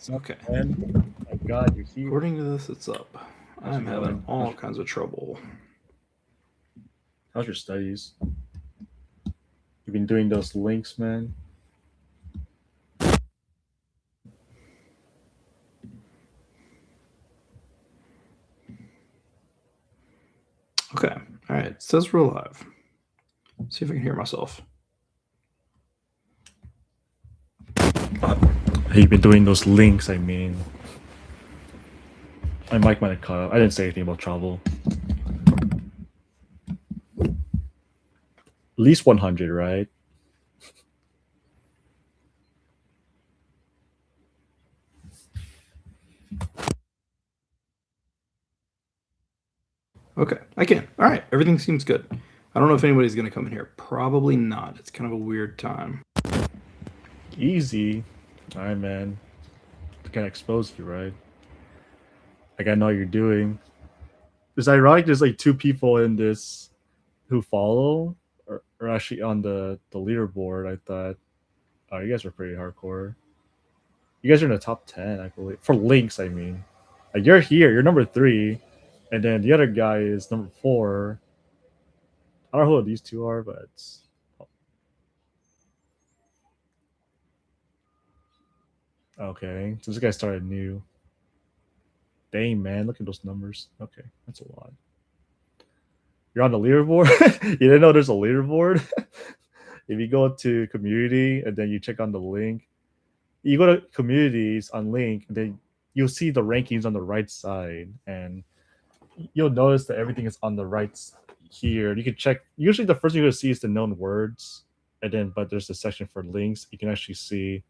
Okay. Man, my God, you're here. According to this, it's up. How's I'm it having going? all kinds of trouble. How's your studies? You've been doing those links, man. Okay. All right. It says we're live. See if I can hear myself. You've been doing those links. I mean, my mic might have cut out. I didn't say anything about travel. At least 100, right? Okay. I can. All right. Everything seems good. I don't know if anybody's going to come in here. Probably not. It's kind of a weird time. Easy. All right, man. I can't expose you, right? Like I know what you're doing. It's ironic. There's like two people in this who follow, or actually on the leaderboard. I thought, oh, you guys are pretty hardcore. You guys are in the top 10, I believe, for links. I mean, like you're here. You're number 3, and then the other guy is number 4. I don't know who these two are, but okay. So this guy started new. Dang, man, look at those numbers. Okay, that's a lot. You're on the leaderboard. You didn't know there's a leaderboard. If you go to community and then you check on the link, you go to communities on link, and then you'll see the rankings on the right side, and you'll notice that everything is on the right here. You can check. Usually, the first thing you're gonna see is the known words, and then but there's a section for links. You can actually see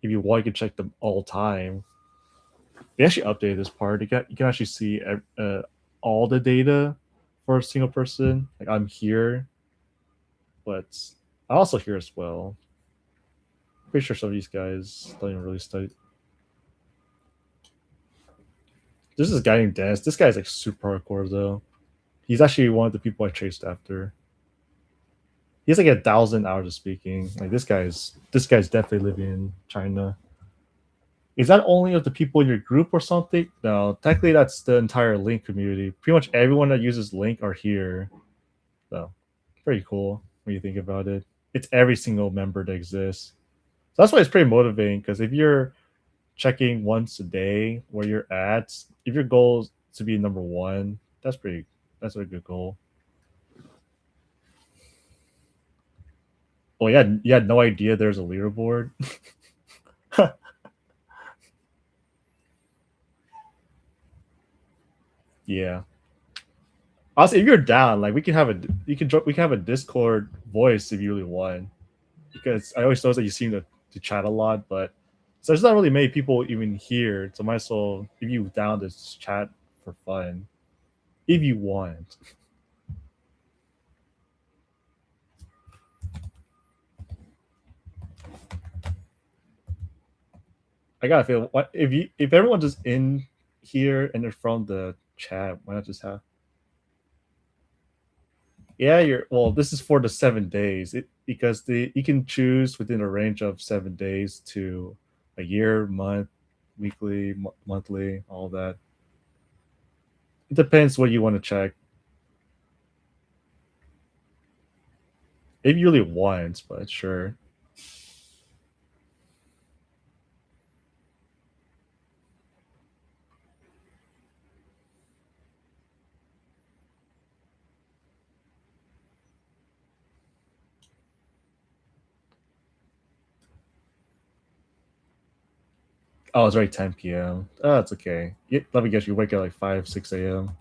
if you want. You can check them all time. They actually updated this part. You can actually see all the data for a single person. Like I'm here, but I'm also here as well. Pretty sure some of these guys don't even really study. This is a guy named Dennis. This guy's like super hardcore though. He's actually one of the people I chased after. He has like 1,000 hours of speaking. Like this guy's definitely living in China. Is that only of the people in your group or something? No, technically that's the entire Link community. Pretty much everyone that uses Link are here. So pretty cool when you think about it. It's every single member that exists. So that's why it's pretty motivating, because if you're checking once a day where you're at, if your goal is to be number 1, that's a good goal. Oh, yeah, you had no idea there's a leaderboard. Yeah. Also, if you're down, like we can have a Discord voice if you really want. Because I always notice that you seem to chat a lot, but so there's not really many people even here. So might as well, if you down to just chat for fun, if you want. I gotta feel what if everyone's just in here and they're from the chat, why not just have? Yeah, you're well. This is for the 7 days, because you can choose within a range of 7 days to a year, month, weekly, monthly, all that. It depends what you want to check. If you really want, but sure. Oh, it's already 10 p.m. Oh, it's okay. Let me guess, you wake up like 5, 6 a.m.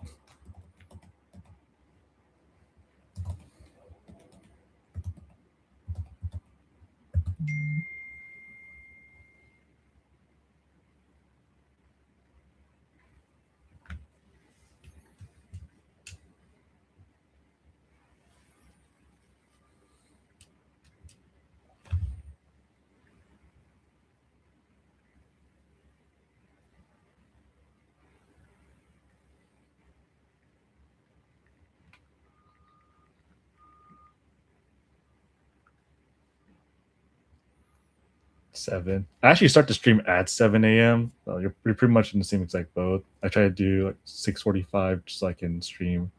7. I actually start to stream at 7 a.m. You're pretty much in the same exact boat. I try to do like 6:45 just so I can stream.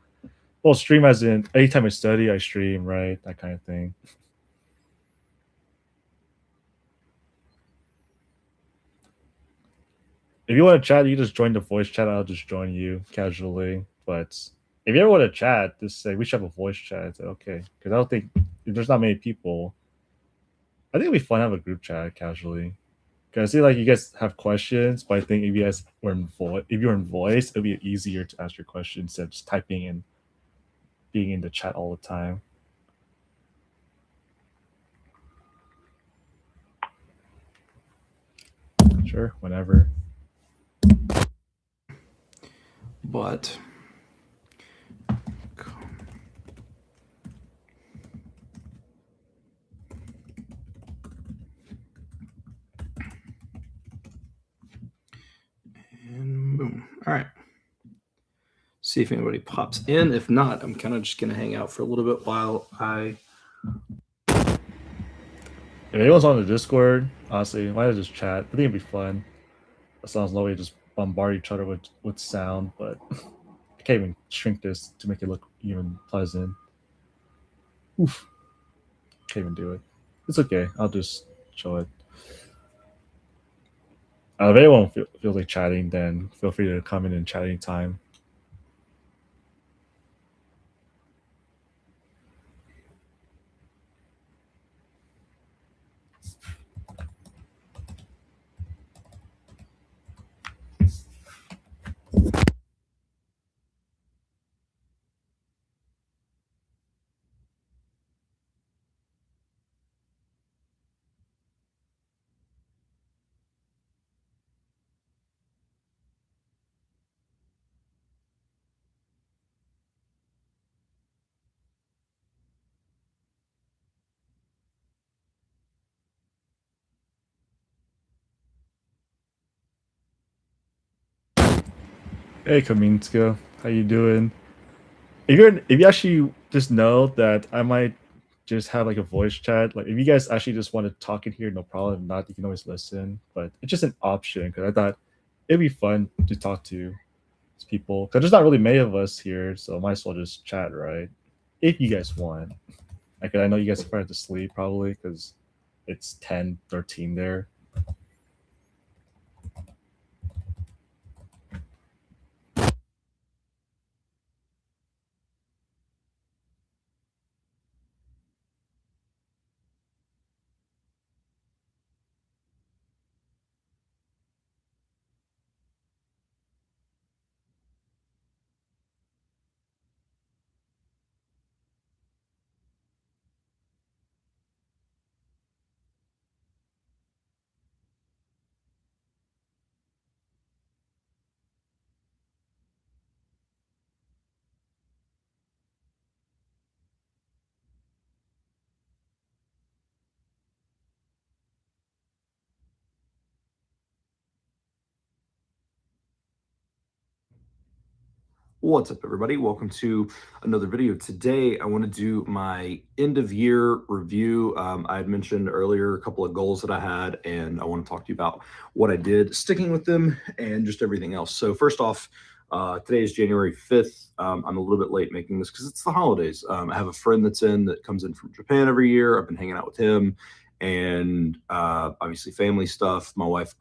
Well, stream as in anytime I study, I stream, right? That kind of thing. If you want to chat, you just join the voice chat. I'll just join you casually. But if you ever want to chat, just say we should have a voice chat. It's like, okay, because I don't think if there's not many people. I think it'd be fun to have a group chat casually. Because I see like you guys have questions, but I think if you guys were if you're in voice, it'd be easier to ask your questions instead of just typing and being in the chat all the time. Sure, whenever. But and boom. All right. See if anybody pops in. If not, I'm kind of just gonna hang out for a little bit while I. If anyone's on the Discord, honestly, why not just chat? I think it'd be fun. As long as nobody just bombard each other with sound, but I can't even shrink this to make it look even pleasant. Oof. Can't even do it. It's okay. I'll just show it. If anyone feels like chatting, then feel free to come in and chat anytime. Hey, Kaminska, how you doing? If you actually just know that I might just have like a voice chat, like if you guys actually just want to talk in here, no problem. If not, you can always listen. But it's just an option because I thought it'd be fun to talk to people because there's not really many of us here, so might as well just chat, right? If you guys want. Like I know you guys are to sleep probably because it's 10:13 there. What's up, everybody? Welcome to another video. Today, I want to do my end of year review. I had mentioned earlier a couple of goals that I had, and I want to talk to you about what I did, sticking with them, and just everything else. So, first off, today is January 5th. I'm a little bit late making this because it's the holidays. I have a friend that comes in from Japan every year. I've been hanging out with him, and obviously, family stuff, my wife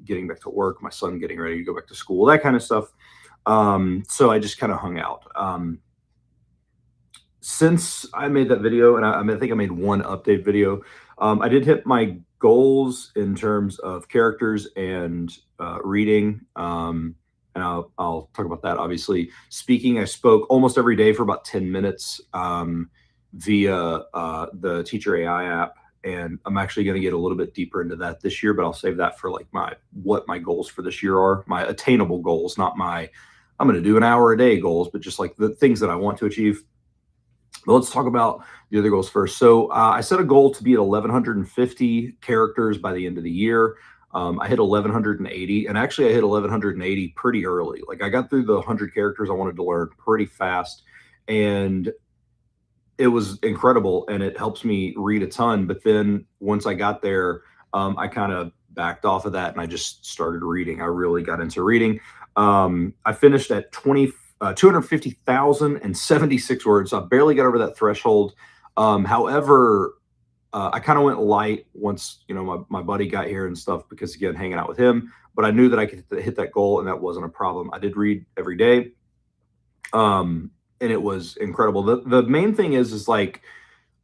getting back to work, my son getting ready to go back to school, that kind of stuff. So I just kind of hung out. Since I made that video, and I think I made one update video, I did hit my goals in terms of characters and reading. And I'll talk about that. Obviously, speaking, I spoke almost every day for about 10 minutes via the Teacher AI app. And I'm actually going to get a little bit deeper into that this year, but I'll save that for like what my goals for this year are, my attainable goals, not my I'm going to do an hour a day goals, but just like the things that I want to achieve. But let's talk about the other goals first. So I set a goal to be at 1,150 characters by the end of the year. I hit 1,180, and actually I hit 1,180 pretty early. Like I got through the 100 characters I wanted to learn pretty fast, and it was incredible, and it helps me read a ton. But then once I got there, I kind of backed off of that and I just started reading. I really got into reading. I finished at 250,076 words. So I barely got over that threshold. However, I kind of went light once, my buddy got here and stuff because, again, hanging out with him. But I knew that I could hit that goal, and that wasn't a problem. I did read every day, and it was incredible. The main thing is like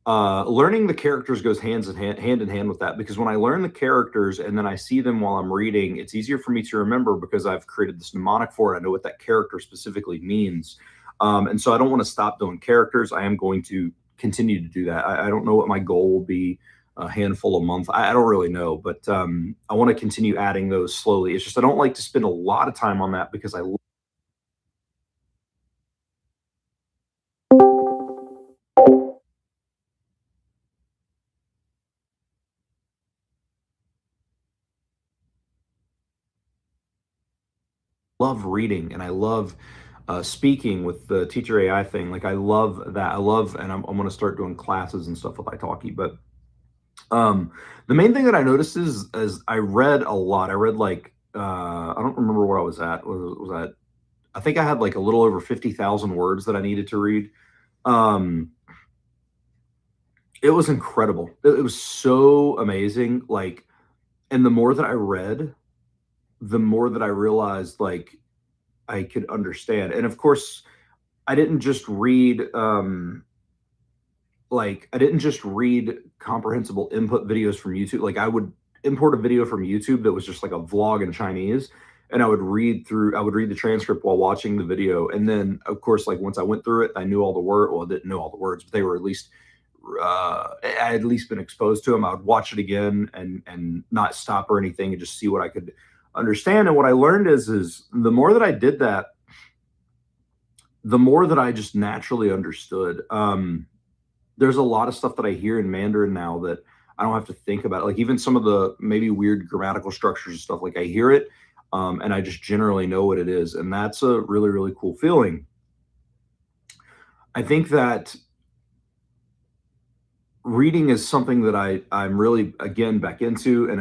learning the characters goes hand in hand with that, because when I learn the characters and then I see them while I'm reading, it's easier for me to remember because I've created this mnemonic for it. I know what that character specifically means, and so I don't want to stop doing characters. I am going to continue to do that. I don't know what my goal will be, a handful a month. I don't really know, but I want to continue adding those slowly. It's just I don't like to spend a lot of time on that because I love reading and I love speaking with the teacher AI thing. Like I love that. I love, and I'm going to start doing classes and stuff with italki. But um, the main thing that I noticed is I read a lot. I read like I don't remember what I was at. Was that? I think I had like a little over 50,000 words that I needed to read. Um, it was incredible. It was so amazing. Like, and the more that I read, the more that I realized like I could understand. And of course, I didn't just read I didn't just read comprehensible input videos from YouTube. Like I would import a video from YouTube that was just like a vlog in Chinese, and I would read the transcript while watching the video. And then of course, like once I went through it, I knew all the word. Well, I didn't know all the words, but they were at least I had at least been exposed to them. I would watch it again and not stop or anything and just see what I could understand. And what I learned is the more that I did that, the more that I just naturally understood. There's a lot of stuff that I hear in Mandarin now that I don't have to think about. Like even some of the maybe weird grammatical structures and stuff, like I hear it, and I just generally know what it is. And that's a really, really cool feeling. I think that reading is something that I'm really again back into, and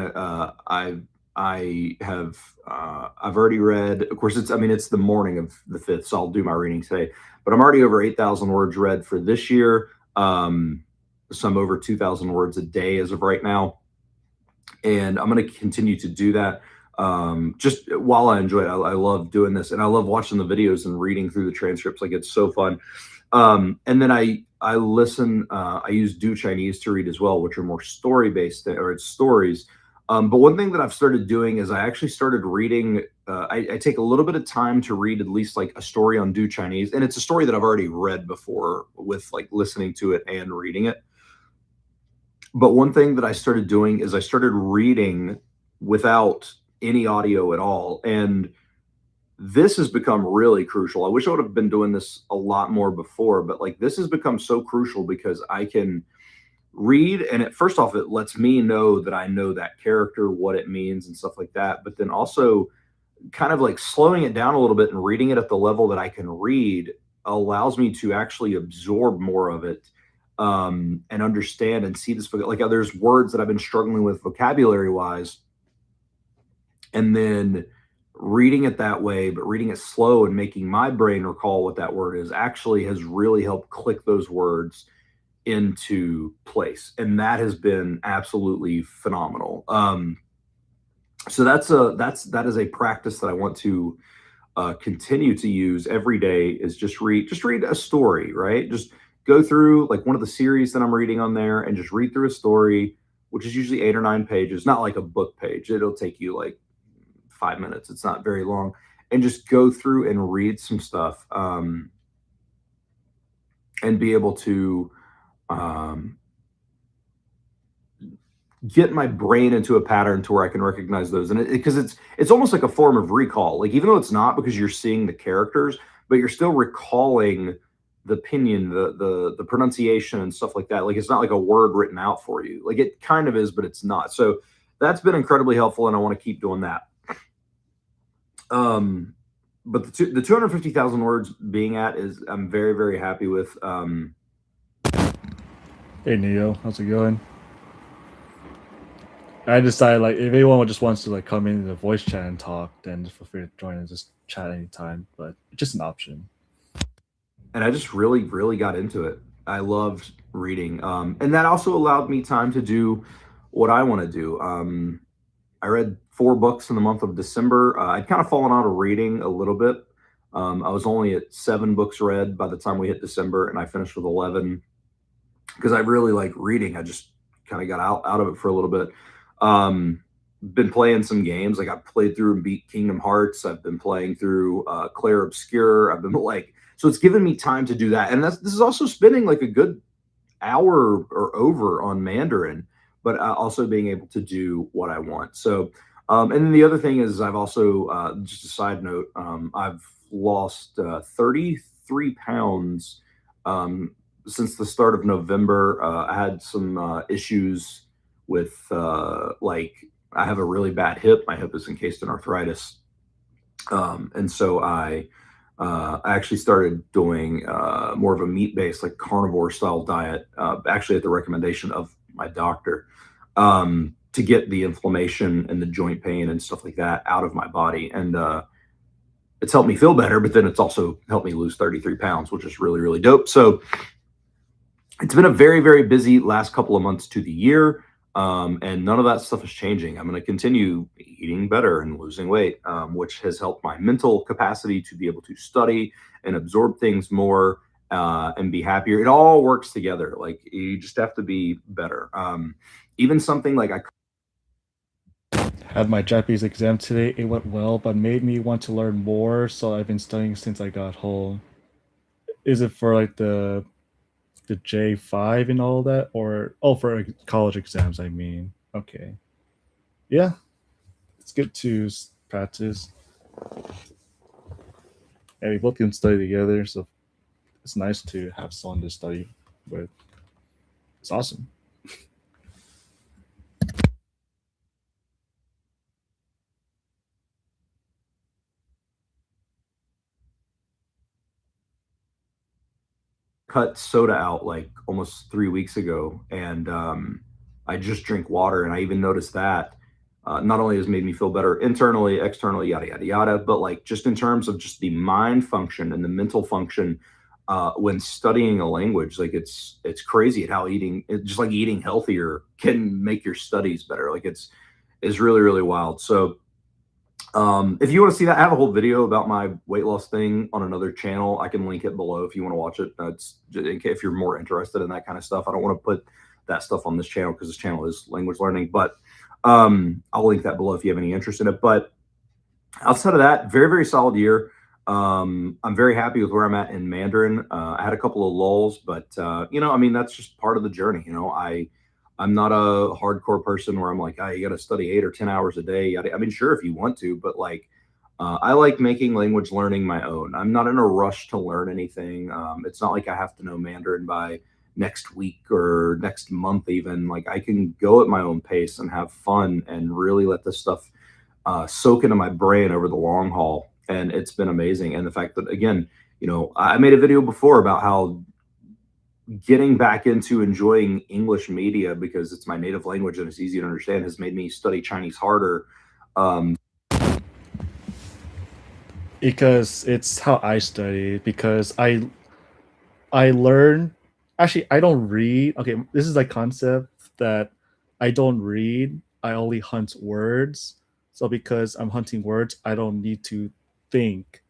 I have I've already read. Of course, it's the morning of the 5th, so I'll do my reading today. But I'm already over 8,000 words read for this year. Some over 2,000 words a day as of right now, and I'm going to continue to do that. Just while I enjoy it, I love doing this, and I love watching the videos and reading through the transcripts. Like it's so fun. And then I listen. I use Do Chinese to read as well, which are more story based, or it's stories. But one thing that I've started doing is I actually started reading. I take a little bit of time to read at least like a story on Do Chinese, and it's a story that I've already read before with like listening to it and reading it. But one thing that I started doing is I started reading without any audio at all, and this has become really crucial. I wish I would have been doing this a lot more before, but like this has become so crucial because I can read, and first off, it lets me know that I know that character, what it means and stuff like that. But then also kind of like slowing it down a little bit and reading it at the level that I can read allows me to actually absorb more of it, and understand and see this. Like there's words that I've been struggling with vocabulary wise, and then reading it that way, but reading it slow and making my brain recall what that word is actually has really helped click those words into place. And that has been absolutely phenomenal. So that is a practice that I want to continue to use every day, is just read a story, right? Just go through like one of the series that I'm reading on there and just read through a story, which is usually 8 or 9 pages, not like a book page. It'll take you like 5 minutes. It's not very long. And just go through and read some stuff, and be able to get my brain into a pattern to where I can recognize those. And because it's almost like a form of recall. Like even though it's not, because you're seeing the characters, but you're still recalling the pinyin, the pronunciation and stuff like that. Like it's not like a word written out for you. Like it kind of is, but it's not. So that's been incredibly helpful, and I want to keep doing that. But the 250,000 words being at is I'm very, very happy with. Hey Neo, how's it going? I decided like if anyone just wants to like come in the voice chat and talk, then just feel free to join and just chat anytime. But it's just an option. And I just really, really got into it. I loved reading, and that also allowed me time to do what I want to do. I read 4 books in the month of December. I'd kind of fallen out of reading a little bit. I was only at 7 books read by the time we hit December, and I finished with 11 because I really like reading. I just kind of got out of it for a little bit. Been playing some games. Like I played through and beat Kingdom Hearts. I've been playing through Claire Obscure. I've been like, so it's given me time to do that. And this is also spending like a good hour or over on Mandarin, but also being able to do what I want. So, and then the other thing is I've also, just a side note, I've lost 33 pounds since the start of November. I had some issues with like I have a really bad hip. My hip is encased in arthritis, and so I actually started doing more of a meat-based, like carnivore style diet, actually at the recommendation of my doctor, to get the inflammation and the joint pain and stuff like that out of my body. And it's helped me feel better, but then it's also helped me lose 33 pounds, which is really, really dope. So it's been a very, very busy last couple of months to the year. And none of that stuff is changing. I'm going to continue eating better and losing weight, which has helped my mental capacity to be able to study and absorb things more and be happier. It all works together. Like you just have to be better. Even something like I Had my Japanese exam today. It went well, but made me want to learn more. So I've been studying since I got home. Is it for like the J5 and all that, or oh, for college exams? I mean, okay, yeah, it's good to practice. And we both can study together, so it's nice to have someone to study with. It's awesome. cut soda out like almost 3 weeks ago, and I just drink water, and I even noticed that not only has made me feel better internally, externally, yada yada yada, but like just in terms of just the mind function and the mental function when studying a language, like it's crazy at how just like eating healthier can make your studies better. Like it's really really wild. So if you want to see that, I have a whole video about my weight loss thing on another channel. I can link it below if you want to watch it. That's if you're more interested in that kind of stuff. I don't want to put that stuff on this channel because this channel is language learning, but I'll link that below if you have any interest in it. But outside of that, very, very solid year. I'm very happy with where I'm at in Mandarin. I had a couple of lulls, but I mean, that's just part of the journey. I'm not a hardcore person where I'm like, oh, you got to study 8 or 10 hours a day. I mean, sure, if you want to, but like, I like making language learning my own. I'm not in a rush to learn anything. It's not like I have to know Mandarin by next week or next month, even. Like, I can go at my own pace and have fun and really let this stuff soak into my brain over the long haul. And it's been amazing. And the fact that, again, I made a video before about how getting back into enjoying English media because it's my native language and it's easy to understand has made me study Chinese harder. Because it's how I study. Because I learn. Actually, I don't read. Okay, this is a concept that I don't read. I only hunt words. So because I'm hunting words, I don't need to think,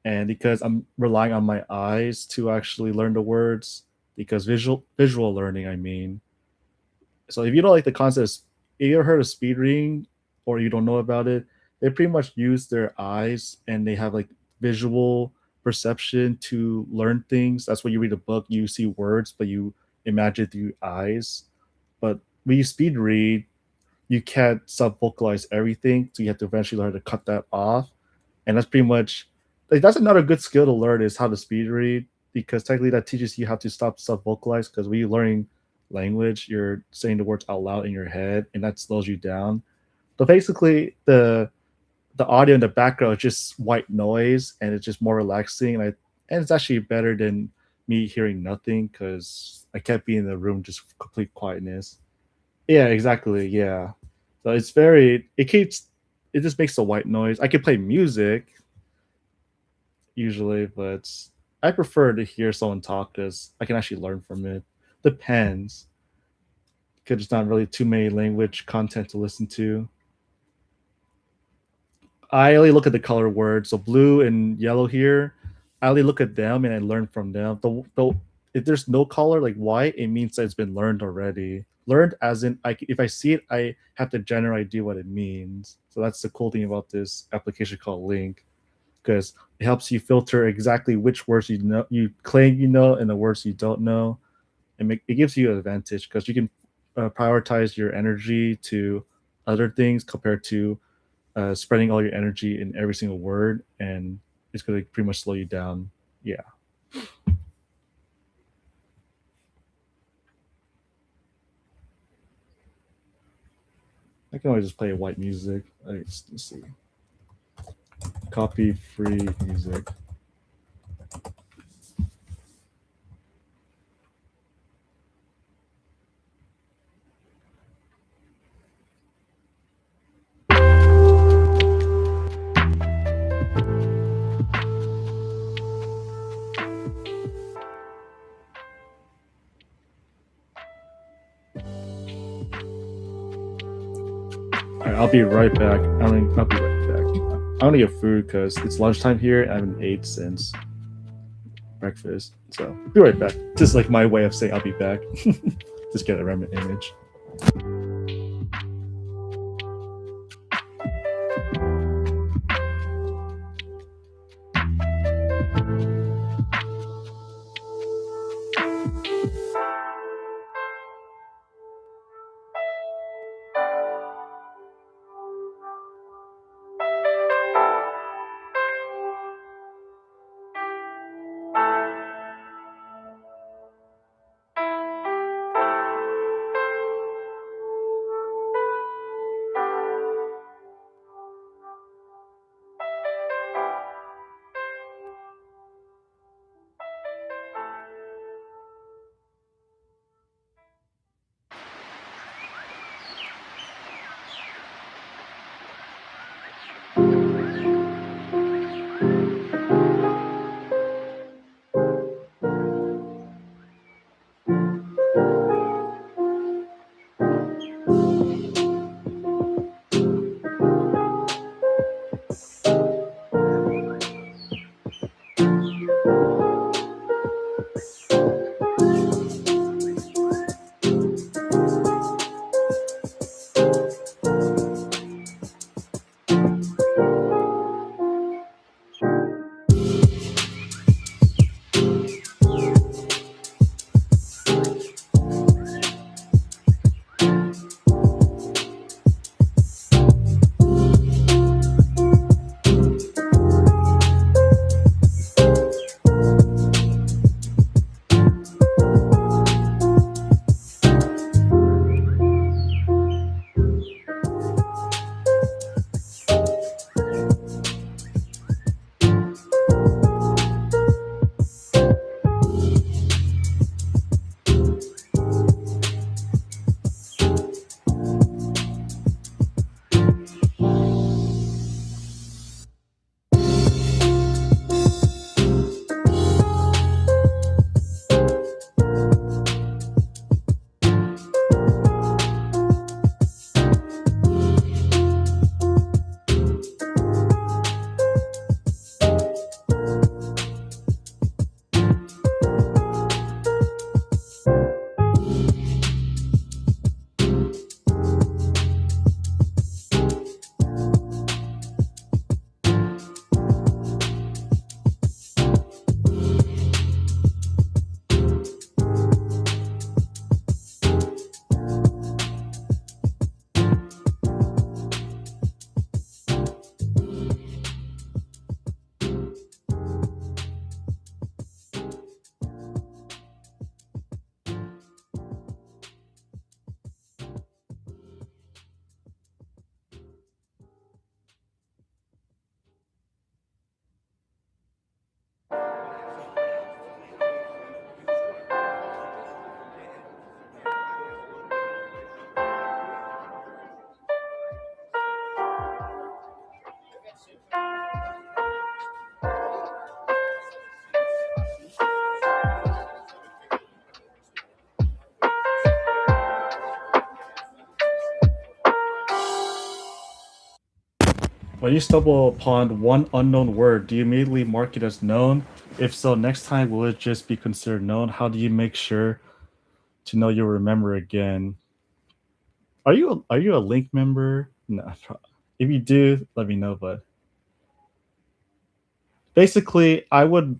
and because I'm relying on my eyes to actually learn the words, because visual learning, I mean. So if you don't like the concept, if you ever heard of speed reading or you don't know about it, they pretty much use their eyes and they have like visual perception to learn things. That's when you read a book, you see words, but you imagine through eyes. But when you speed read, you can't sub vocalize everything, so you have to eventually learn to cut that off. And that's pretty much like that's another good skill to learn is how to speed read, because technically that teaches you how to stop sub vocalize, because when you're learning language, you're saying the words out loud in your head and that slows you down. But basically the audio in the background is just white noise and it's just more relaxing, and it's actually better than me hearing nothing because I can't be in the room just complete quietness. Yeah, exactly. Yeah. So it just makes a white noise. I can play music usually, but I prefer to hear someone talk because I can actually learn from it. Depends, because there's not really too many language content to listen to. I only look at the color words, so blue and yellow here. I only look at them and I learn from them. If there's no color like white, it means that it's been learned already. Learned as in, if I see it, I have the general idea what it means. So that's the cool thing about this application called Link, because it helps you filter exactly which words you claim you know and the words you don't know. It gives you an advantage because you can prioritize your energy to other things compared to spreading all your energy in every single word, and it's going to pretty much slow you down. Yeah, I can always just play white music. Let's see, copy free music. All right, I'll be right back. I'll be right back. I'm gonna get food because it's lunchtime here. And I haven't ate since breakfast, so be right back. Just like my way of saying I'll be back. Just get a random image. When you stumble upon one unknown word, do you immediately mark it as known? If so, next time will it just be considered known? How do you make sure to know you'll remember again? Are you a Link member? No. If you do, let me know. But basically, I would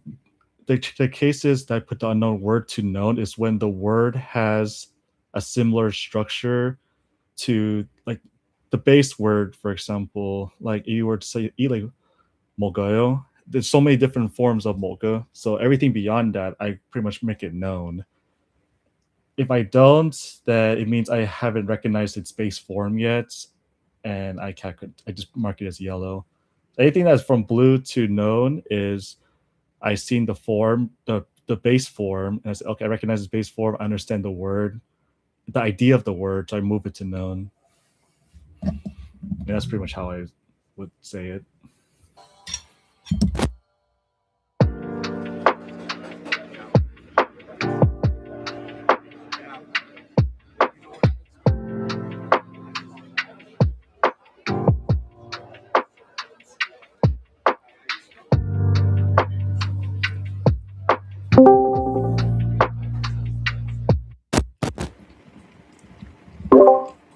the cases that I put the unknown word to known is when the word has a similar structure to like the base word, for example. Like if you were to say like Mogoyo, there's so many different forms of Mogo. So everything beyond that, I pretty much make it known. If I don't, then it means I haven't recognized its base form yet, and I just mark it as yellow. Anything that's from blue to known is I seen the form, the base form, and I said, okay, I recognize its base form. I understand the word, the idea of the word, so I move it to known. And that's pretty much how I would say it.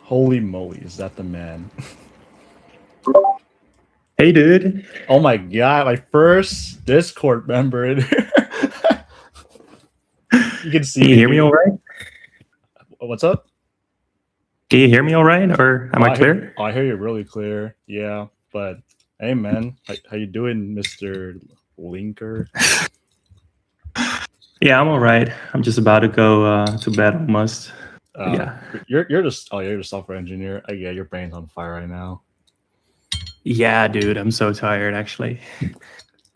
Holy moly, is that the man? Hey, dude. Oh my god, my first Discord member in here. You can see Can you hear me me. all right? What's up? Can you hear me all right, or am I clear? I hear you really clear. Yeah, but hey, man, how you doing, Mister Linker? Yeah, I'm all right. I'm just about to go to bed almost. Yeah. You're just you're the software engineer. Yeah, your brain's on fire right now. Yeah, dude. I'm so tired, actually.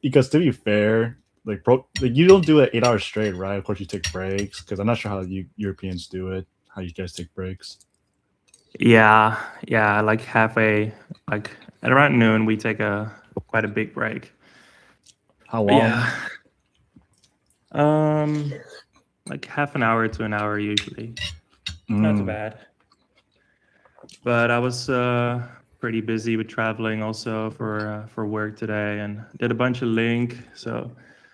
Because to be fair, like you don't do it 8 hours straight, right? Of course, you take breaks. Because I'm not sure how you Europeans do it. How you guys take breaks? Yeah, yeah. Like like at around noon, we take quite a big break. How But long? yeah. Like half an hour to an hour usually. Not too bad. But I was pretty busy with traveling also for work today, and did a bunch of Link. So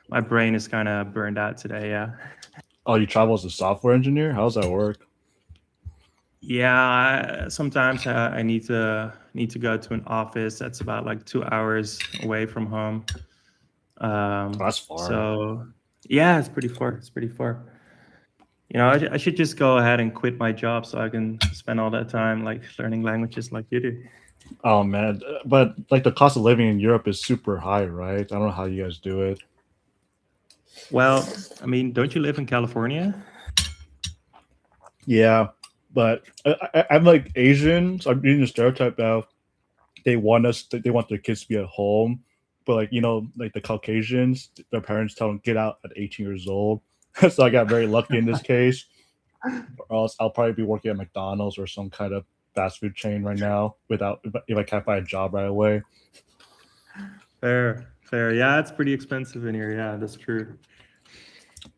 my brain is kind of burned out today. Yeah. Oh, you travel as a software engineer? How does that work? Yeah. Sometimes I need to go to an office that's about like 2 hours away from home. That's far. So yeah, it's pretty far. It's pretty far. I should just go ahead and quit my job so I can spend all that time like learning languages like you do. Oh man, but like the cost of living in Europe is super high, right? I don't know how you guys do it. Well, I mean, don't you live in California? Yeah, but I'm like Asian, so I'm using the stereotype now. They want their kids to be at home, but like like the Caucasians, their parents tell them get out at 18 years old. So I got very lucky in this case. Or else I'll probably be working at McDonald's or some kind of fast food chain right now without if I can't find a job right away. Fair, fair. Yeah, it's pretty expensive in here. Yeah, that's true.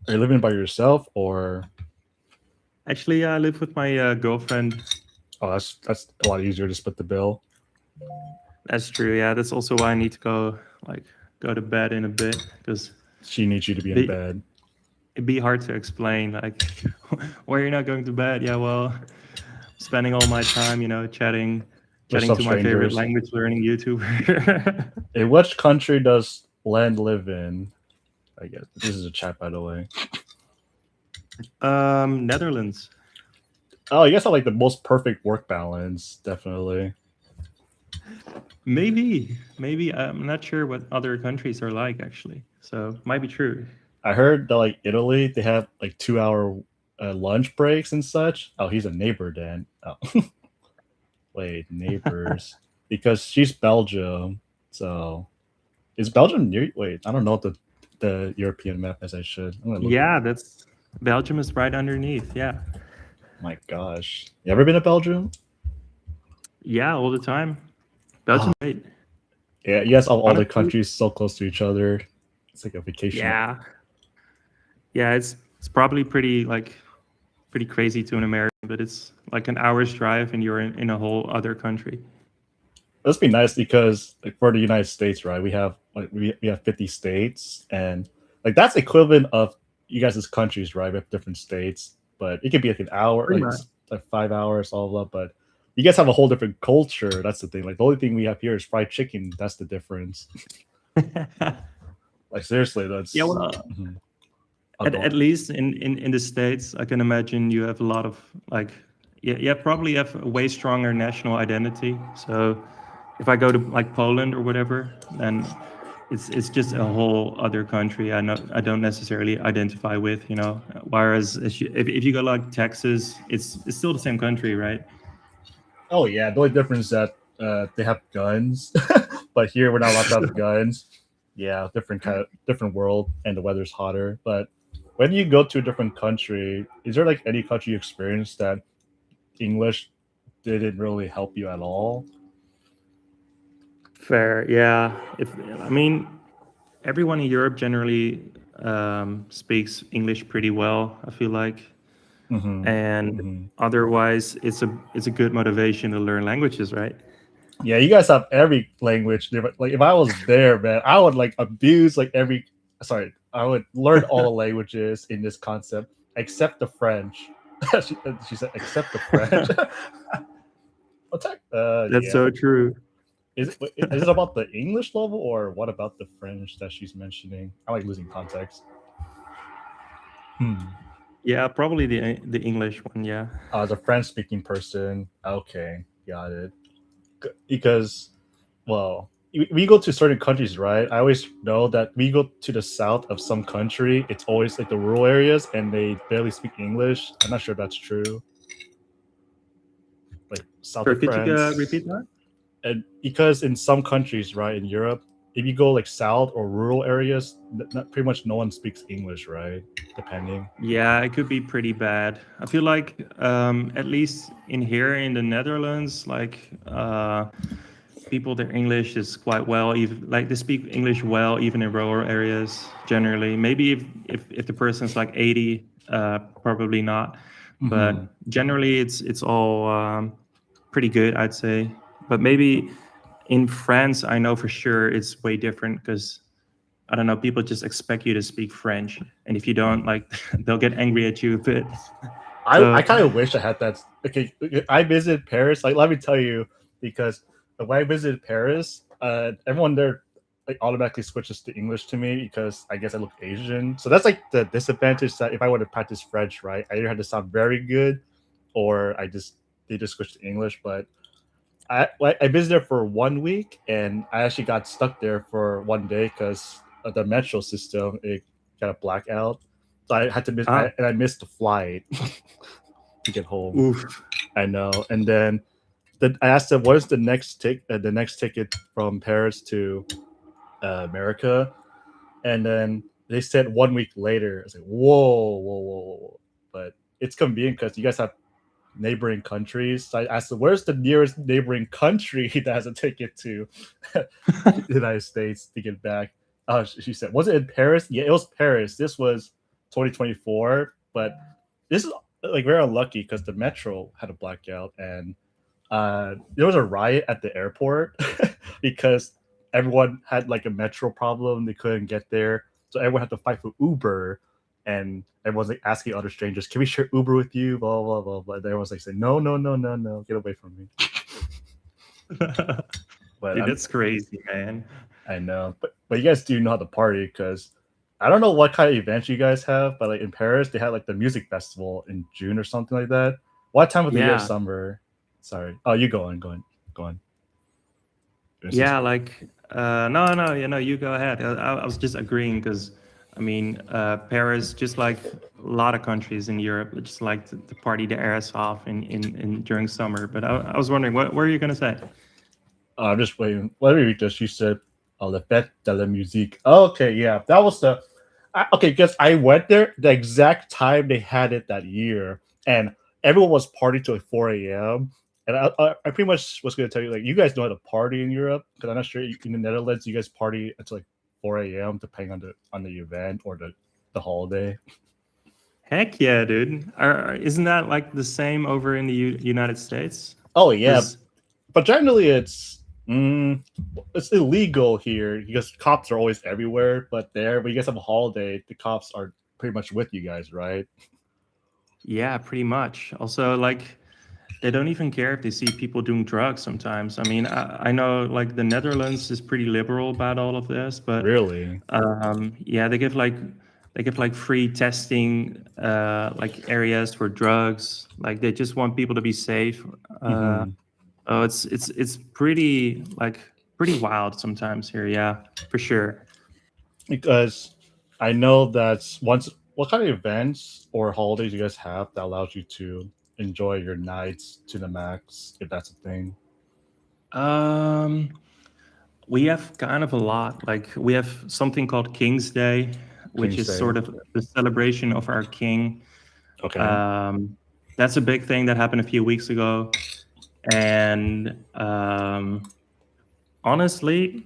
Are you living by yourself or? Actually, I live with my girlfriend. Oh, that's a lot easier to split the bill. That's true. Yeah, that's also why I need to go to bed in a bit because She needs you to be in bed. it'd be hard to explain like why you're not going to bed. Yeah, well, spending all my time, chatting to my favorite language learning YouTuber. In which country does Len live in? I guess this is a chat, by the way. Netherlands. Oh, you guys have like the most perfect work balance, definitely. Maybe I'm not sure what other countries are like actually. So might be true. I heard that like Italy, they have like 2 hour lunch breaks and such. Oh, he's a neighbor then. Oh, wait, neighbors, because she's Belgium. So is Belgium near? Wait, I don't know the European map as I should. Yeah, that's Belgium is right underneath. Yeah. My gosh, you ever been to Belgium? Yeah, all the time. Belgium, right? Yeah, you guys have all the countries so close to each other. It's like a vacation. Yeah. Yeah, it's probably pretty crazy to an American, but it's like an hour's drive and you're in a whole other country. Must be nice because like for the United States, right? We have 50 states, and like that's equivalent of you guys' countries, right? We have different states, but it could be like an hour, Pretty much. like 5 hours, all of that. But you guys have a whole different culture. That's the thing. Like the only thing we have here is fried chicken. That's the difference. Like seriously, that's Yeah, well, Mhm. at least in the States, I can imagine you have a lot of like, yeah, you probably have a way stronger national identity. So if I go to like Poland or whatever, then it's just a whole other country. I don't necessarily identify with, you know. Whereas if you go like Texas, it's still the same country, right? Oh yeah, the only difference is that they have guns, but here we're not allowed to have guns. Yeah, different world, and the weather's hotter. But when you go to a different country, is there like any country you experienced that English didn't really help you at all? Fair, yeah. If I mean, everyone in Europe generally speaks English pretty well, I feel like, Mm-hmm. and Mm-hmm. otherwise, it's a good motivation to learn languages, right? Yeah, you guys have every language. Like if I was there, man, I would like abuse like every. Sorry, I would learn all the languages in this concept except the French. she said, except the French. That's Yeah. so true. Is it about the English level or what about the French that she's mentioning? I like losing context. Hmm. Yeah, probably the English one. Yeah. As a French speaking person, okay, got it. Because, well, we go to certain countries, right? I always know that we go to the south of some country, it's always like the rural areas and they barely speak English. I'm not sure if that's true. Like south Sorry, of could you France. repeat that? And because in some countries, right, in Europe, if you go like south or rural areas, pretty much no one speaks English, right? Depending. Yeah, it could be pretty bad. I feel like at least in here in the Netherlands, like people their English is quite well, even like they speak English well even in rural areas generally. Maybe if the person's like 80, probably not. But Mm-hmm. generally it's all pretty good, I'd say. But maybe in France, I know for sure it's way different because I don't know, people just expect you to speak French, and if you don't, like, they'll get angry at you a bit. I So kind of wish I had that. Okay, I visited Paris. Like, let me tell you, because when I visited Paris, everyone there like automatically switches to English to me because I guess I look Asian. So that's like the disadvantage that if I were to practice French, right, I either had to sound very good, or they just switch to English. But I visited there for 1 week, and I actually got stuck there for 1 day because the metro system it got a blackout. So I had to ah, I missed the flight to get home. oof. I know. And then I asked them, "What is the next ticket from Paris to America?" And then they said 1 week later. I was like, "Whoa, whoa, whoa, whoa!" But it's convenient because you guys have neighboring countries. So I asked them, "Where's the nearest neighboring country that has a ticket to the United States to get back?" She said, "Was it in Paris?" Yeah, it was Paris. This was 2024, but this is like very unlucky because the metro had a blackout and there was a riot at the airport because everyone had like a metro problem. They couldn't get there, so everyone had to fight for Uber. And everyone's like asking other strangers, "Can we share Uber with you?" Blah blah blah blah. And everyone's like saying, "No, no, no, no, no, get away from me." But Dude, that's crazy, man. I know, but you guys do know how to party because I don't know what kind of events you guys have, but like in Paris, they had like the music festival in June or something like that. What time of the year? Yeah, Summer? Sorry. Oh, you go on, go on, go on. yeah, like no, no, you know, you go ahead. I was just agreeing because I mean, Paris, just like a lot of countries in Europe, just like to party their ass off in during summer. But I was wondering, what were you gonna say? I'm just waiting. Let me read this. She said, "Oh, la fête de la musique." Okay, yeah, that was okay. Because I went there the exact time they had it that year, and everyone was partying till like 4 a.m. And I pretty much was going to tell you like you guys know how to party in Europe because I'm not sure in the Netherlands you guys party until like 4 a.m. depending on the event or the holiday. Heck yeah, dude. Isn't that like the same over in the United States? Oh yeah, Because but generally it's It's illegal here because cops are always everywhere. But when you guys have a holiday, the cops are pretty much with you guys, right? Yeah, pretty much. Also, like, they don't even care if they see people doing drugs sometimes. I mean, I know like the Netherlands is pretty liberal about all of this, but Really? yeah, they give like free testing like areas for drugs. Like they just want people to be safe. Mhm. Oh, it's pretty wild sometimes here. Yeah, for sure. Because I know that's once. What kind of events or holidays you guys have that allows you to enjoy your nights to the max, if that's a thing? Um, we have kind of a lot. Like we have something called King's Day, which King's is Day. sort of the celebration of our king. Okay. Um, that's a big thing that happened a few weeks ago, and honestly,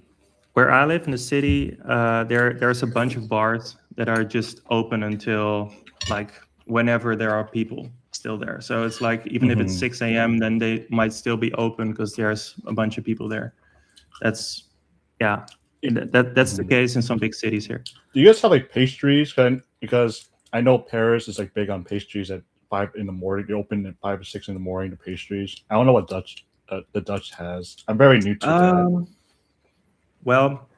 where I live in the city, there's a bunch of bars that are just open until like whenever there are people still there. So it's like even if it's Hmm. 6 a.m., then they might still be open because there's a bunch of people there. That's yeah, that's the Mhm. case in some big cities here. Do you guys have like pastries? Because I know Paris is like big on pastries at 5 in the morning. They open at 5 or 6 in the morning. The pastries. I don't know what the Dutch has. I'm very new to that. Um, well,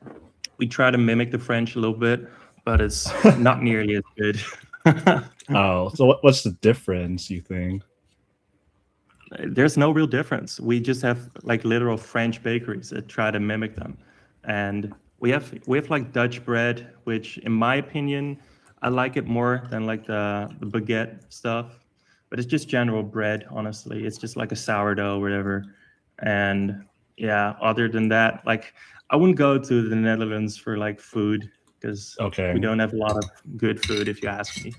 we try to mimic the French a little bit, but it's not nearly as good. Oh, so what's the difference? You think? There's no real difference. We just have like literal French bakeries that try to mimic them, and we have like Dutch bread, which, in my opinion, I like it more than like the baguette stuff. But it's just general bread, honestly. It's just like a sourdough, or whatever. And yeah, other than that, like I wouldn't go to the Netherlands for like food because we Okay. don't have a lot of good food, if you ask me.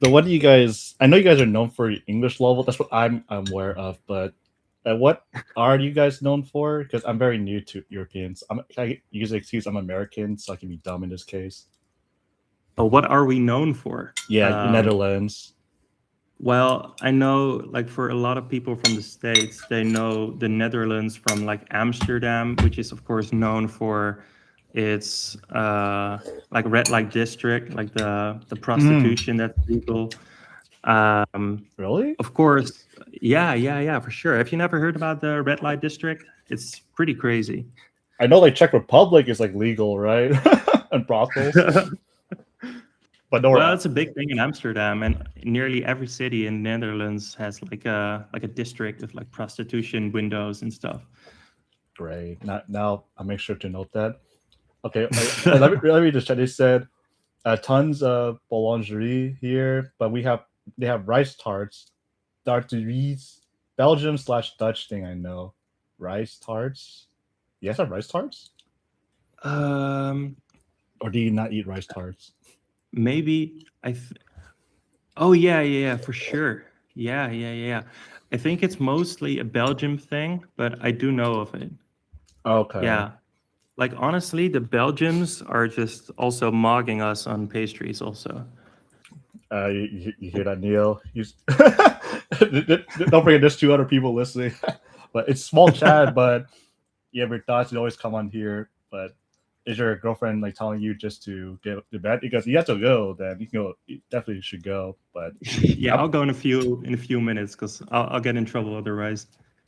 So what do you guys? I know you guys are known for your English level. That's what I'm aware of. But what are you guys known for? Because I'm very new to Europeans. I use the excuse I'm American, so I can be dumb in this case. But what are we known for? Yeah, Um, Netherlands. Well, I know like for a lot of people from the States, they know the Netherlands from like Amsterdam, which is of course known for its like red light district, like the Mm, prostitution that's legal. Um, really? of course, yeah, for sure. Have you never heard about the red light district? It's pretty crazy. I know like Czech Republic is like legal, right? And brothels, but Well, nowhere. it's a big thing in Amsterdam, and nearly every city in the Netherlands has like a district of like prostitution windows and stuff. Great. Now I'll make sure to note that. Okay, let me just check. They said tons of boulangerie here, but they have rice tarts, tarteries, Belgium/Dutch thing. I know rice tarts. You guys have rice tarts, Um, or do you not eat rice tarts? maybe oh yeah, for sure. Yeah. I think it's mostly a Belgium thing, but I do know of it. Okay. Yeah. Like honestly, the Belgians are just also mogging us on pastries also. You hear that, Neil? Don't forget, there's 2 other people listening, but it's small chat. But you have your thoughts, you always come on here. But is your girlfriend like telling you just to get to bed because you have to go? Then you can go. You definitely should go. But Yeah, I'm, I'll go in a few minutes because I'll get in trouble otherwise.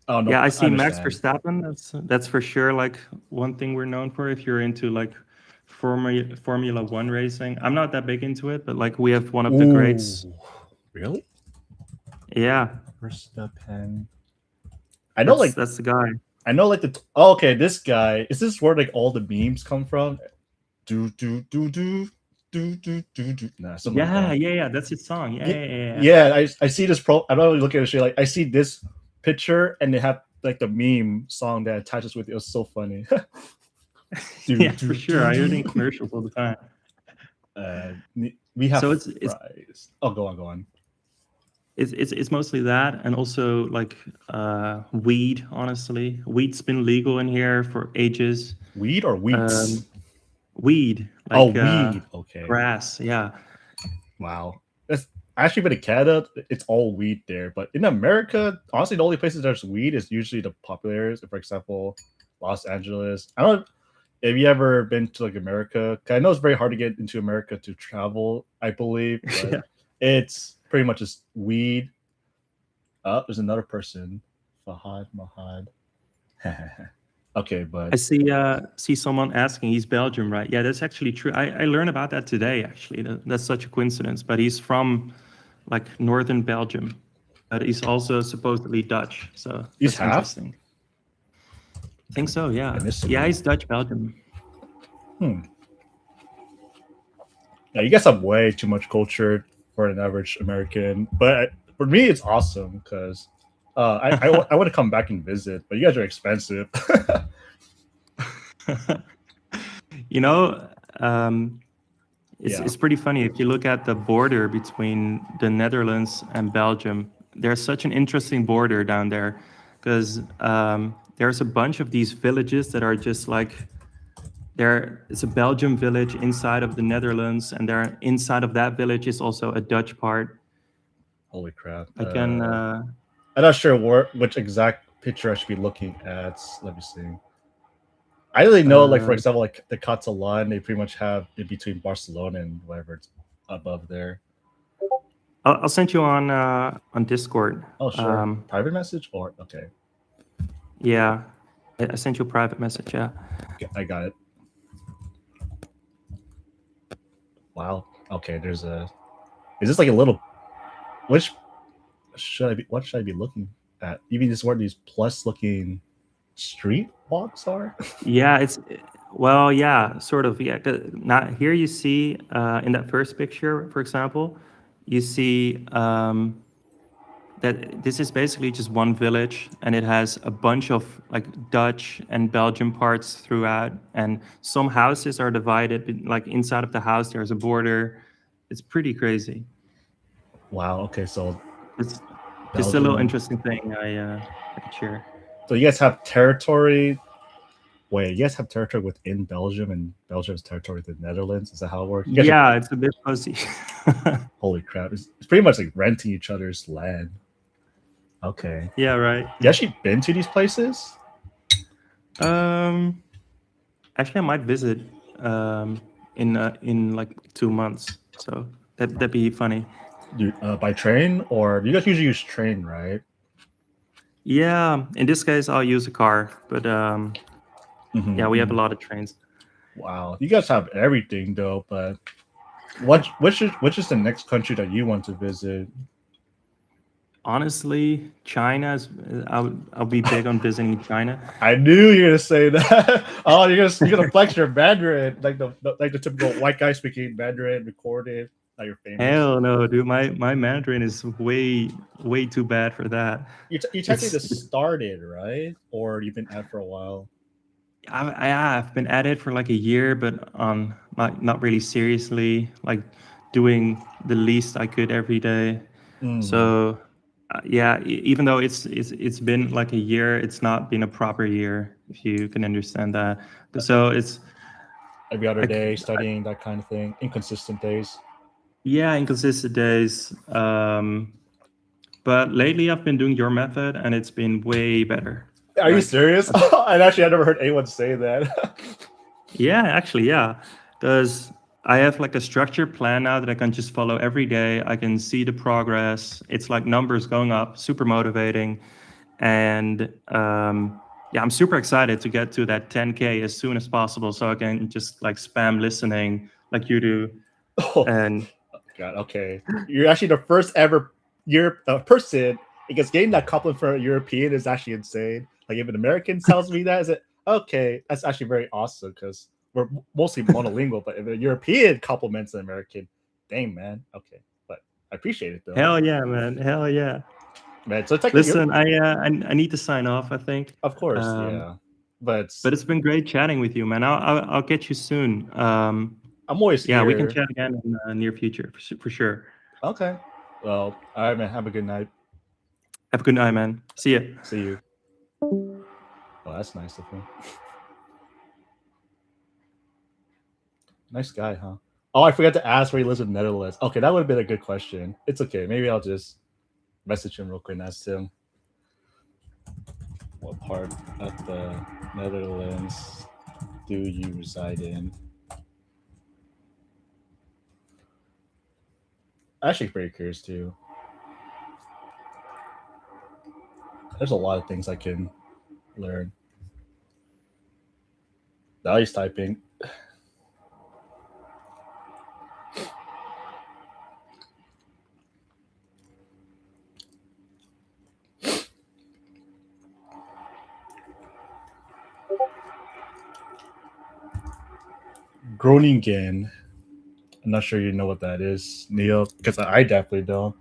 oh no, Yeah, I I see Max understand. Verstappen. That's for sure like one thing we're known for if you're into like Formula One racing. I'm not that big into it, but like we have one of the greats. Ooh, really? Yeah, Where's the pen? I know, that's like that's the guy. I know, like okay, this guy is this where like all the memes come from? Do do do do do do do do. Nah, something like Yeah, that. yeah, yeah. That's his song. Yeah, Yeah, yeah, yeah, yeah. yeah. I see this pro. I'm not really looking at the shit. Like I see this picture and they have like the meme song that attaches with it. It was so funny. do Yeah, for do sure. do I hear it do. in commercials all the time. Uh, we have So it's fries. Oh, go on, go on. it's mostly that, and also like weed. Honestly, weed's been legal in here for ages. Weed or wheats? Um, weed, Oh, like weed. Okay. grass. Yeah. Wow. That's actually been in Canada. It's all weed there, but in America, honestly, the only places there's weed is usually the popular areas. For example, Los Angeles. I don't know if you ever been to like America. 'Cause I know it's very hard to get into America to travel, I believe, but Yeah. it's pretty much just weed. Oh, there's another person. Fahad Mahad. Okay, but I see someone asking. He's Belgium, right? Yeah, that's actually true. I learned about that today. Actually, that's such a coincidence. But he's from like northern Belgium, but he's also supposedly Dutch. So he's that's half. interesting. I think so. Yeah. Ethnicity. Yeah, he's Dutch Belgium. Yeah, you guys have way too much culture for an average American, but for me, it's awesome because I want to come back and visit, but you guys are expensive. You know, it's Yeah. it's pretty funny if you look at the border between the Netherlands and Belgium. There's such an interesting border down there because there's a bunch of these villages that are just like it's a Belgium village inside of the Netherlands, and there inside of that village is also a Dutch part. Holy crap! I can. I'm not sure which exact picture I should be looking at. Let me see. I really know, like for example, like the Catalan, they pretty much have in between Barcelona and whatever it's above there. I'll send you on Discord. Oh sure, private message or okay. Yeah, I sent you a private message. Yeah, Okay, I got it. Wow. Okay, there's a. Is this like a little? What should I be looking at? Even just where these plus-looking street walks are? yeah, yeah, sort of. Yeah, now here you see in that first picture, for example, you see that this is basically just one village, and it has a bunch of like Dutch and Belgian parts throughout, and some houses are divided. Like inside of the house, there's a border. It's pretty crazy. Wow. Okay, so It's just a little interesting thing I could share. So you guys have territory. Wait, you guys have territory within Belgium, and Belgium's territory with the Netherlands. Is that how it works? Yeah, it's a bit fuzzy. Holy crap! It's pretty much like renting each other's land. Okay. Yeah, right. You actually been to these places? Actually, I might visit in like 2 months. So that'd be funny. By train, or you guys usually use train, right? Yeah, in this case, I'll use a car, but yeah, we have a lot of trains. Wow, you guys have everything though. But which is the next country that you want to visit? Honestly, I'll be big on visiting China. I knew you were gonna say that. Oh, you're gonna flex your Mandarin like the typical white guy speaking Mandarin recorded. Now you're famous. Hell no, dude. My Mandarin is way too bad for that. You technically just started, right? Or you've been at for a while? I've been at it for like a year, but not really seriously, like doing the least I could every day. So yeah, even though it's been like a year, it's not been a proper year, if you can understand that. So it's every other day studying, that kind of thing, inconsistent days. Yeah, inconsistent days. But lately I've been doing your method, and it's been way better. Are you serious? And actually, I never heard anyone say that. Yeah, actually, yeah. Because I have like a structured plan now that I can just follow every day. I can see the progress. It's like numbers going up, super motivating. And yeah, I'm super excited to get to that 10K as soon as possible, so I can just like spam listening like you do. And God, okay. You're actually the first ever person, because getting that compliment from a European is actually insane. Like if an American tells me that, is it okay? That's actually very awesome because we're mostly monolingual. But if a European compliments an American, dang man, okay. But I appreciate it though. Hell yeah, man! Hell yeah, man. So it's like listen, I need to sign off. I think. Of course, yeah. But it's been great chatting with you, man. I'll get you soon. I'm always here. Yeah, we can chat again in the near future for sure. Okay. Well, all right, man. Have a good night. Have a good night, man. See ya. See you. Oh, that's nice of him. Nice guy, huh? Oh, I forgot to ask where he lives in the Netherlands. Okay, that would have been a good question. It's okay. Maybe I'll just message him real quick and ask him. What part of the Netherlands do you reside in? Actually, pretty curious too. There's a lot of things I can learn. Now he's typing. Groningen. I'm not sure you know what that is, Neil, because I definitely don't.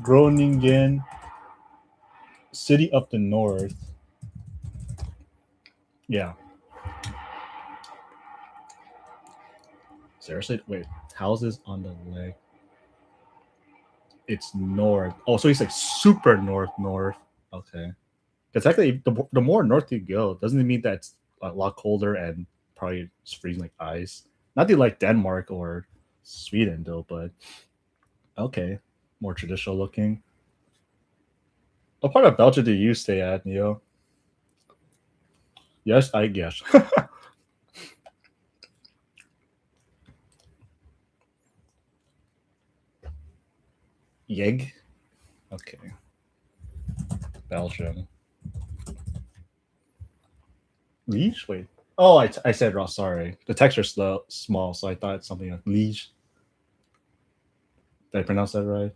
Groningen, city of the north. Yeah. Seriously? Wait. Houses on the lake. It's north. Oh, so he's like super north. Okay. Because actually, the more north you go, doesn't it mean that it's a lot colder and probably it's freezing like ice? Not that like Denmark or Sweden though, but okay, more traditional looking. What part of Belgium do you stay at, Neo? Yes, I guess. Yeg. Okay. Belgium. Liege? Wait. Oh, I said wrong. Sorry. The texture's small, so I thought it's something like Liege. Did I pronounce that right?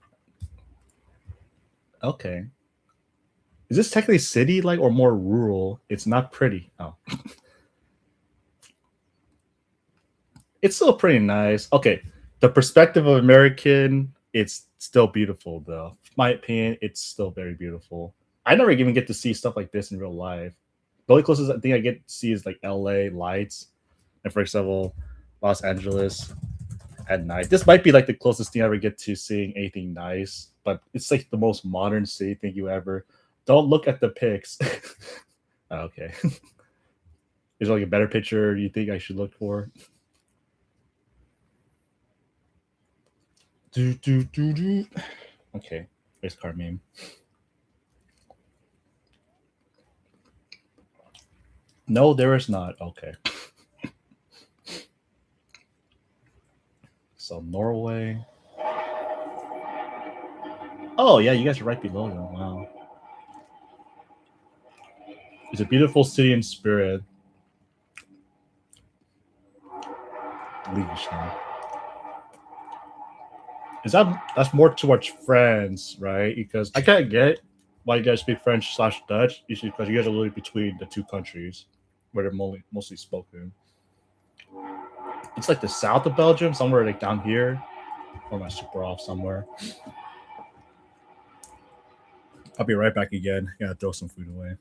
Okay. Is this technically city like or more rural? It's not pretty. Oh. It's still pretty nice. Okay. The perspective of American, it's still beautiful though. In my opinion, it's still very beautiful. I never even get to see stuff like this in real life. The only closest thing I get to see is like LA lights. And for example, Los Angeles at night. This might be like the closest thing I ever get to seeing anything nice, but it's like the most modern city thing you ever. Don't look at the pics. Okay. Is there like a better picture you think I should look for? Do. Okay. Race car meme. No, there is not. Okay. So Norway. Oh yeah, you guys are right below them. Wow. It's a beautiful city in spirit. Liege, huh? Is that's more towards France, right? Because I can't get why you guys speak French / Dutch, usually because you guys are literally between the two countries where they're mostly spoken. It's like the south of Belgium, somewhere like down here, or am I super off somewhere? I'll be right back again. Gotta throw some food away.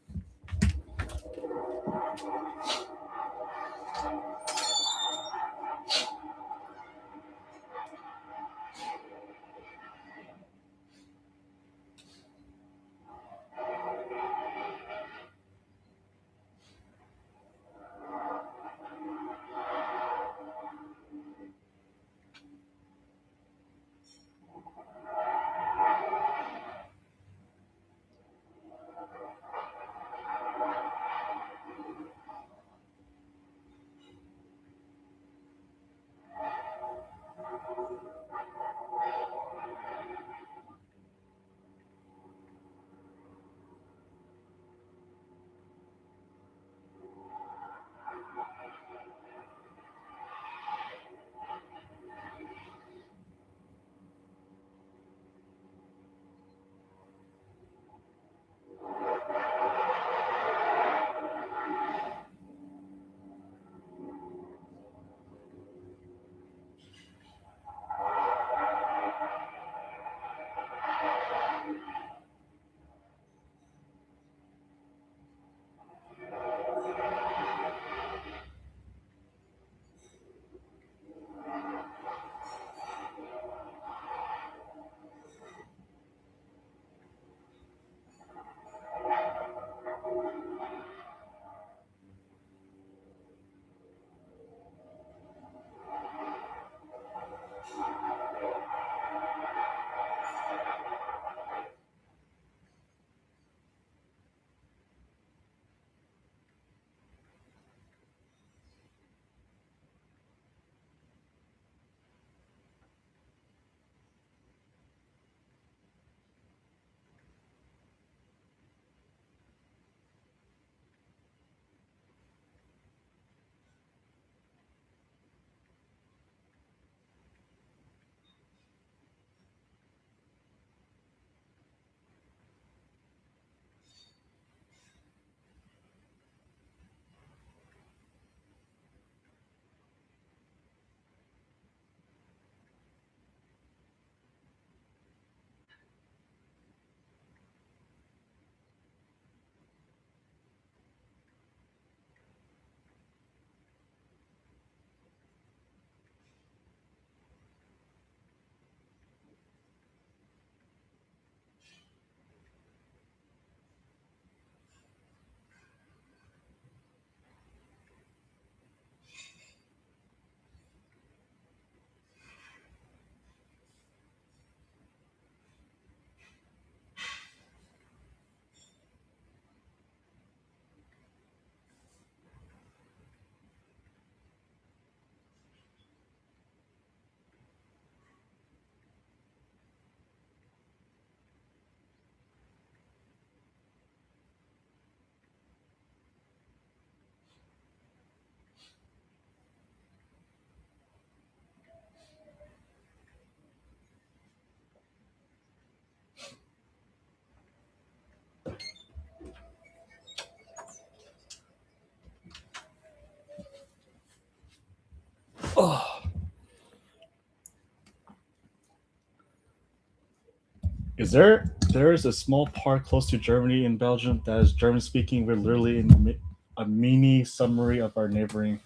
There is a small part close to Germany in Belgium that is German speaking. We're literally in a mini summary of our neighboring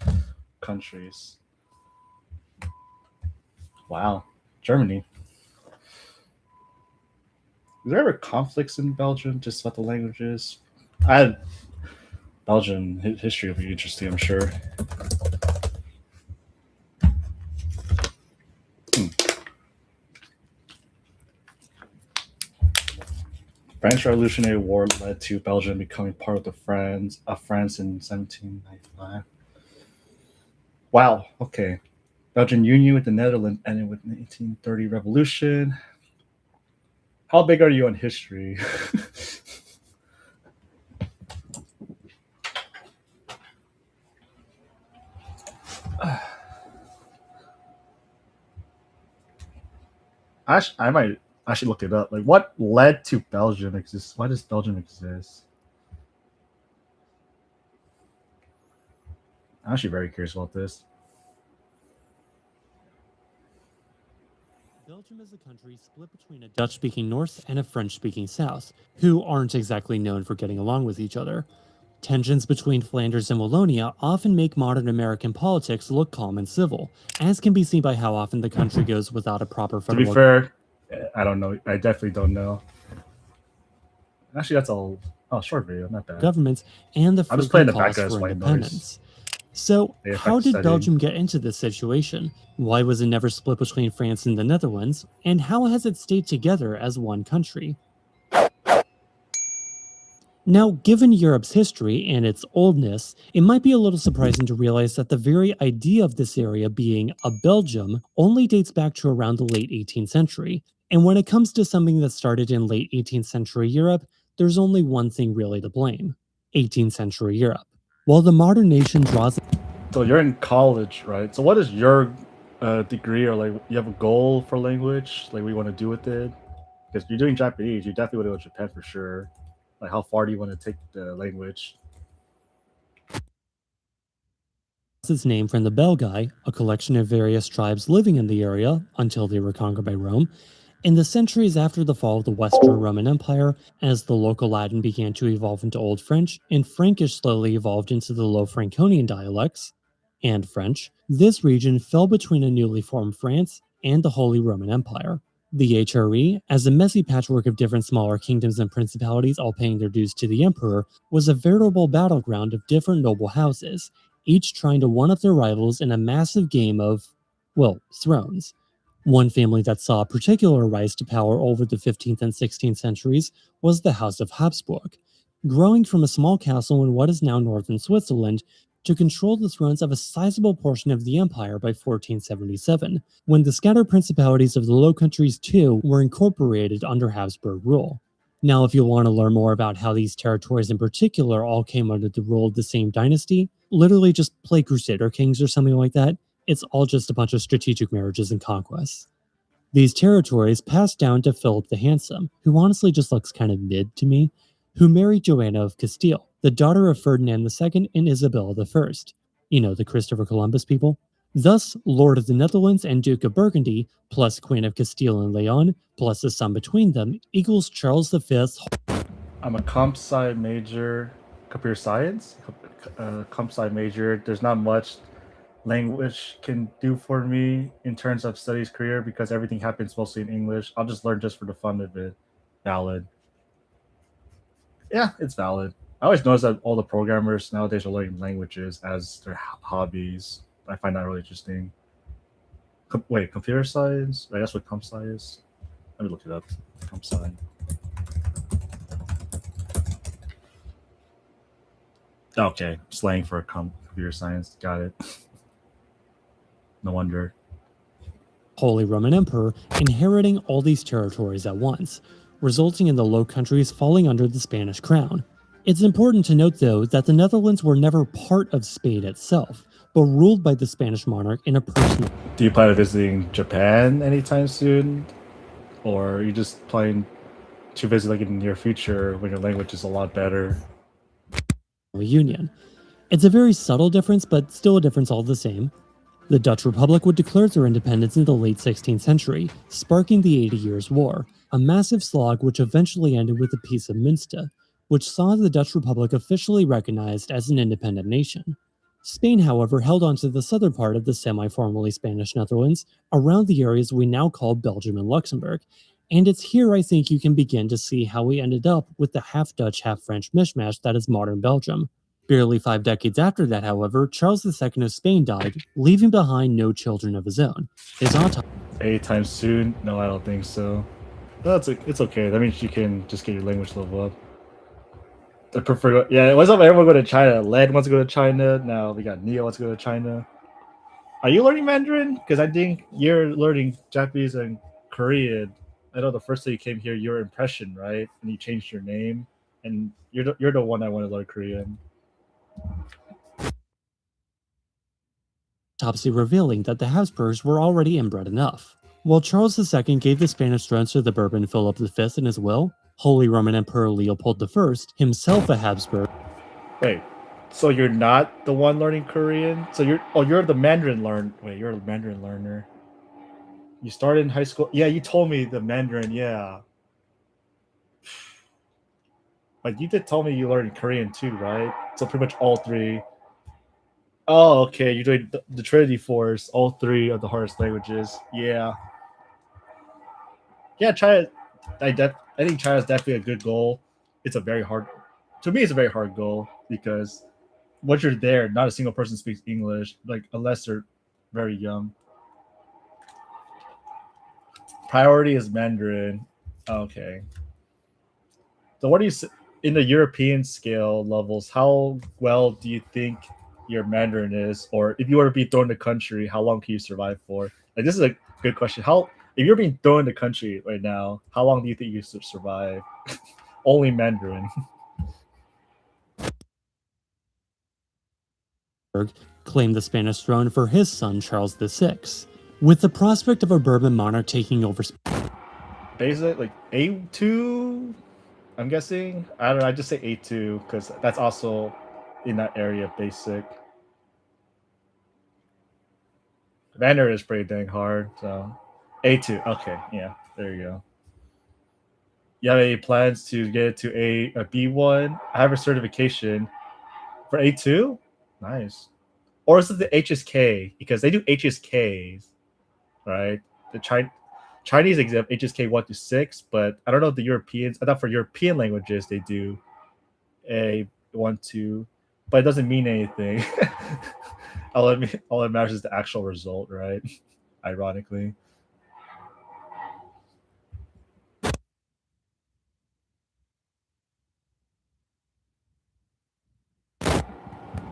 countries. Wow, Germany. Is there ever conflicts in Belgium just about the languages? Belgian history will be interesting, I'm sure. French Revolutionary War led to Belgium becoming part of France in 1795. Wow. Okay. Belgian Union with the Netherlands ended with the 1830 Revolution. How big are you on history? I might actually look it up. Like, what led to Belgium exist? Why does Belgium exist? I'm actually very curious about this. Belgium is a country split between a Dutch-speaking North and a French-speaking South, who aren't exactly known for getting along with each other. Tensions between Flanders and Wallonia often make modern American politics look calm and civil, as can be seen by how often the country goes without a proper To be federal fair, I don't know. I definitely don't know. Actually, that's all. Oh, short video, not bad. government and the I'll just play in frequent the calls background as for white independence. So, Yeah, how fact did setting. Belgium get into this situation? Why was it never split between France and the Netherlands? And how has it stayed together as one country? Now, given Europe's history and its oldness, it might be a little surprising to realize that the very idea of this area being a Belgium only dates back to around the late 18th century. And when it comes to something that started in late 18th century Europe, there's only one thing really to blame: 18th century Europe. While the modern nation draws. So you're in college, right? So what is your degree, or like you have a goal for language? Like what you want to do with it? Because you're doing Japanese, you definitely want to go to Japan for sure. Like how far do you want to take the language? Its name from the Belgae, a collection of various tribes living in the area until they were conquered by Rome. In the centuries after the fall of the Western Roman Empire, as the local Latin began to evolve into Old French and Frankish slowly evolved into the Low Franconian dialects and French, this region fell between a newly formed France and the Holy Roman Empire. The HRE, as a messy patchwork of different smaller kingdoms and principalities all paying their dues to the emperor, was a veritable battleground of different noble houses, each trying to one-up their rivals in a massive game of, well, thrones. One family that saw a particular rise to power over the 15th and 16th centuries was the House of Habsburg, growing from a small castle in what is now northern Switzerland to control the thrones of a sizable portion of the empire by 1477, when the scattered principalities of the Low Countries too were incorporated under Habsburg rule. Now, if you want to learn more about how these territories in particular all came under the rule of the same dynasty, literally just play Crusader Kings or something like that. It's all just a bunch of strategic marriages and conquests. These territories passed down to Philip the Handsome, who honestly just looks kind of mid to me, who married Joanna of Castile, the daughter of Ferdinand II and Isabella I. You know, the Christopher Columbus people. Thus, Lord of the Netherlands and Duke of Burgundy, plus Queen of Castile and Leon, plus the son between them, equals Charles V. I'm a comp sci major, computer science, comp sci major. There's not much language can do for me in terms of studies career because everything happens mostly in English. I'll just learn just for the fun of it. Valid. Yeah, it's valid. I always notice that all the programmers nowadays are learning languages as their hobbies. I find that really interesting. Wait, computer science? Right, that's what comp sci is. Let me look it up. Comp sci. Okay, slang for computer science. Got it. No wonder. Holy Roman Emperor inheriting all these territories at once, resulting in the Low Countries falling under the Spanish crown. It's important to note, though, that the Netherlands were never part of Spain itself, but ruled by the Spanish monarch in a personal. Do you plan on visiting Japan anytime soon? Or are you just planning to visit like in the near future when your language is a lot better? Union. It's a very subtle difference, but still a difference all the same. The Dutch Republic would declare their independence in the late 16th century, sparking the 80 Years' War, a massive slog which eventually ended with the Peace of Münster, which saw the Dutch Republic officially recognized as an independent nation. Spain, however, held on to the southern part of the semi-formally Spanish Netherlands, around the areas we now call Belgium and Luxembourg, and it's here I think you can begin to see how we ended up with the half-Dutch, half-French mishmash that is modern Belgium. Barely 5 decades after that, however, Charles II of Spain died, leaving behind no children of his own. His autopsy Anytime soon? No, I don't think so. No, it's okay. That means you can just get your language level up. I prefer. Yeah, what's up? Everyone go to China. Led wants to go to China. Now we got Neo wants to go to China. Are you learning Mandarin? Because I think you're learning Japanese and Korean. I know the first day you came here, your impression, right? And you changed your name, and you're the one I want to learn Korean. revealing that the Habsburgs were already inbred enough. While Charles II gave the Spanish throne to the Bourbon Philip V in his will, Holy Roman Emperor Leopold I, himself a Habsburg. Wait, so you're not the one learning Korean? So you're the Mandarin learn. Wait, you're the Mandarin learner. You started in high school. Yeah, you told me the Mandarin. Yeah, but you did tell me you learned Korean too, right? So pretty much all three. Oh, okay. You're doing the Trinity Force, all three of the hardest languages. Yeah. Yeah, China. I think China is definitely a good goal. It's a very hard. To me, it's a very hard goal because once you're there, not a single person speaks English, like unless they're very young. Priority is Mandarin. Okay. So what do you in the European scale levels? How well do you think your Mandarin is, or if you were to be thrown in the country, how long can you survive for? Like this is a good question. If you're being thrown in the country right now, how long do you think you should survive? Only Mandarin. Claimed the Spanish throne for his son Charles VI, with the prospect of a Bourbon monarch taking over. Basically, like A2. I'm guessing. I don't know. I just say A2 because that's also in that area. Basic. Mandarin is pretty dang hard. So A2. Okay, yeah, there you go. You have any plans to get it to a B1? I have a certification for A2. Nice. Or is it the HSK? Because they do HSKs, right? The Chinese exam HSK 1 to 6, but I don't know if the Europeans. I thought for European languages they do a 1 2, but it doesn't mean anything. all it matters is the actual result, right? Ironically.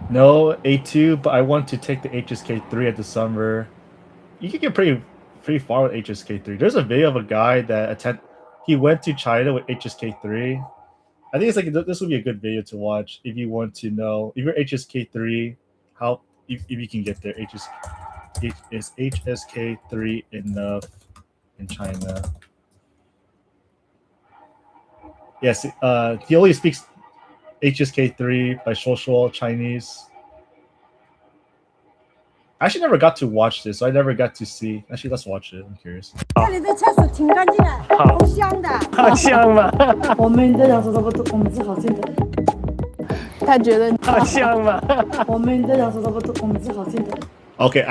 No A2, but I want to take the HSK3 at the summer. You can get pretty far with HSK3. There's a video of a guy that he went to China with HSK3. I think it's like this would be a good video to watch if you want to know if you're HSK3 how if you can get there. Is HSK3 enough in China? Yes, he only speaks HSK3 by social Chinese. I actually never got to watch this, so I never got to see. Actually, let's watch it. I'm curious. 这里的厕所挺干净的，好香的。好香吗？我们的厕所不，我们是好近的。他觉得好香吗？我们的厕所不，我们是好近的。 Okay,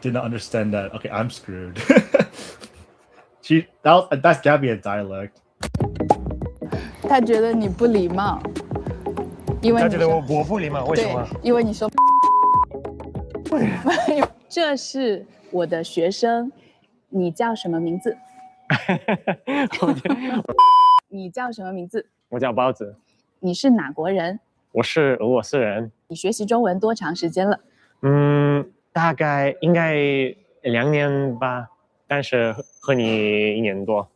did not understand that. Okay, I'm screwed. That's gotta be a dialect. 他觉得你不礼貌，因为他你说觉得我不礼貌，为什对么？，因为你说。这是我的学生，你叫什么名字？你叫什么名字？我叫包子，你是哪国人？我是俄罗斯人。你学习中文多长时间了？大概应该2年吧，但是和你1年多。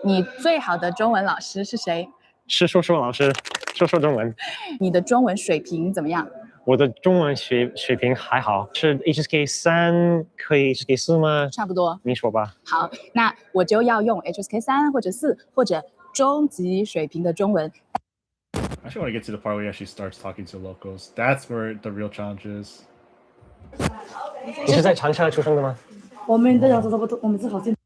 你最好的中文老师是谁？是说说老师，说说中文。你的中文水平怎么样？我的中文水平还好，是 HSK 3可以 HSK 4吗？差不多。你说吧。好，那我就要用 HSK 3或者4或者中级水平的中文。 I actually want to get to the part where he actually starts talking to locals. That's where the real challenge is. 你是在长沙出生的吗？我们的扬州差不多，我们是好近。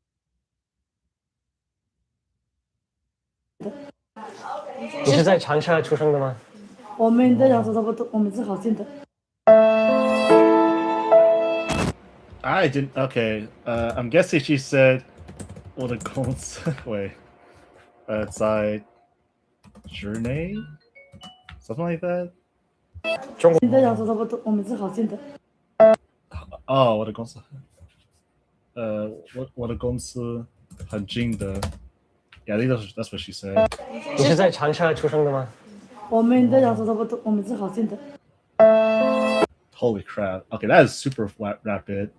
你是在长沙出生的吗？我们的扬州差不多，我们是好近的。I didn't. Okay. I'm guessing she said, "What a cons." Wait. It's like journey, something like that. 中国我们的扬州差不多，我们是好近的。哦，我的公司，我的公司很近的。Yeah, I think that's what she said. 你是在长沙出生的吗？我们的扬州差不多，我们是好近的。Holy crap. Okay, that is super rapid.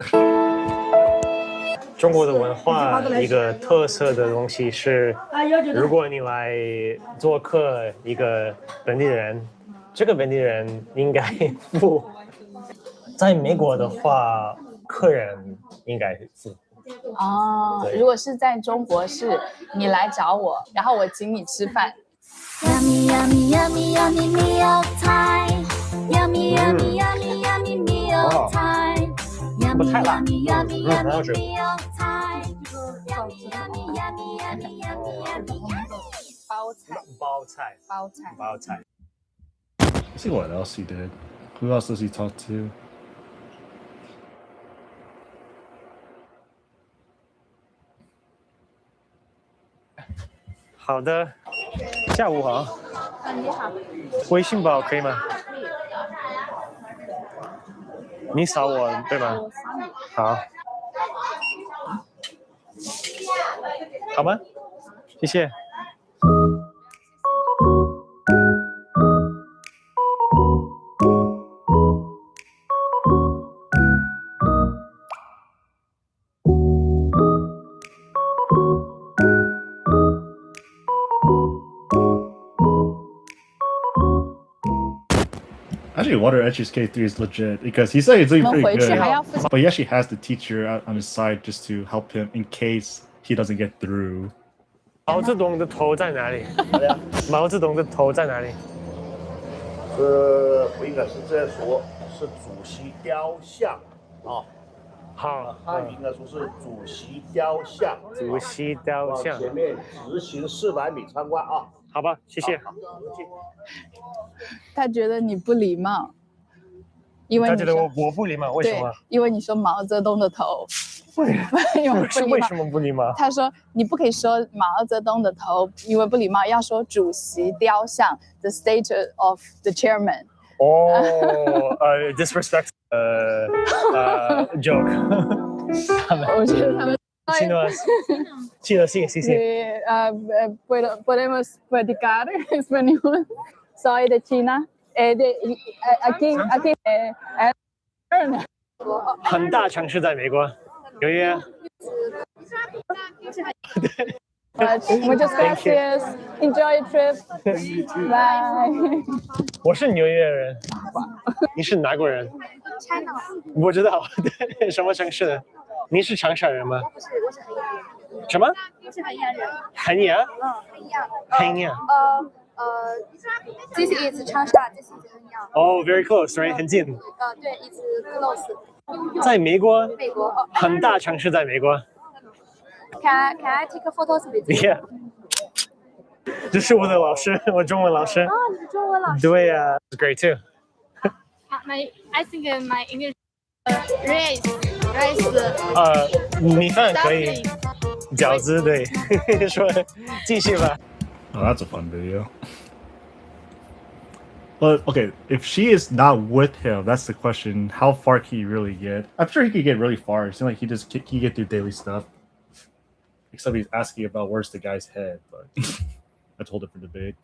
中国的文化一个特色的东西是，如果你来做客一个本地人，这个本地人应该付。在美国的话，客人应该付。哦，如果是在中国，是你来找我，然后我请你吃饭。Yummy, yummy, yummy, yummy meal time. Yummy, yummy, yummy, yummy meal time. Yummy, yummy, yummy, yummy meal time. Yummy, yummy, yummy, yummy, yummy, yummy. 包菜，包菜，包菜，包菜。 Let's see what else he did. Who else does he talk to? 好的，下午好。你好。微信宝可以吗？你扫我对吗？好。好吗？谢谢。I actually wonder if HSK3 is legit because he said he's doing pretty 回去 good. 还要付 But he actually has the teacher on his side just to help him in case he doesn't get through. 毛泽东的头在哪里？毛泽东的头在哪里？不应该是这样说，是主席雕像啊。好，他应该说是主席雕像。主席雕像。往前面直行400米参观啊。好吧，谢谢。他觉得你不礼貌，因为他你说觉得我不礼貌，为什么？因为你说毛泽东的头。为什么不礼貌？他说你不可以说毛泽东的头，因为不礼貌，要说主席雕像 ，the statue of the chairman。disrespect joke。我觉得他们。Sí, sí, sí. Podemos platicar español. Soy de China. Aquí. 很大城市在美国，纽约。Muchas gracias. Enjoy your trip. Bye. 我是纽约人，你是哪国人 China。我知道，对，什么城市的？你是长沙人吗？不是，我是衡阳人。什么？我是衡阳人。衡阳？衡阳。衡阳。This is 长沙 ，This is 衡阳。Oh, very close, right？很近。对 ，It's close。在美国。美国。很大城市在美国。Can I take photos with you? Yeah。这是我的老师，我中文老师。哦，你是中文老师。对呀，Great too。I think my English rice。米饭可以，饺子对，说继续吧。Oh, that's a fun video. But okay, if she is not with him, that's the question. How far can he really get? I'm sure he could get really far. It seems like he get through daily stuff. Except he's asking about where's the guy's head, but that's a whole different debate.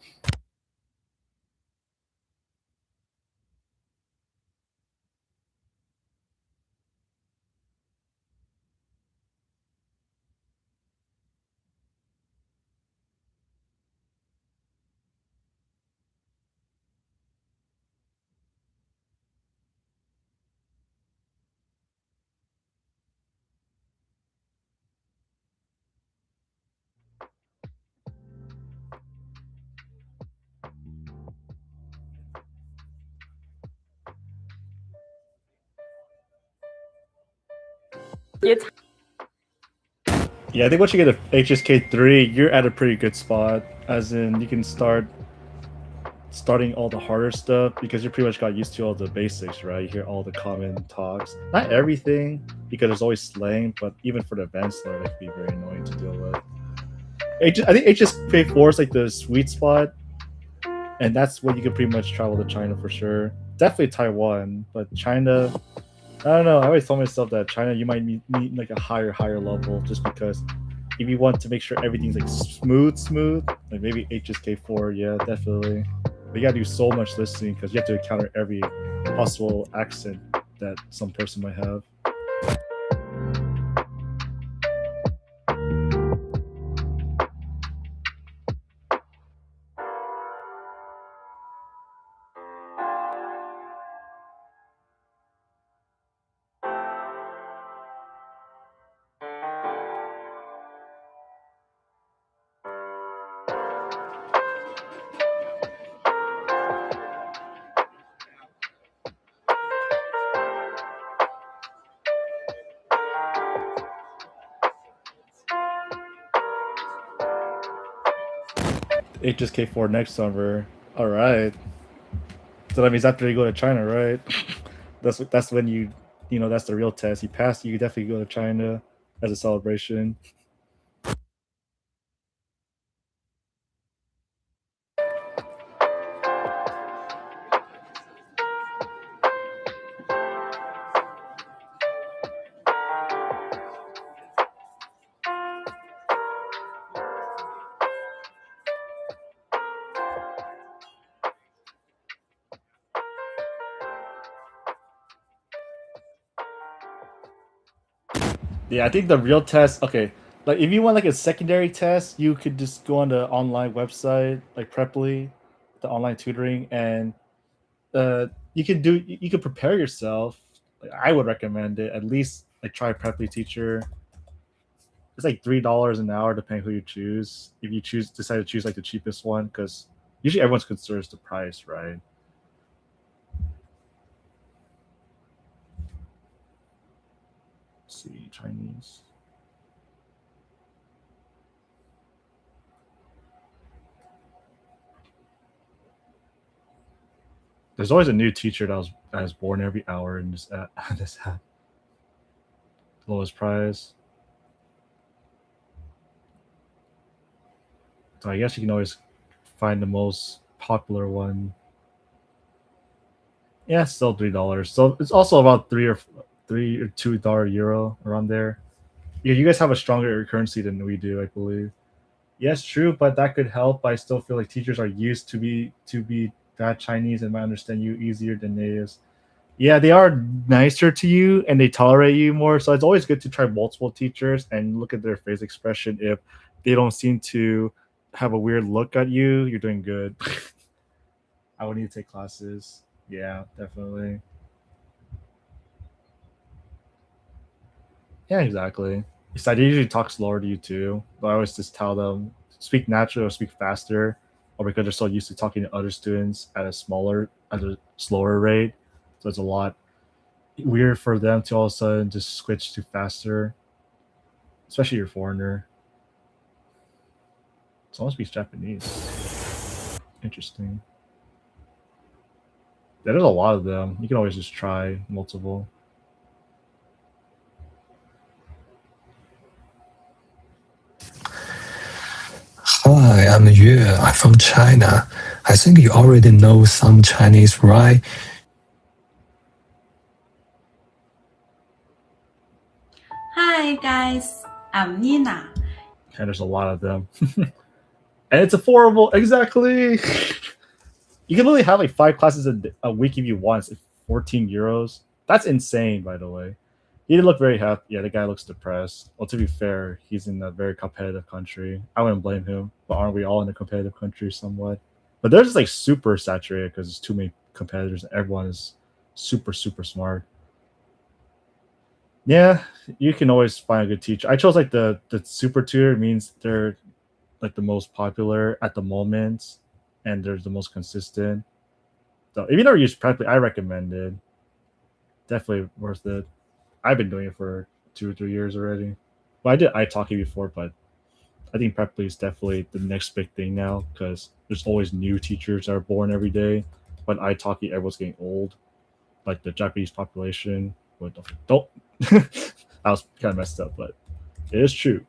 Yeah, I think once you get a HSK 3, you're at a pretty good spot. As in, you can starting all the harder stuff because you pretty much got used to all the basics, right? You hear all the common talks. Not everything, because there's always slang, but even for the advanced level, it can be very annoying to deal with. I think HSK 4 is like the sweet spot, and that's when you can pretty much travel to China for sure. Definitely Taiwan, but China, I don't know. I always told myself that China, you might need like a higher level, just because if you want to make sure everything's like smooth, like maybe HSK 4, yeah, definitely. But you gotta do so much listening because you have to encounter every possible accent that some person might have. HSK4 next summer. All right. So that means after you go to China, right? That's when that's the real test. You pass, you definitely go to China as a celebration. Yeah, I think the real test. Okay, like if you want like a secondary test, you could just go on the online website like Preply, the online tutoring, and you can prepare yourself. Like, I would recommend it at least. Like try Preply Teacher. It's like $3 an hour depending who you choose. If you decide to choose like the cheapest one, because usually everyone's concerned is the price, right? Let's see, Chinese. There's always a new teacher that was born every hour in this this app. Lowest price. So I guess you can always find the most popular one. Yeah, it's still $3. So it's also about $3 or $2 around there. Yeah, you guys have a stronger currency than we do, I believe. Yes, true, but that could help. I still feel like teachers are used to be that Chinese and might understand you easier than natives. Yeah, they are nicer to you and they tolerate you more. So it's always good to try multiple teachers and look at their face expression. If they don't seem to have a weird look at you, you're doing good. I would need to take classes. Yeah, definitely. Yeah, exactly. So they usually talk slower to you too. But I always just tell them speak naturally or speak faster, or because they're so used to talking to other students at a slower rate. So it's a lot weird for them to all of a sudden just switch to faster, especially your foreigner. Someone speaks Japanese. Interesting. Yeah, there's a lot of them. You can always just try multiple. Hi, I'm Yue. I'm from China. I think you already know some Chinese, right? Hi guys, I'm Nina. And there's a lot of them. And it's affordable. Exactly. You can literally have like 5 classes a week if you want. It's 14 euros. That's insane, by the way. He didn't look very happy. Yeah, the guy looks depressed. Well, to be fair, he's in a very competitive country. I wouldn't blame him. But aren't we all in a competitive country somewhat? But they're just like super saturated because there's too many competitors and everyone is super smart. Yeah, you can always find a good teacher. I chose like the super tutor. It means they're like the most popular at the moment and they're the most consistent. So if you never use Preply, I recommend it. Definitely worth it. I've been doing it for 2 or 3 years already. Well, I did italki before, but I think prep is definitely the next big thing now because there's always new teachers that are born every day. But italki, everyone's getting old, like the Japanese population. But don't. I was kind of messed up, but it is true.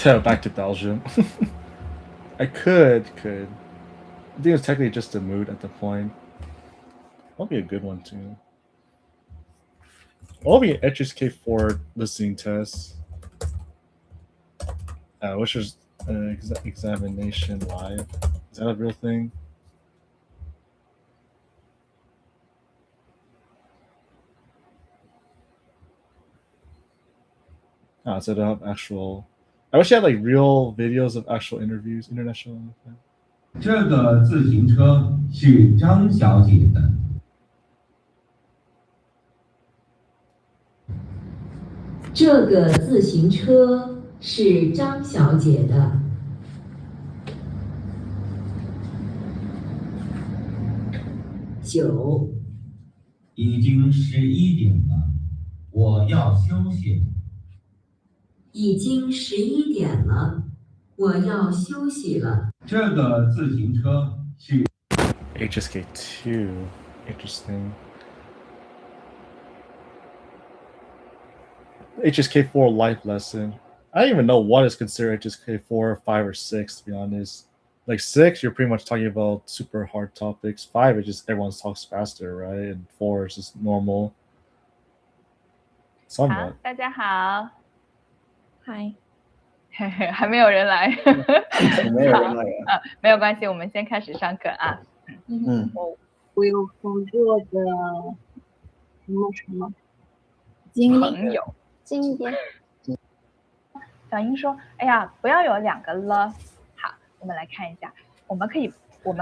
Back to Belgium. I could. I think it was technically just a mood at the point. That'll be a good one too. That'll be an HSK4 listening test, which is an examination live. Is that a real thing? Instead of actual, I wish I had like real videos of actual interviews, international. 这个自行车是张小姐的。这个自行车是张小姐的。9，已经11点了，我要休息了。已经11点了，我要休息了。这个自行车是 HSK2. Interesting. HSK4 life lesson. I don't even know what is considered HSK4, 5, or 6, to be honest. Like 6, you're pretty much talking about super hard topics. 5, it's just everyone talks faster, right? And 4 is just normal. 好， Somewhat. 大家好，嗨，还没有人来，没有人来啊，没有关系，我们先开始上课啊。我有合作的什么朋友，经典。小英说：“哎呀，不要有2个了。”好，我们来看一下，我们可以不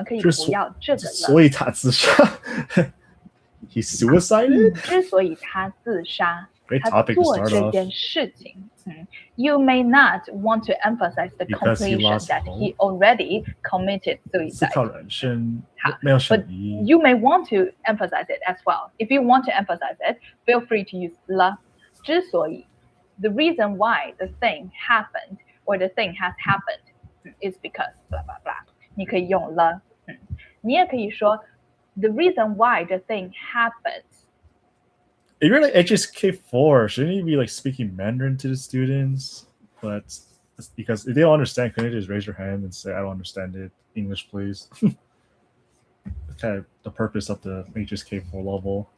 要这个了。所以他自杀。He suicided? 之所以他自杀， Great 他 topic to 做 start 这 off. 件事情。You may not want to emphasize the Because he conclusion lost that hope. he already committed 思考 suicide. 人生，好，没有什 But 么意义。 you may want to emphasize it as well. If you want to emphasize it, feel free to use 了。之所以 the reason why the thing happened or the thing has happened is because blah blah blah. 你可以用了，你也可以说 the reason why the thing happened. If you're like HSK4, shouldn't you be like speaking Mandarin to the students? But it's because if they don't understand, couldn't you just raise your hand and say, "I don't understand it. English, please." That's kind of the purpose of the HSK4 level.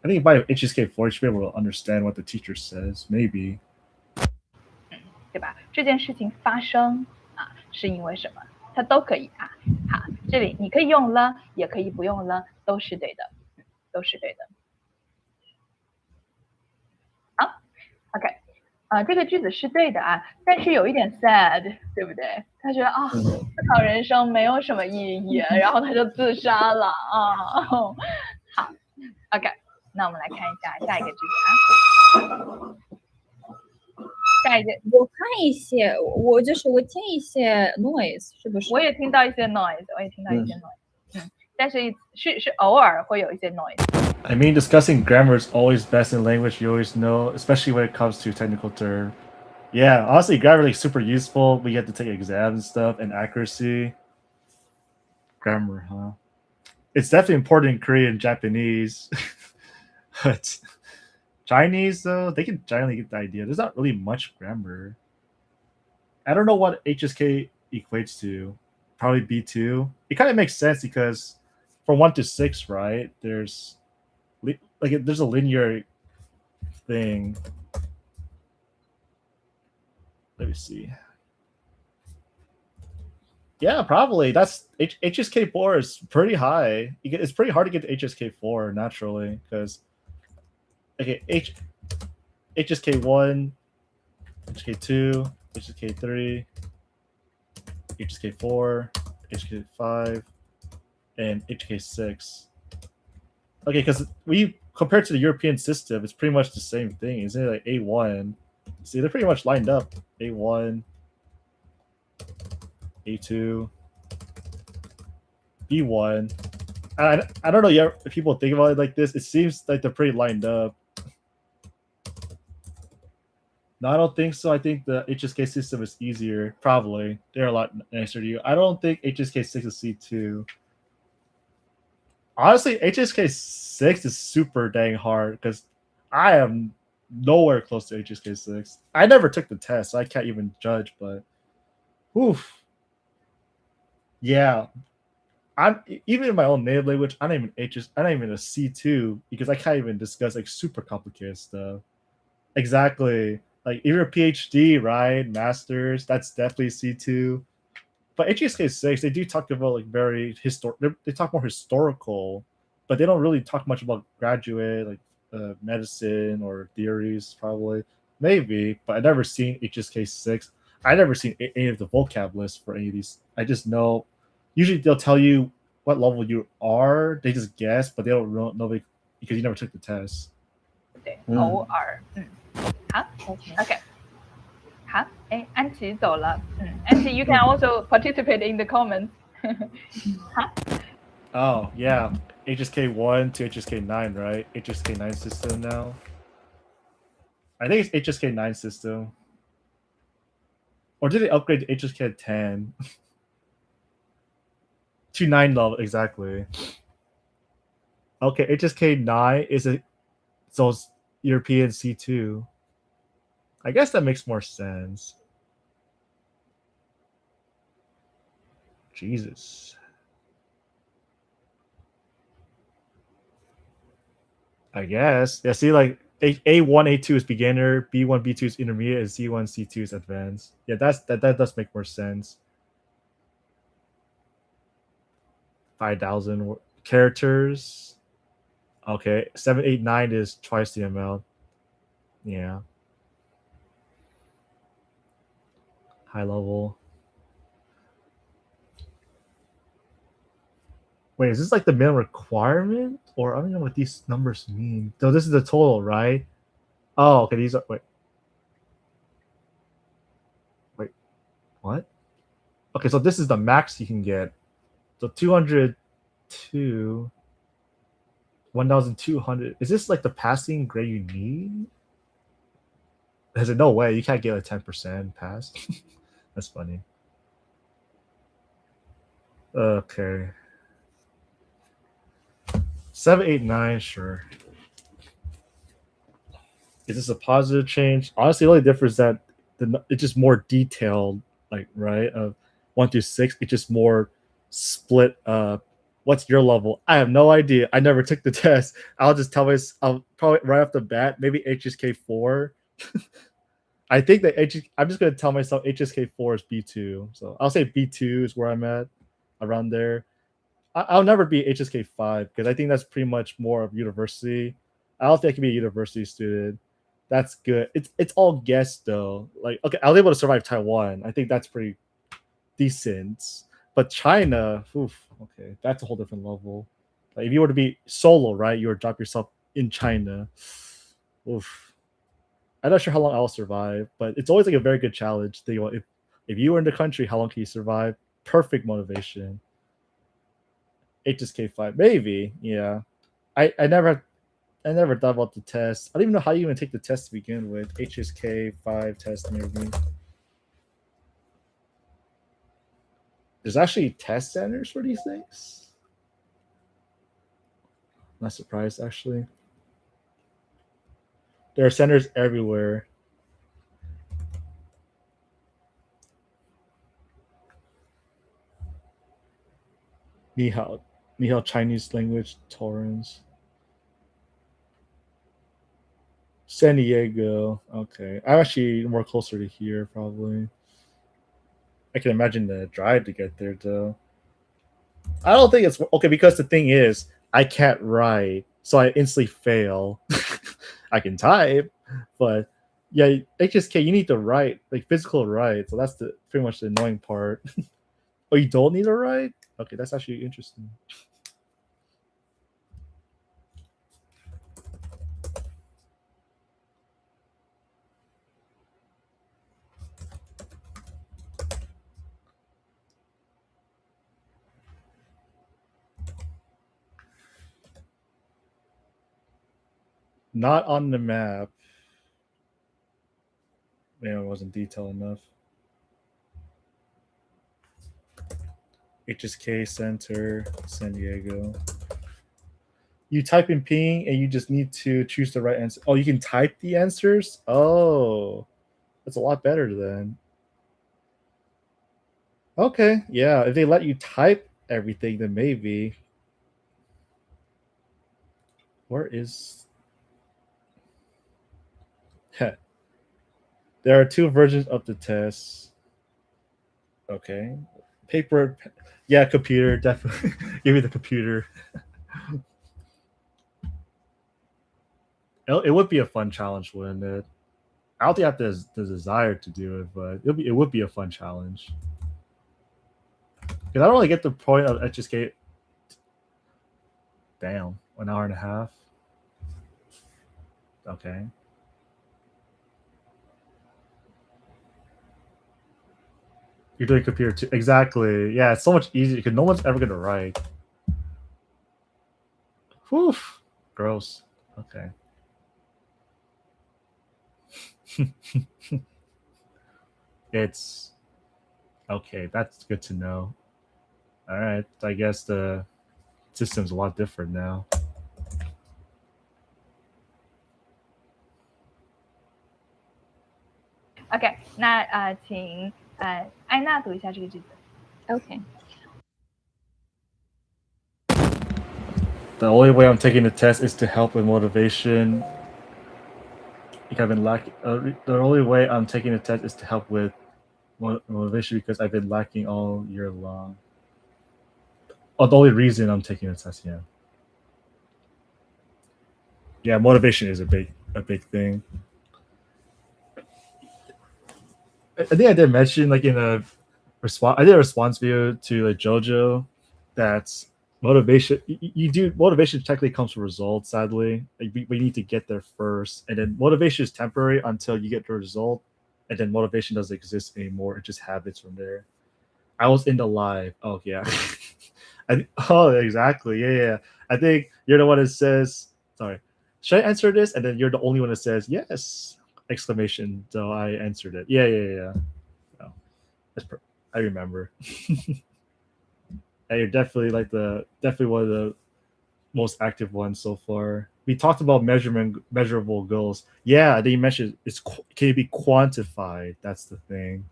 I think by HSK4, you should be able to understand what the teacher says. Maybe. 对吧？这件事情发生啊，是因为什么？它都可以啊。好，这里你可以用了，也可以不用了，都是对的，都是对的。好 ，OK， 这个句子是对的啊，但是有一点 sad， 对不对？他觉得啊，思考人生没有什么意义，然后他就自杀了啊。好 ，OK， 那我们来看一下下一个句子啊。下一个，我看一些，我听一些 noise， 是不是？我也听到一些 noise， 但是是偶尔会有一些 noise。 I mean, discussing grammar is always best in language. You always know, especially when it comes to technical term. Yeah, honestly, grammar is super useful. We have to take exams and stuff, and accuracy. Grammar, huh? It's definitely important in Korean and Japanese. But Chinese, though, they can generally get the idea. There's not really much grammar. I don't know what HSK equates to. Probably B2. It kind of makes sense because from 1 to 6, right? There's a linear thing. Let me see. Yeah, probably. That's HSK4 is pretty high. It's pretty hard to get to HSK4 naturally because HSK1, HSK2, HSK3, HSK4, HSK5, and HSK6. Okay, because we compared to the European system, it's pretty much the same thing. Isn't it like A1? See, they're pretty much lined up. A1, A2, B1. I don't know yet if people think about it like this. It seems like they're pretty lined up. No, I don't think so. I think the HSK system is easier. Probably. They're a lot nicer to you. I don't think HSK6 is C2. Honestly, HSK6 is super dang hard because I am nowhere close to HSK6. I never took the test, so I can't even judge, but oof. Yeah. I'm even in my own native language, I'm not even a C2 because I can't even discuss like super complicated stuff. Exactly. Like if you're a PhD, right? Masters, that's definitely C2. But HSK6, they do talk about like very they talk more historical, but they don't really talk much about graduate, like medicine or theories, probably. Maybe, but I've never seen HSK6. I've never seen any of the vocab lists for any of these. I just know, usually they'll tell you what level you are. They just guess, but they don't know because you never took the test. 对，偶尔，好 ，OK， 好，哎，安琪走了，安琪 ，you can also participate in the comments 好。 Oh yeah, HSK 1 to HSK 9, right? HSK 9 system now. I think it's HSK 9 system. Or did they upgrade to HSK 10? To 9 level, exactly. Okay, HSK 9 is a so it's European C2. I guess that makes more sense. Jesus. I guess. Yeah, see, like A1, A2 is beginner, B1, B2 is intermediate, and C1, C2 is advanced. Yeah, that does make more sense. 5,000 characters. Okay, 789 is twice the amount. Yeah. High level. Wait, is this like the minimum requirement? Or I don't know what these numbers mean. So this is the total, right? Oh, okay, these are wait. What? Okay, so this is the max you can get. So 202, 1,200. Is this like the passing grade you need? There's no way you can't get a 10% pass. That's funny. Okay. 789, sure. Is this a positive change? Honestly, the only difference is that it's just more detailed, like right of 1 through 6. It's just more split. What's your level? I have no idea. I never took the test. I'll just tell myself. I'll probably right off the bat, maybe HSK 4. I think that I'm just gonna tell myself HSK 4 is B2. So I'll say B2 is where I'm at, around there. I'll never be HSK 5 because I think that's pretty much more of university. I don't think I can be a university student. That's good. It's all guess though. Like okay, I was able to survive Taiwan. I think that's pretty decent. But China, oof, okay, that's a whole different level. Like if you were to be solo, right, you would drop yourself in China. Oof. I'm not sure how long I'll survive, but it's always like a very good challenge. Think about if you were in the country, how long can you survive? Perfect motivation. HSK 5, maybe, yeah. I never thought about the test. I don't even know how you even take the test to begin with. HSK 5 test maybe. There's actually test centers for these things. Not surprised actually. There are centers everywhere. Ni hao Chinese language torrents. San Diego. Okay. I'm actually more closer to here, probably. I can imagine the drive to get there, though. I don't think it's okay because the thing is, I can't write, so I instantly fail. I can type, but yeah, HSK, you need to write, like physical write. So that's pretty much the annoying part. Oh, you don't need to write? Okay, that's actually interesting. Not on the map. Maybe it wasn't detailed enough. HSK Center, San Diego. You type in ping and you just need to choose the right answer. Oh, you can type the answers? Oh, that's a lot better then. Okay, yeah. If they let you type everything, then maybe. Where is... Heh. There are 2 versions of the test. Okay. Paper... Yeah, computer, definitely. Give me the computer. It would be a fun challenge, wouldn't it? I don't think I have the desire to do it, but it would be a fun challenge. Because I don't really get the point of HSK. Damn, 1 hour and a half. Okay. You're doing computer too. Exactly. Yeah, it's so much easier because no one's ever gonna write. Whew. Gross. Okay. It's okay. That's good to know. All right. I guess the system's a lot different now. OK，那请艾娜读一下这个句子。 OK， The only way I'm taking the test is to help with motivation. I've been lacking. The only way I'm taking the test is to help with motivation because I've been lacking all year long. Oh, the only reason I'm taking the test, yeah. Yeah, motivation is a big thing. I think I did mention like in a response. I did a response video to like JoJo. That's motivation. You do motivation technically comes from results. Sadly, like, we need to get there first, and then motivation is temporary until you get the result, and then motivation doesn't exist anymore. It just habits from there. I was in the live. Oh yeah. Oh exactly. Yeah. I think you're the one that says. Sorry. Should I answer this? And then you're the only one that says yes! Exclamation. So I answered it. Yeah. No, I remember. And you're definitely definitely one of the most active ones so far. We talked about measurable goals. Yeah, they mentioned can it be quantified? That's the thing.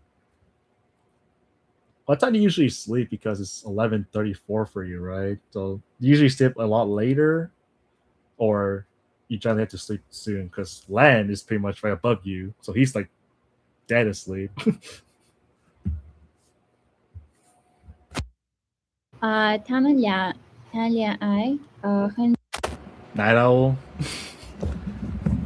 What time do you usually sleep? Because it's 11:34 for you, right? So you usually sleep a lot later, or you generally have to sleep soon because Lan is pretty much right above you, so he's like dead asleep. 他们俩谈恋爱很 Night owl.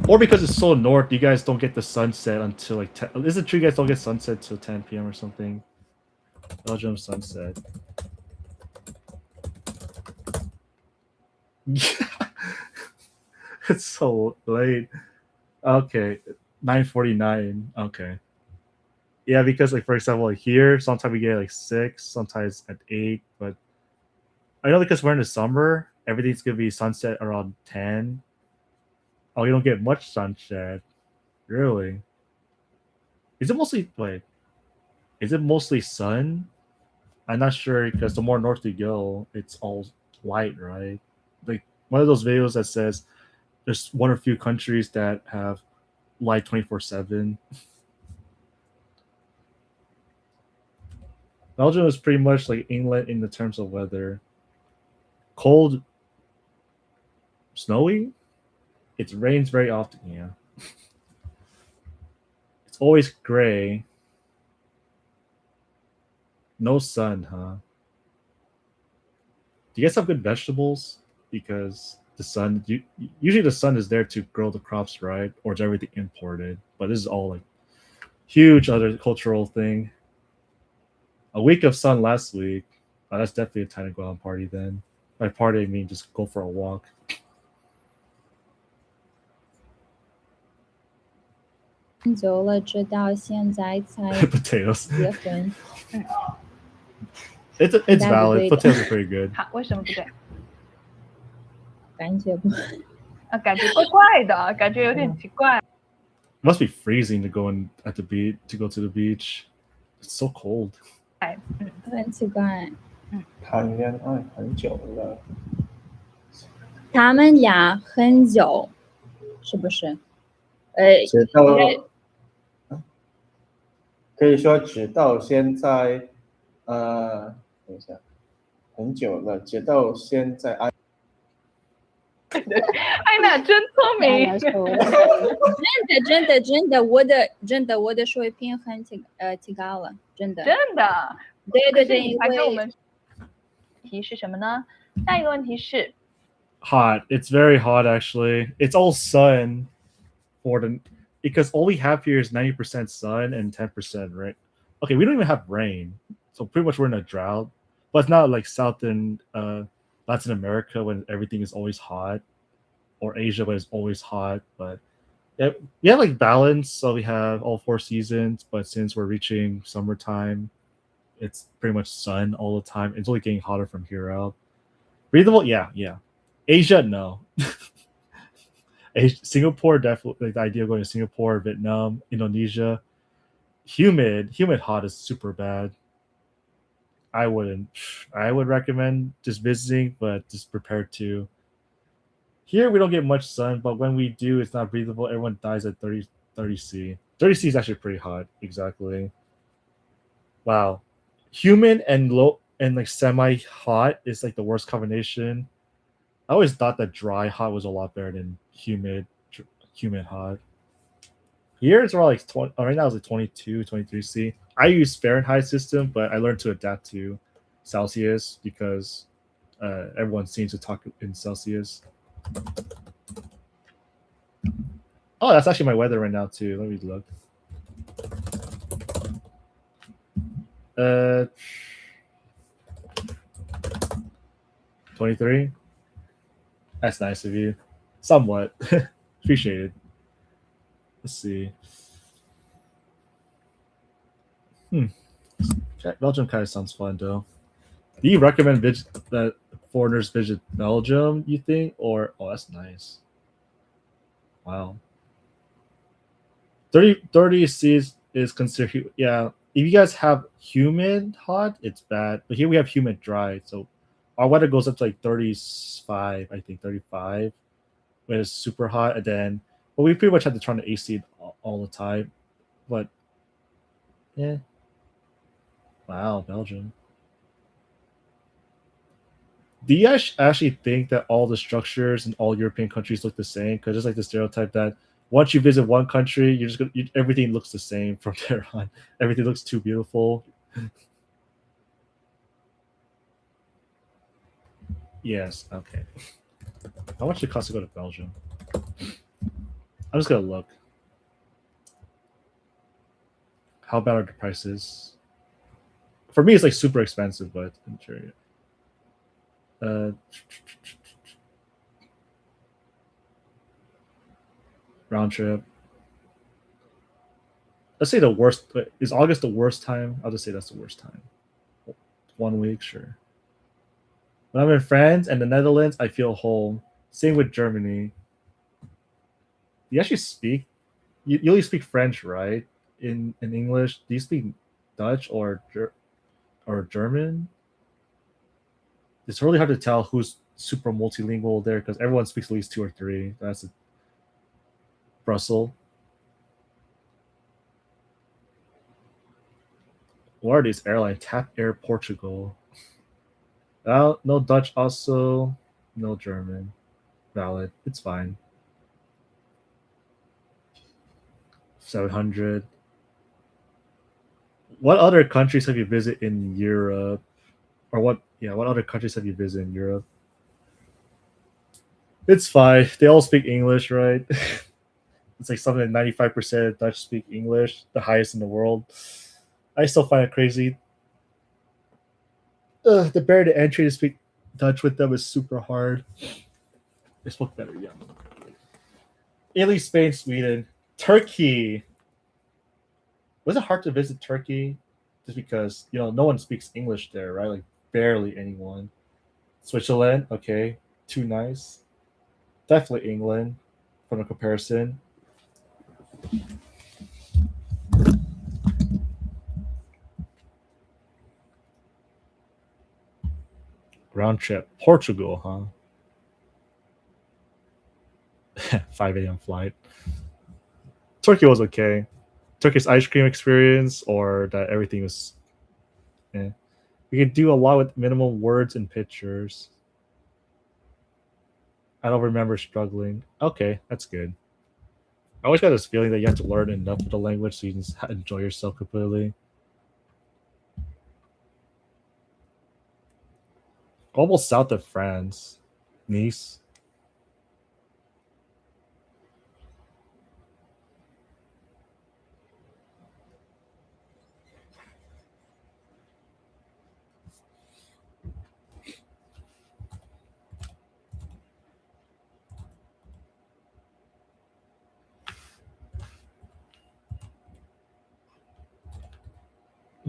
Or because it's so north, you guys don't get the sunset until like 10. Is it true you guys don't get sunset till 10 p.m. or something? Belgium sunset. It's so late. Okay, 9:49. Okay. Yeah, because like for example, like here, sometimes we get like 6, sometimes at 8. But I know because we're in the summer, everything's gonna be sunset around 10. Oh, you don't get much sunset. Really? Is it mostly sun? I'm not sure because the more north you go, it's all light, right? Like one of those videos that says there's one or few countries that have light 24/7. Belgium is pretty much like England in the terms of weather. Cold, snowy. It rains very often. Yeah. It's always gray. No sun, huh? Do you guys have good vegetables? Because the sun, usually the sun is there to grow the crops, right? Or is everything imported? But this is all like huge other cultural thing. A week of sun last week. Oh, that's definitely a time to go out and party then. By party, I mean just go for a walk. 很久了，直到现在才 Potatoes. 结婚。 It's valid. Potatoes are pretty good. 好，为什么不对？感觉不感觉怪怪的，感觉有点奇怪。 Must be freezing to go to the beach. It's so cold. 很奇怪。谈恋爱很久了。他们俩很久，是不是？直到可以说直到现在，等一下，很久了，直到现在艾娜真聪明，真的，我的水平很提高了，真的。对，还给我们题是什么呢？下一个问题是 Hot. It's very hot actually. It's all sun because all we have here is 90% sun and 10% rain. Okay, we don't even have rain. So pretty much we're in a drought. But it's not like Latin America when everything is always hot, or Asia when it's always hot. But yeah, we have like balance. So we have all 4 seasons, but since we're reaching summertime, it's pretty much sun all the time. It's only getting hotter from here out. Breathable, yeah. Asia, no. Singapore, definitely, like the idea of going to Singapore, Vietnam, Indonesia. Humid hot is super bad. I wouldn't. I would recommend just visiting, but just prepare to. Here we don't get much sun, but when we do, it's not breathable. Everyone dies at 30 C. 30 C is actually pretty hot. Exactly. Wow. Humid and low and like semi hot is like the worst combination. I always thought that dry hot was a lot better than humid hot. Here it's around like 20, right now it's like 22, 23 C. I use Fahrenheit system, but I learned to adapt to Celsius because everyone seems to talk in Celsius. Oh, that's actually my weather right now too. Let me look. 23. That's nice of you. Somewhat. Appreciate it. Let's see. Belgium kind of sounds fun though. Do you recommend that foreigners visit Belgium, you think? Or that's nice. Wow. 30 C is considered, yeah. If you guys have humid hot, it's bad. But here we have humid dry. So our weather goes up to like 35, I think 35. When it's super hot, and then but we pretty much have to turn the AC all the time. But yeah. Wow, Belgium. Do you guys actually think that all the structures in all European countries look the same? Because it's like the stereotype that once you visit one country, you're just gonna everything looks the same from there on. Everything looks too beautiful. Yes. Okay. How much it cost to go to Belgium? I'm just gonna look. How bad are the prices? For me, it's like super expensive, but I'm sure. Round trip. Let's say the worst. Is August the worst time? I'll just say that's the worst time. 1 week, sure. When I'm in France and the Netherlands, I feel home. Same with Germany. You actually speak. You only speak French, right? In English, do you speak Dutch or German? It's really hard to tell who's super multilingual there because everyone speaks at least 2 or 3. That's Brussels. What are these airlines? Tap Air Portugal. No Dutch also. No German. Valid. It's fine. 700. What other countries have you visited in Europe? Or what other countries have you visited in Europe? It's fine. They all speak English, right? It's like something like 95% Dutch speak English, the highest in the world. I still find it crazy. The barrier to entry to speak Dutch with them is super hard. They spoke better, yeah. Italy, Spain, Sweden, Turkey. Was it hard to visit Turkey? Just because no one speaks English there, right? Like barely anyone. Switzerland, okay, too nice. Definitely England, from a comparison. Round trip, Portugal, huh? 5 a.m. flight. Turkey was okay. Turkish ice cream experience, or that everything was. Yeah. We can do a lot with minimal words and pictures. I don't remember struggling. Okay, that's good. I always got this feeling that you have to learn enough of the language so you can just enjoy yourself completely. Almost south of France. Nice.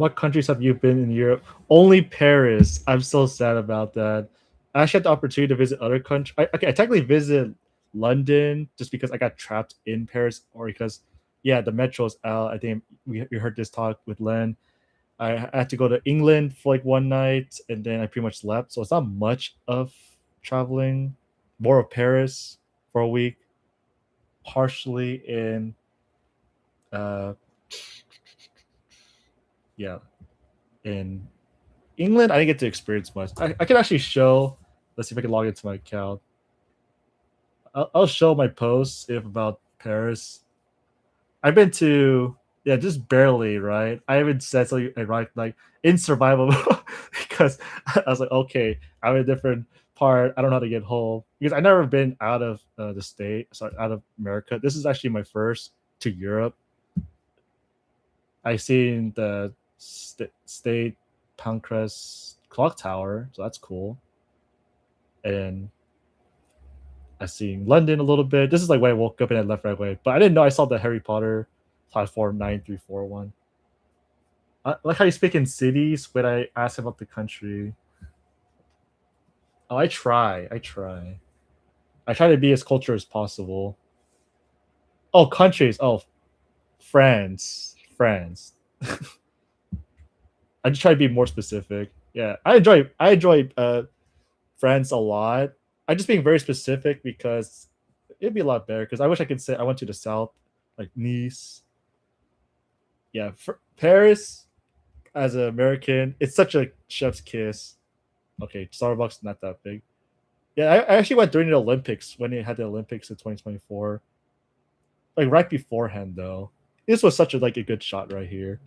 what countries have you been in Europe? Only Paris. I'm so sad about that. I actually had the opportunity to visit other countries. I technically visited London just because I got trapped in Paris, or because the metro's out. I think we heard this talk with Len. I had to go to England for like one night, and then I pretty much left. So it's not much of traveling. More of Paris for a week, partially in in England. I didn't get to experience much. I can actually show. Let's see if I can log into my account. I'll show my posts about Paris. I've been to just barely, right? I haven't said something right like in survival because I was like, okay, I'm in a different part. I don't know how to get home because I've never been out of the state, sorry, out of America. This is actually my first to Europe. I seen the state Pancras clock tower, so that's cool. And I seen London a little bit. This is like when I woke up and I left right away. But I didn't know I saw the Harry Potter platform 9341. I like how you speak in cities when I ask about the country. Oh, I try to be as cultured as possible. Oh, countries. Oh, France. I just try to be more specific. Yeah, I enjoy France a lot. I'm just being very specific because it'd be a lot better. Because I wish I could say I went to the south, like Nice. Yeah, Paris. As an American, it's such a chef's kiss. Okay, Starbucks not that big. Yeah, I actually went during the Olympics when they had the Olympics in 2024. Like right beforehand, though. This was such a a good shot right here.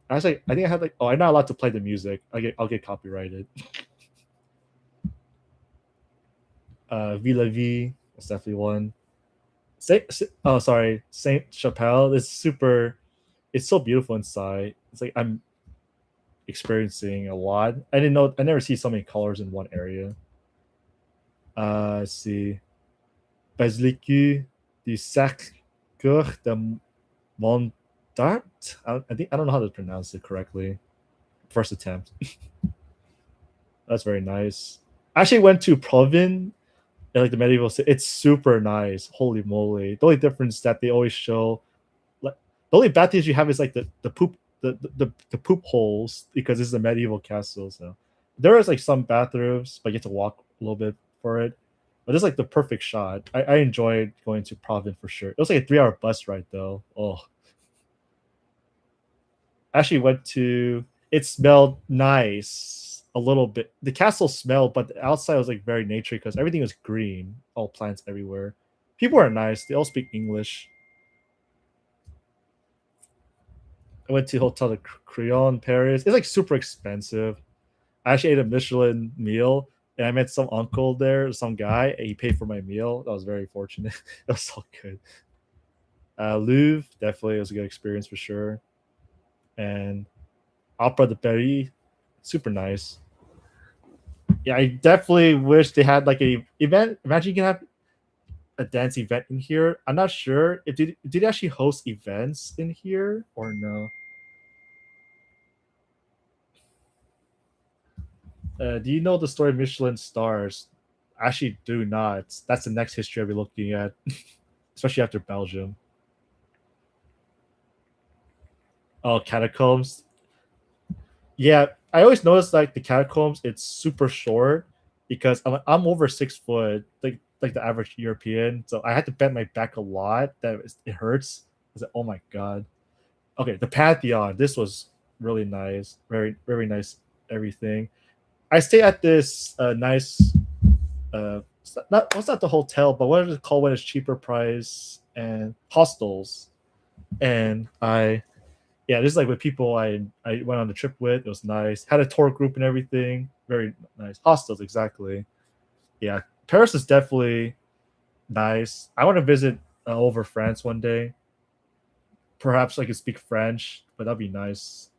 I think I had I'm not allowed to play the music. I'll get copyrighted. Villa V, that's definitely one. Saint Chapelle is super. It's so beautiful inside. It's like I'm experiencing a lot. I never see so many colors in one area. Let's see. Basilique du Sacre de Montart. I don't know how to pronounce it correctly. First attempt. That's very nice. I actually went to Provence, like the medieval city. It's super nice. Holy moly. The only difference that they always show, like the only bad things you have is like the poop the poop holes, because this is a medieval castle. So there is like some bathrooms, but you have to walk a little bit for it. But it's like the perfect shot. I enjoyed going to Provence for sure. It was like a 3-hour bus ride though. Oh, actually went to. It smelled nice a little bit. The castle smelled, but the outside was like very nature because everything was green, all plants everywhere. People are nice. They all speak English. I went to Hotel de Crillon in Paris. It's like super expensive. I actually ate a Michelin meal, and I met some uncle there, some guy, and he paid for my meal. That was very fortunate. That was so good. Louvre, definitely, was a good experience for sure. And Opera de Paris, super nice. Yeah, I definitely wish they had like a event. Imagine you can have a dance event in here. I'm not sure if did they actually host events in here or no. Do you know the story of Michelin stars? I actually do not. That's the next history I'll be looking at, especially after Belgium. Oh, catacombs. Yeah, I always notice like the catacombs. It's super short because I'm over 6 foot, like the average European. So I had to bend my back a lot. It hurts. I was like, oh my god. Okay, the Pantheon. This was really nice. Very very nice. Everything. I stay at this nice. What's not the hotel, but what is it called when it's cheaper price and hostels. And this is like with people I went on the trip with. It was nice. Had a tour group and everything. Very nice. Hostels, exactly. Yeah, Paris is definitely nice. I want to visit over France one day. Perhaps I could speak French, but that'd be nice.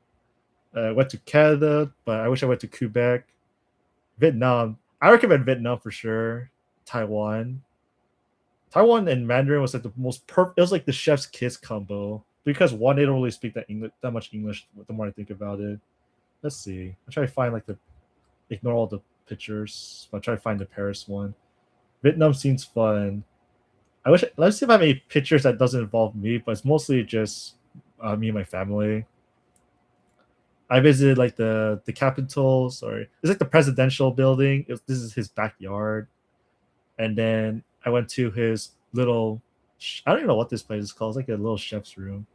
Went to Canada, but I wish I went to Quebec. Vietnam. I recommend Vietnam for sure. Taiwan and Mandarin was like the most perfect. It was like the chef's kiss combo because one, they don't really speak that much English. The more I think about it, let's see. I try to find like ignore all the pictures. I'll try to find the Paris one. Vietnam seems fun. Let's see if I have any pictures that doesn't involve me, but it's mostly just me and my family. I visited like the Capitol. Sorry, it's like the presidential building. This is his backyard, and then I went to his little. I don't even know what this place is called. It's like a little chef's room.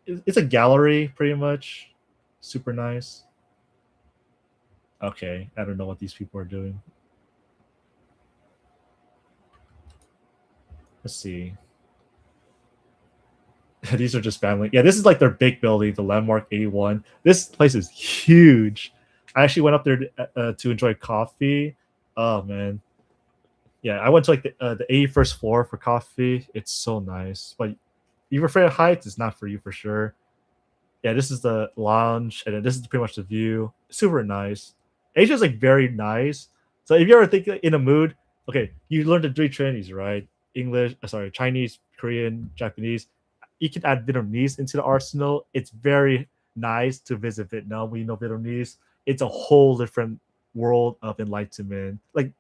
It's a gallery, pretty much. Super nice. Okay, I don't know what these people are doing. Let's see. These are just family. Yeah, this is like their big building, the Landmark 81. This place is huge. I actually went up there to enjoy coffee. Oh man, yeah, I went to like the 81st floor for coffee. It's so nice, but if you're afraid of heights, it's not for you for sure. Yeah, this is the lounge, and then this is pretty much the view. Super nice. Asia's like very nice. So if you ever think in a mood, okay, you learned the three Trinities, right? English, Chinese, Korean, Japanese. You can add Vietnamese into the arsenal. It's very nice to visit Vietnam when you know Vietnamese. It's a whole different world of enlightenment. Like,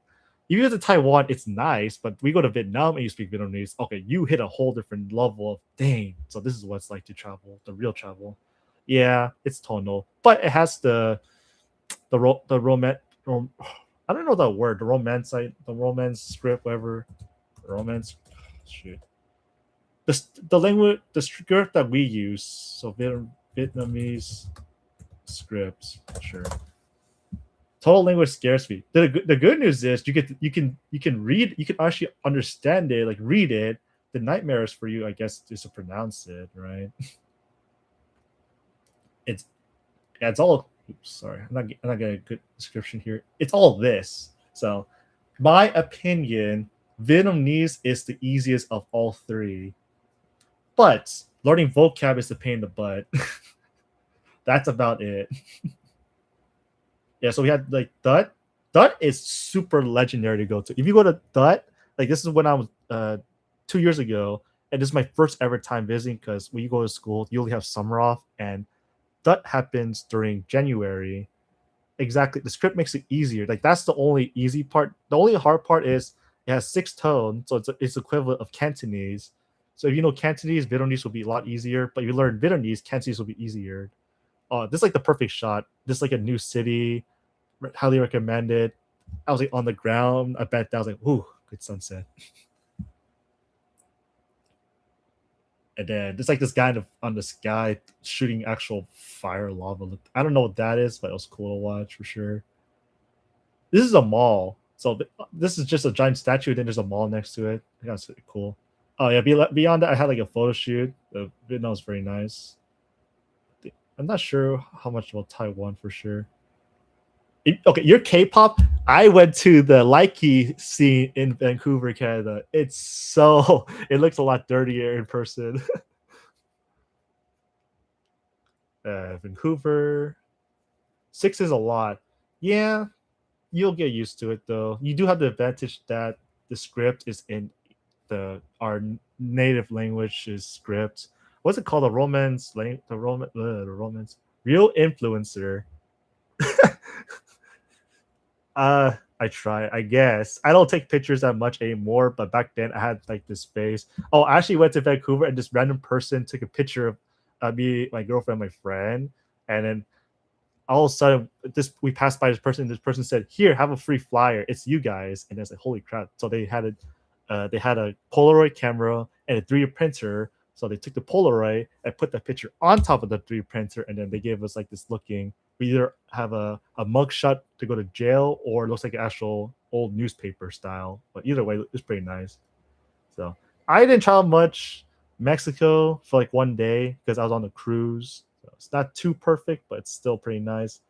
you go to Taiwan, it's nice, but we go to Vietnam and you speak Vietnamese. Okay, you hit a whole different level of dang. So this is what it's like to travel, the real travel. Yeah, it's tonal, but it has the romance. I don't know that word. The romance script, whatever. Romance. Shoot. The language, the script that we use. So Vietnamese scripts. Sure. Total language scares me. The good news is you can read. You can actually understand it, like read it. The nightmare is for you, I guess, is to pronounce it, right? It's all. Oops, sorry, I'm not getting a good description here. It's all this. So, my opinion, Vietnamese is the easiest of all three, but learning vocab is the pain in the butt. That's about it. Yeah, so we had like Dut. Dut is super legendary to go to. If you go to Dut, like this is when I was 2 years ago, and this is my first ever time visiting because when you go to school, you only have summer off, and Dut happens during January. Exactly, the script makes it easier. Like that's the only easy part. The only hard part is it has 6 tones, so it's equivalent of Cantonese. So if you know Cantonese, Vietnamese will be a lot easier. But if you learn Vietnamese, Cantonese will be easier. This is like the perfect shot. This is like a new city. Highly recommend it. I was like on the ground. I bet that was like, ooh, good sunset. And then there's like this guy on the sky shooting actual fire lava. I don't know what that is, but it was cool to watch for sure. This is a mall. So this is just a giant statue. Then there's a mall next to it. I think that's really cool. Oh yeah, beyond that, I had like a photo shoot. The Vietnam was very nice. I'm not sure how much about Taiwan for sure. Okay, you're K-pop. I went to the LingQ scene in Vancouver, Canada. It looks a lot dirtier in person. Vancouver, 6 is a lot. Yeah, you'll get used to it though. You do have the advantage that the script is in our native language script. What's it called? The romance, real influencer. I try, I guess. I don't take pictures that much anymore, but back then I had like this phase. Oh, I actually went to Vancouver and this random person took a picture of me, my girlfriend, my friend, and then all of a sudden we passed by this person and this person said, "Here, have a free flyer. It's you guys." And I was like, holy crap. So they had a Polaroid camera and a 3D printer. So they took the Polaroid and put the picture on top of the 3D printer, and then they gave us like this looking. We either have a mugshot to go to jail, or it looks like an actual old newspaper style. But either way, it's pretty nice. So I didn't travel much Mexico for like one day because I was on the cruise. So it's not too perfect, but it's still pretty nice.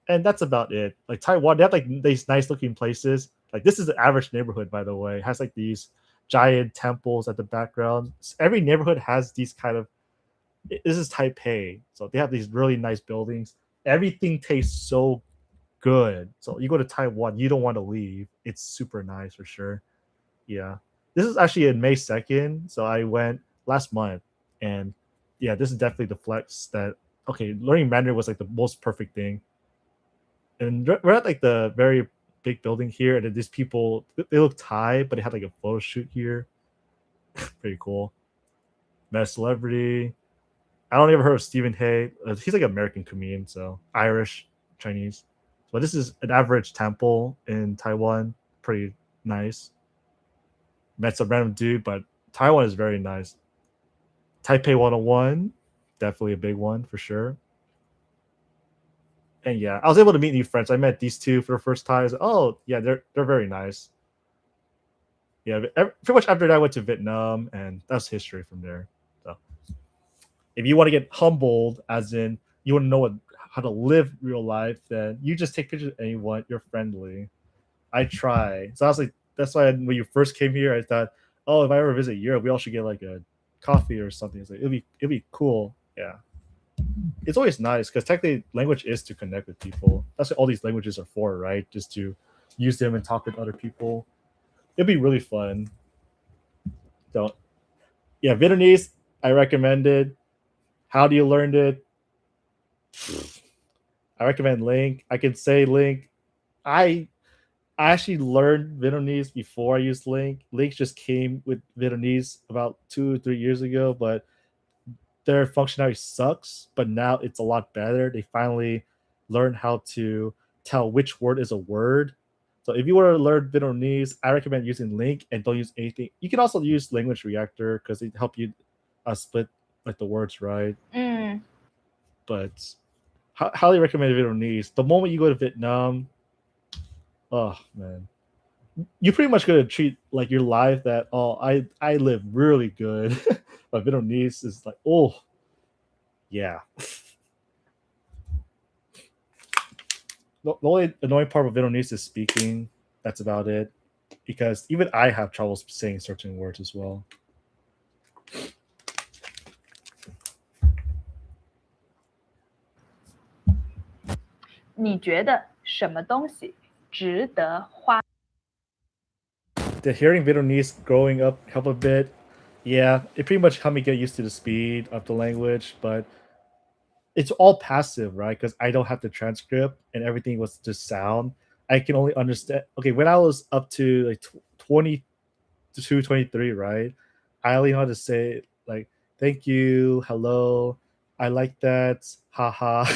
And that's about it. Like Taiwan, they have like these nice looking places. Like this is an average neighborhood, by the way. It has like these giant temples at the background. Every neighborhood has these kind of. This is Taipei, so they have these really nice buildings. Everything tastes so good. So you go to Taiwan, you don't want to leave. It's super nice for sure. Yeah. This is actually in May 2nd. So I went last month, And yeah, this is definitely the flex that okay, learning Mandarin was like the most perfect thing. And we're at like the very big building here, and then these people they look Thai, but they had like a photo shoot here. Pretty cool. Met a celebrity. I don't ever heard of Stephen Hay. He's like an American comedian, so Irish, Chinese. But this is an average temple in Taiwan. Pretty nice. Met some random dude, but Taiwan is very nice. Taipei 101, definitely a big one for sure. And yeah, I was able to meet new friends. I met these two for the first time. Oh yeah, they're very nice. Yeah, pretty much after that I went to Vietnam, and that's history from there. So if you want to get humbled, as in you want to know how to live real life, then you just take pictures of anyone. You're friendly. I try. So I was like, that's why when you first came here, I thought, oh, if I ever visit Europe, we all should get like a coffee or something. It's like it'd be cool. Yeah. It's always nice because technically language is to connect with people. That's what all these languages are for, right? Just to use them and talk with other people. It'd be really fun. So yeah, Vietnamese, I recommend it. How do you learn it? I recommend LingQ. I can say LingQ. I actually learned Vietnamese before I used LingQ. LingQ just came with Vietnamese about 2 or 3 years ago, but their functionality sucks. But now it's a lot better. They finally learned how to tell which word is a word. So if you want to learn Vietnamese, I recommend using LingQ and don't use anything. You can also use Language Reactor because it help you split like the words right. But highly recommend Vietnamese. The moment you go to Vietnam, oh man, you pretty much gonna treat like your life that I live really good, but Vietnamese is like oh yeah. The only annoying part of Vietnamese is speaking. That's about it, because even I have trouble saying certain words as well. 你觉得什么东西值得花？ Did hearing Vietnamese growing up help a bit? Yeah, it pretty much helped me get used to the speed of the language, but it's all passive, right? Because I don't have the transcript and everything was just sound. I can only understand. Okay, when I was up to like 22, 23, right? I only know how to say like, thank you, hello, I like that, haha.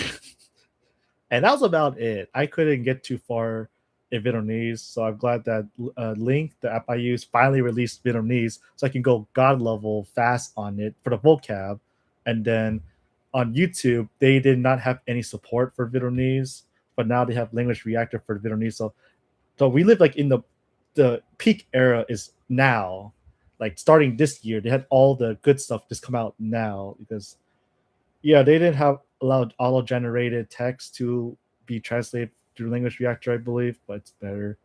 And that was about it. I couldn't get too far in Vietnamese, so I'm glad that LingQ, the app I use, finally released Vietnamese, so I can go god level fast on it for the vocab. And then on YouTube, they did not have any support for Vietnamese, but now they have Language Reactor for Vietnamese. So we live like in the peak era is now, like starting this year. They had all the good stuff just come out now because yeah, they didn't have allowed auto-generated text to be translated through Language Reactor, I believe, but it's better.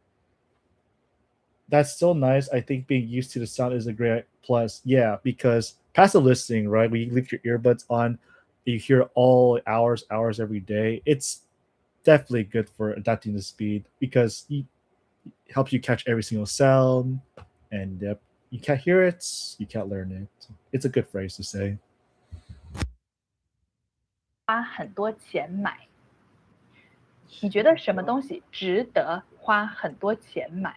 That's still nice. I think being used to the sound is a great plus. Yeah, because passive listening, right? When you leave your earbuds on, you hear all hours every day. It's definitely good for adapting the speed because it helps you catch every single sound, and you can't hear it, you can't learn it. It's a good phrase to say. 花很多钱买。你觉得什么东西值得花很多钱买？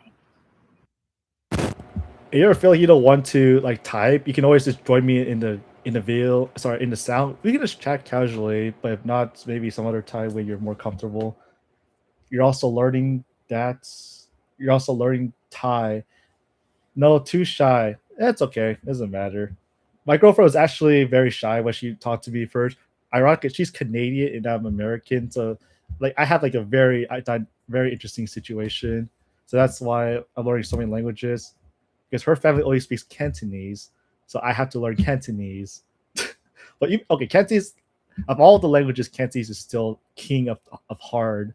If you ever feel like you don't want to like type, you can always just join me in the video. Sorry, in the sound. We can just chat casually, but if not, maybe some other time when you're more comfortable. You're also learning that. You're also learning Thai. No, too shy. That's okay. It doesn't matter. My girlfriend was actually very shy when she talked to me first. Ironically, she's Canadian and I'm American, so like I have like a very very interesting situation. So that's why I'm learning so many languages. Because her family only speaks Cantonese, so I have to learn Cantonese. But okay, Cantonese of all the languages, Cantonese is still king of hard.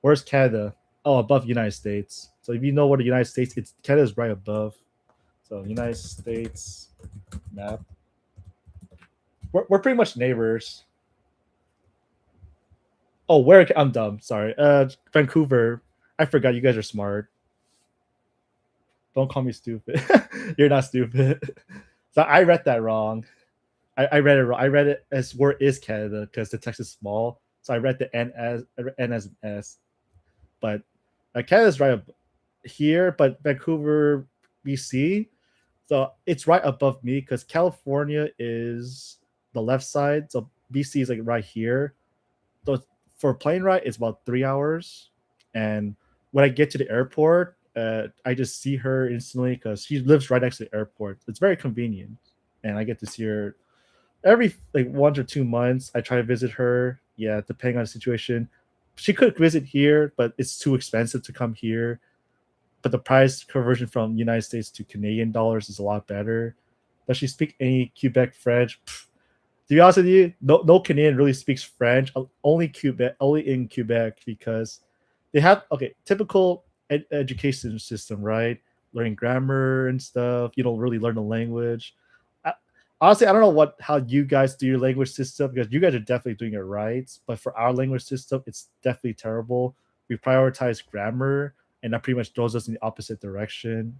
Where's Canada? Oh, above United States. So if you know where the United States, it's Canada's right above. So United States map. We're pretty much neighbors. Oh, where I'm dumb. Sorry. Vancouver. I forgot you guys are smart. Don't call me stupid. You're not stupid. So I read that wrong. I read it wrong. I read it as where is Canada because the text is small. So I read the N as an S. But Canada's right up here, but Vancouver, BC. So it's right above me because California is the left side. So BC is like right here. So for a plane ride, it's about 3 hours. And when I get to the airport, I just see her instantly because she lives right next to the airport. It's very convenient. And I get to see her every like 1 or 2 months. I try to visit her. Yeah, depending on the situation. She could visit here, but it's too expensive to come here. But the price conversion from United States to Canadian dollars is a lot better. Does she speak any Quebec French? Pfft. To be honest with you, no Canadian really speaks French. Only in Quebec because they have typical education system, right? Learning grammar and stuff. You don't really learn the language. Honestly, I don't know how you guys do your language system because you guys are definitely doing it right. But for our language system, it's definitely terrible. We prioritize grammar, and that pretty much throws us in the opposite direction.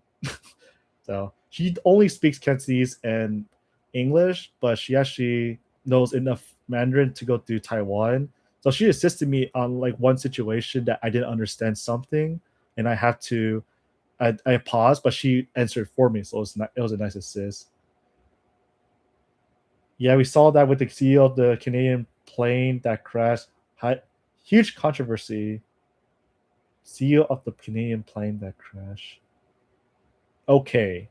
So she only speaks Cantonese and English, but she actually knows enough Mandarin to go to Taiwan. So she assisted me on like one situation that I didn't understand something, and I had to, I paused, but she answered for me. So it was a nice assist. Yeah, we saw that with the CEO of the Canadian plane that crashed. Huge controversy. CEO of the Canadian plane that crashed. Okay.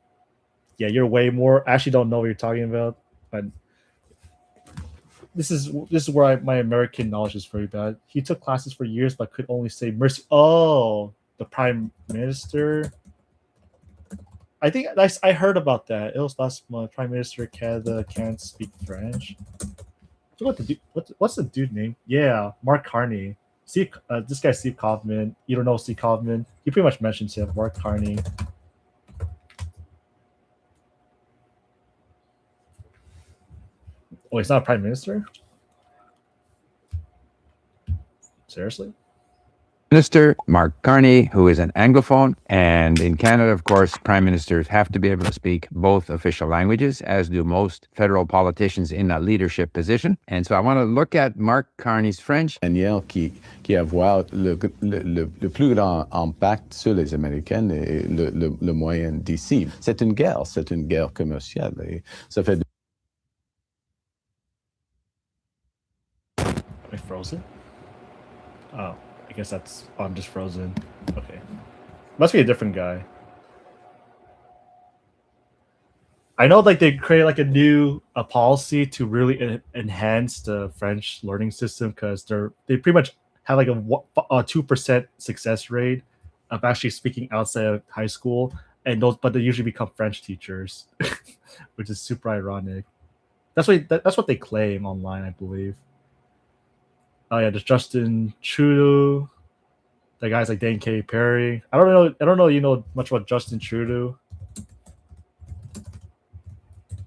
Yeah, you're way more. I actually don't know what you're talking about, but this is where my American knowledge is very bad. He took classes for years, but could only say mercy. Oh, the prime minister. I think I heard about that. It was last month. Prime Minister Canada can't speak French. I forgot what's the dude name? Yeah, Mark Carney. Steve, this guy Steve Kaufman. You don't know Steve Kaufman? He pretty much mentions him. Mark Carney. Oh, he's not a prime minister? Seriously? Minister Mark Carney, who is an Anglophone. And in Canada, of course, prime ministers have to be able to speak both official languages, as do most federal politicians in a leadership position. And so I want to look at Mark Carney's French. Qui va avoir le plus grand impact sur les Américains et le moyen d'ici. C'est une guerre commerciale. Et ça fait. Am I frozen? Oh. I guess I'm just frozen. Okay. Must be a different guy. I know like they create like a policy to really enhance the French learning system because they pretty much have like a 2% success rate of actually speaking outside of high school, but they usually become French teachers, which is super ironic. That's what they claim online, I believe. Oh yeah, there's Justin Trudeau. The guy's like Dan Katy Perry. I don't know. You know much about Justin Trudeau.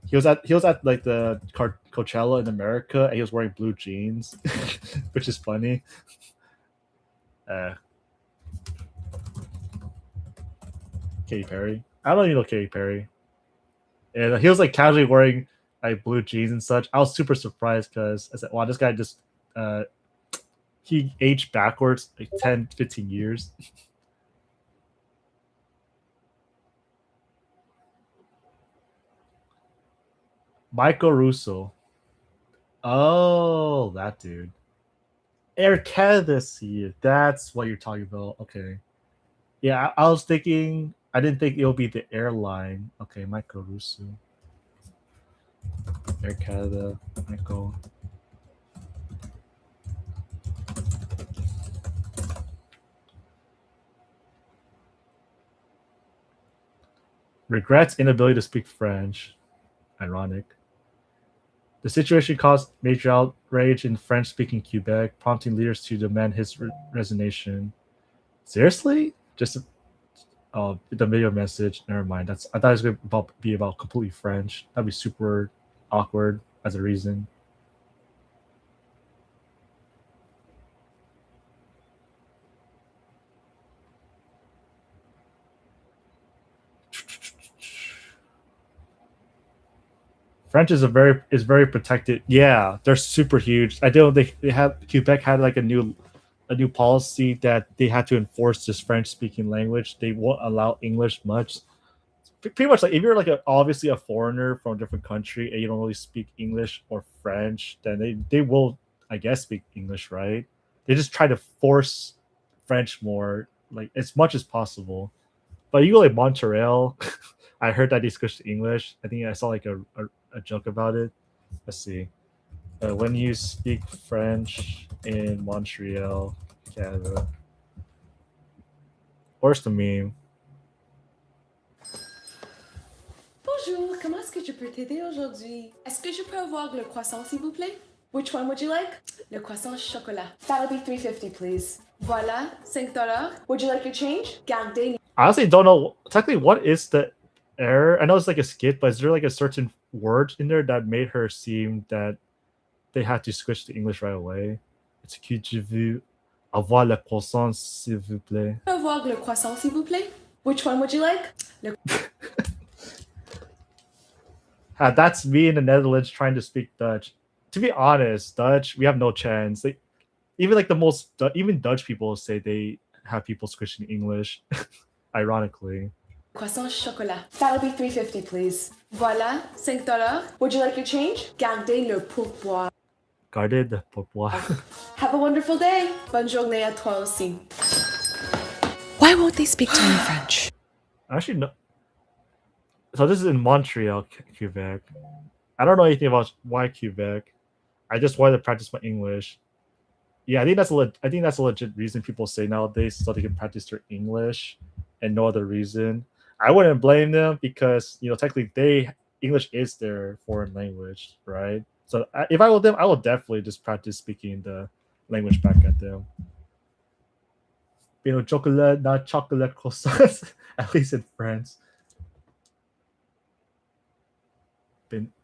He was at like the Coachella in America, and he was wearing blue jeans, which is funny. Katy Perry. I don't even know Katy Perry. And he was like casually wearing like blue jeans and such. I was super surprised because I said, "Wow, this guy just." He aged backwards like 10, 15 years. Michael Russo. Oh, that dude. Air Canada, see, that's what you're talking about. Okay. Yeah, I was thinking, I didn't think it would be the airline. Okay, Michael Russo. Air Canada, Michael. Regrets inability to speak French. Ironic. The situation caused major outrage in French-speaking Quebec, prompting leaders to demand his resignation. Seriously? Just the video message. Never mind. I thought it was going to be about completely French. That'd be super awkward as a reason. French is very protected. Yeah, they're super huge. I know they have Quebec had like a new policy that they had to enforce this French speaking language. They won't allow English much. Pretty much like if you're like obviously a foreigner from a different country and you don't really speak English or French, then they will, I guess, speak English, right? They just try to force French more, like as much as possible. But you go like Montreal, I heard that they switched to English. I think I saw like a joke about it. Let's see. When you speak French in Montreal, Canada. Where's the meme? Bonjour, comment est-ce que je peux t'aider aujourd'hui? Est-ce que je peux avoir le croissant, s'il vous plaît? Which one would you like? Le croissant chocolat. That'll be $3.50, please. Voilà, $5. Would you like your change? Gardez. I honestly don't know technically what is the error. I know it's like a skit, but is there like a certain word in there that made her seem that they had to switch to English right away? Est-ce que je veux avoir le croissant, s'il vous plaît? Avoir le croissant, s'il vous plaît? Which one would you like? Le... That's me in the Netherlands trying to speak Dutch. To be honest, Dutch, we have no chance. Even Dutch people say they have people switching to English. Ironically. Croissant chocolat. That'll be $3.50, please. Voilà, $5. Would you like your change? Gardez le pourboire. Gardez le pourboire. Have a wonderful day. Bonne journée à toi aussi. Why won't they speak to me in French? Actually, no. So this is in Montreal, Quebec. I don't know anything about why Quebec. I just wanted to practice my English. Yeah, I think that's a legit reason people say nowadays, so they can practice their English, and no other reason. I wouldn't blame them because technically English is their foreign language, right? So if I were them, I would definitely just practice speaking the language back at them. Chocolate, not chocolate croissants, at least in France.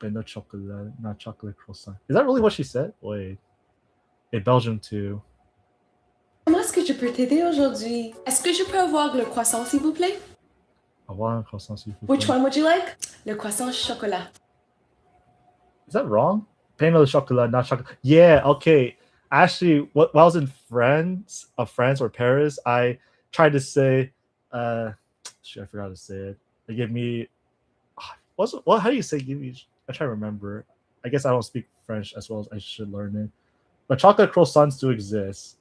No chocolate, not chocolate croissant. Is that really what she said? Wait. In Belgium too. Comment est-ce que je peux t'aider aujourd'hui? Est-ce que je peux avoir le croissant, s'il vous plaît? Avoir un croissant, s'il vous plaît. Which one would you like? Le croissant chocolat. Is that wrong? Pain au chocolat, not chocolate. Yeah, okay. Actually, while I was in France or Paris, I tried to say, shit, I forgot how to say it. They give me, how do you say give me? I try to remember. I guess I don't speak French as well as I should learn it. But chocolate croissants do exist.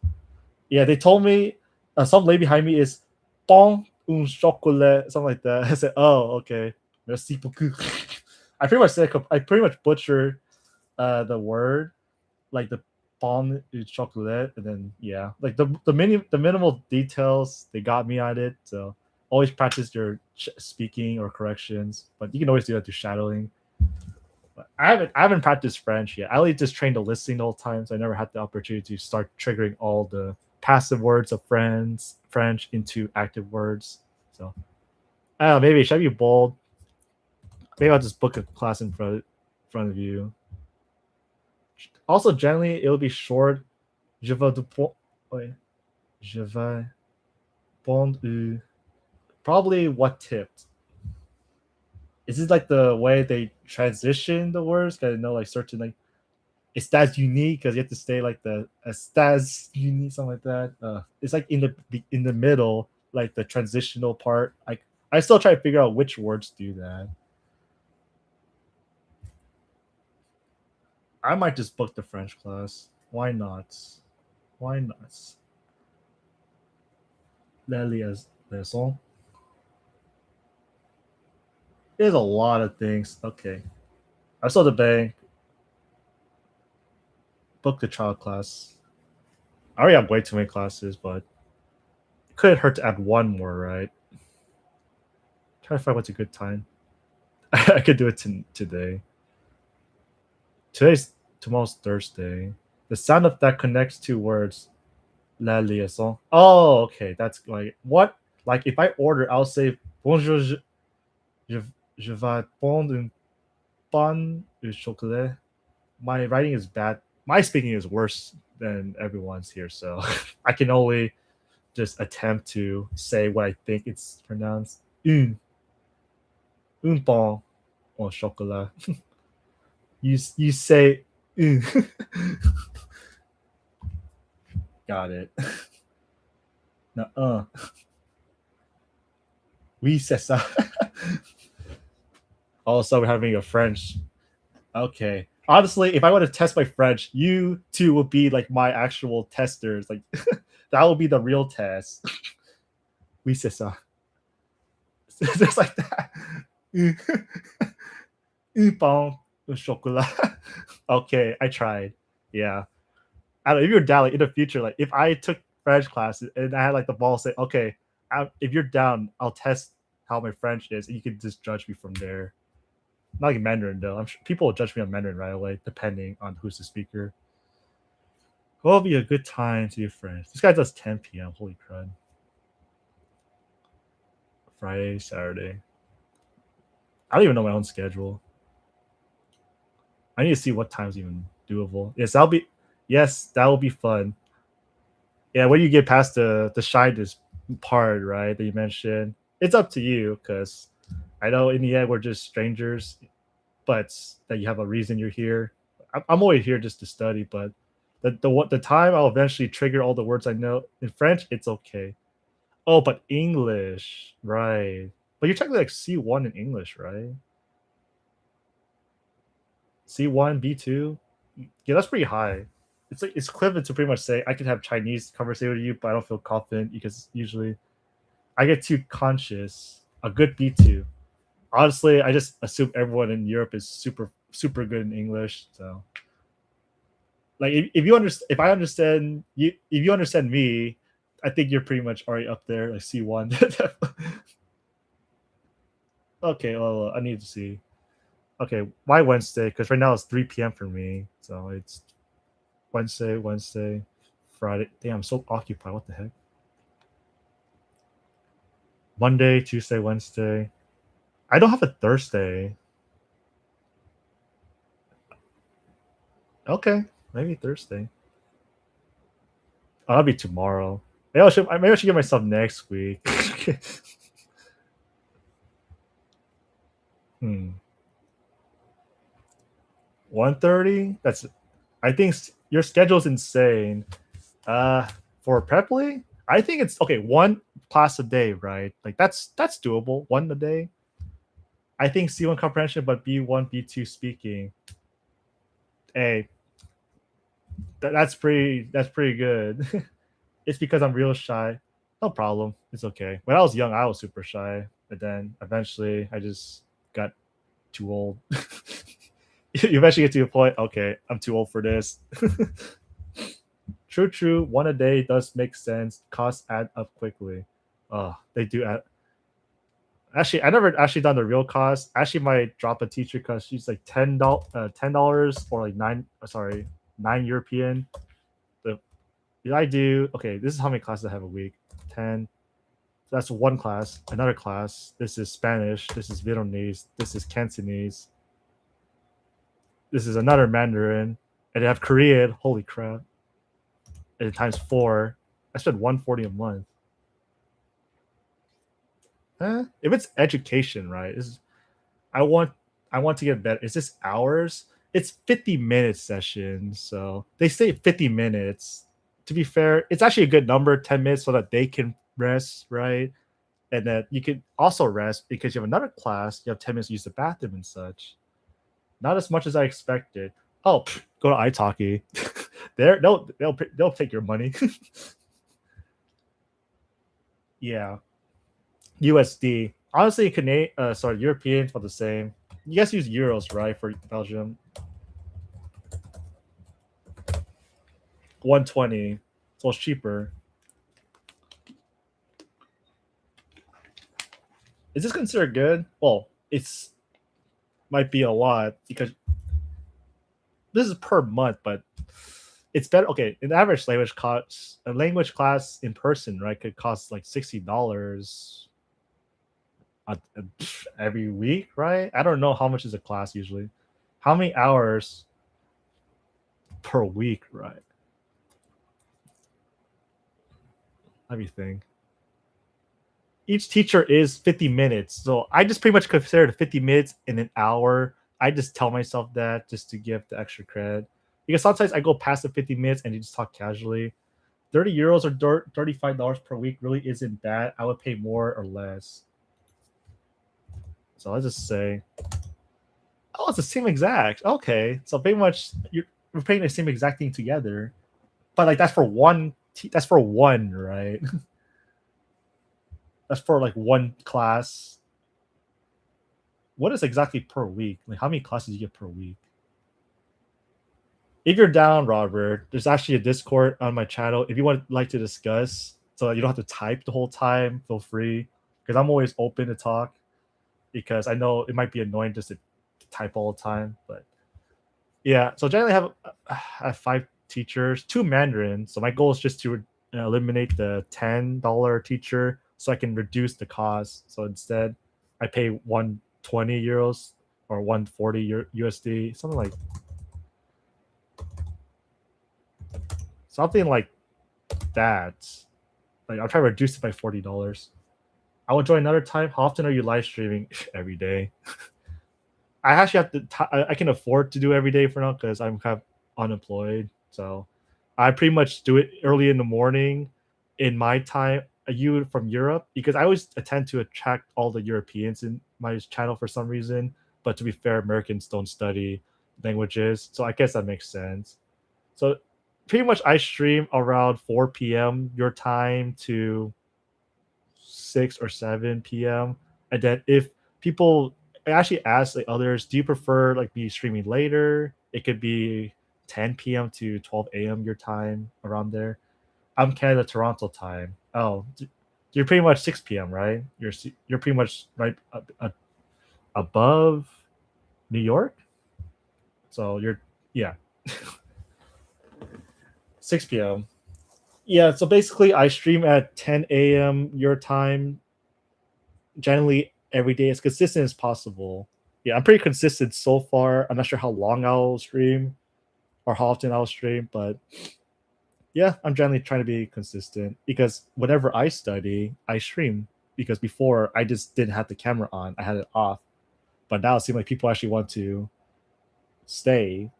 Yeah, they told me, some lady behind me is bon un chocolat, something like that. I said, oh, okay. Merci beaucoup. I pretty much butchered the word, like the bon un chocolat, and then yeah, like the minimal details they got me at it. So always practice your speaking or corrections, but you can always do that through shadowing. But I haven't practiced French yet. I only just trained to listening the whole time, so I never had the opportunity to start triggering all the passive words of French into active words. So I don't know, maybe should I be bold? Maybe I'll just book a class in front of you. Also, generally, it'll be short. Je vais prendre probably what tipped. Is it like the way they transition the words? Because I know like certain like it's that unique because you have to stay like the stats unique, something like that. It's like in the middle, like the transitional part. Like I still try to figure out which words do that. I might just book the French class. Why not? Why not? La liaison. There's a lot of things. Okay. I saw the bank. Book the child class. I already have way too many classes, but it couldn't hurt to add one more, right? Try to find what's a good time. I could do it today. Tomorrow's Thursday. The sound of that connects two words. La liaison. Oh, okay. That's like what? Like if I order, I'll say bonjour. Je vais prendre une bonne chocolat. My writing is bad. My speaking is worse than everyone's here, so I can only just attempt to say what I think it's pronounced. Un bon au chocolat. You say. Got it. No. Oui, c'est ça. Also, we're having a French. Okay. Honestly, if I want to test my French, you two will be like my actual testers. Like that will be the real test. Oui, c'est ça. Just like that. Un pain au chocolat. Okay, I tried. Yeah. I don't know, if you're down, like in the future, like if I took French classes and I had like the ball say, okay, if you're down, I'll test how my French is, and you can just judge me from there. Not like Mandarin though. I'm sure people will judge me on Mandarin right away, depending on who's the speaker. What will be a good time to do French? This guy does 10 p.m. Holy crud. Friday, Saturday. I don't even know my own schedule. I need to see what time's even doable. Yes, that will be fun. Yeah, when you get past the shyness part, right, that you mentioned, it's up to you because I know in the end we're just strangers, but that you have a reason you're here. I'm always here just to study, but the time I'll eventually trigger all the words I know in French, it's okay. Oh, but English, right? But you're technically like C1 in English, right? C1, B2. Yeah, that's pretty high. It's like it's equivalent to pretty much say I could have Chinese conversation with you, but I don't feel confident because usually I get too conscious. A good B2. Honestly, I just assume everyone in Europe is super good in English. So, like, if I understand you, if you understand me, I think you're pretty much already up there, like C1. Okay, well, I need to see. Okay, why Wednesday? Because right now it's 3 p.m. for me, so it's Wednesday, Friday. Damn, I'm so occupied. What the heck? Monday, Tuesday, Wednesday. I don't have a Thursday. Okay, maybe Thursday. Oh, that'll be tomorrow. Maybe I should get myself next week. 1:30. I think your schedule's insane. For Preply, I think it's okay. One class a day, right? Like that's doable. One a day. I think C1 comprehension, but B1, B2 speaking. Hey, that's pretty good. It's because I'm real shy. No problem. It's okay. When I was young, I was super shy, but then eventually I just got too old. You eventually get to a point, okay, I'm too old for this. True. One a day does make sense. Costs add up quickly. They do add. Actually, I never actually done the real cost. Actually, might drop a teacher because she's like $10 or like 9 European. Did I do okay? This is how many classes I have a week. 10. So that's one class. Another class. This is Spanish. This is Vietnamese. This is Cantonese. This is another Mandarin, and they have Korean. Holy crap! And times 4. I spend 140 a month. If it's education, right? I want to get better. Is this hours? It's 50-minute sessions, so they say 50 minutes. To be fair, it's actually a good number, 10 minutes, so that they can rest, right? And that you can also rest because you have another class. You have 10 minutes to use the bathroom and such. Not as much as I expected. Oh, go to italki. They'll take your money. Yeah. USD. Honestly, Europeans are the same. You guys use euros, right, for Belgium? 120. So it's cheaper. Is this considered good? Well, it's might be a lot because this is per month, but it's better. Okay, an average language class in person, right, could cost like $60 every week, right? I don't know how much is a class usually. How many hours per week, right? Let me think. Each teacher is 50 minutes, so I just pretty much consider the 50 minutes in an hour I just tell myself that just to give the extra credit. Because sometimes I go past the 50 minutes and you just talk casually. 30 euros or $35 per week really isn't bad. I would pay more or less. So I'll just say, oh, it's the same exact. Okay, so pretty much we're paying the same exact thing together, but like that's for one. That's for one, right? That's for like one class. What is exactly per week? Like how many classes you get per week? If you're down, Robert, there's actually a Discord on my channel. If you want like to discuss, so you don't have to type the whole time, feel free. Because I'm always open to talk. Because I know it might be annoying just to type all the time, but yeah. So generally, I have 5 teachers, 2 Mandarin. So my goal is just to eliminate the $10 teacher, so I can reduce the cost. So instead, I pay 120 euros or 140 USD, something like that. Like I'll try to reduce it by $40. I will join another time. How often are you live streaming? Every day. I actually have to. I can afford to do every day for now because I'm kind of unemployed. So I pretty much do it early in the morning in my time. You from Europe, because I always tend to attract all the Europeans in my channel for some reason. But to be fair, Americans don't study languages, so I guess that makes sense. So pretty much I stream around 4 p.m. your time to 6 or 7 p.m. And then if people I actually ask like others, do you prefer like me streaming later? It could be 10 p.m. to 12 a.m. your time around there. I'm Canada, Toronto time. Oh, you're pretty much 6 p.m. right? You're pretty much right above New York. So you're yeah 6 p.m. Yeah, so basically I stream at 10 a.m. your time generally every day as consistent as possible. Yeah, I'm pretty consistent so far. I'm not sure how long I'll stream or how often I'll stream, but yeah, I'm generally trying to be consistent because whenever I study, I stream because before I just didn't have the camera on, I had it off. But now it seems like people actually want to stay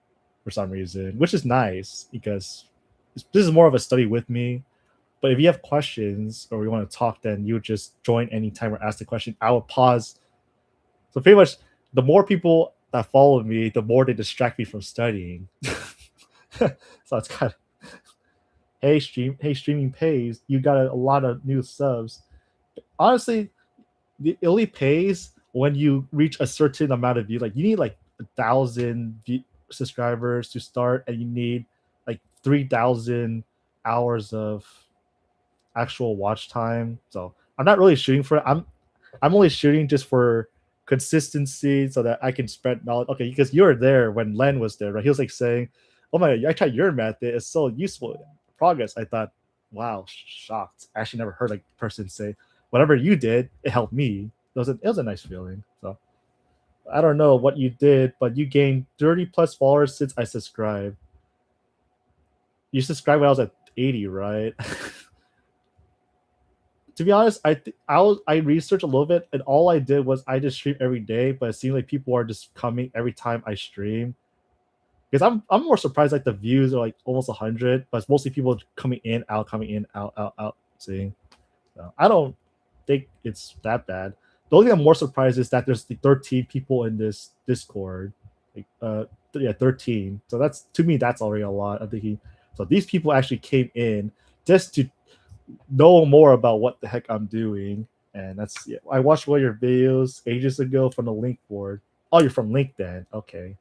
for some reason, which is nice because this is more of a study with me. But if you have questions or you want to talk, then you just join anytime or ask the question. I will pause. So pretty much, the more people that follow me, the more they distract me from studying. So it's kind of, hey streaming pays. You got a lot of new subs. Honestly, it only pays when you reach a certain amount of views. Like you need like 1,000 subscribers to start, and you need like 3,000 hours of actual watch time. So I'm not really shooting for it. I'm only shooting just for consistency so that I can spread knowledge. Okay, because you were there when Len was there, right? He was like saying, "Oh my god, I tried your method. It's so useful. Progress." I thought, wow, shocked. I actually never heard a person say, "Whatever you did, it helped me." It was a nice feeling. So I don't know what you did, but you gained 30 plus followers since I subscribed. You subscribed when I was at 80, right? To be honest, I researched a little bit, and all I did was I just stream every day. But it seems like people are just coming every time I stream. Because I'm more surprised like the views are like almost 100, but it's mostly people coming in, out, out. Seeing, so I don't think it's that bad. The only thing I'm more surprised is that there's the 13 people in this Discord. Like, yeah, 13. So that's to me that's already a lot. I'm thinking so these people actually came in just to know more about what the heck I'm doing. And that's yeah. I watched one of your videos ages ago from the link board. Oh, you're from LinkedIn. Okay.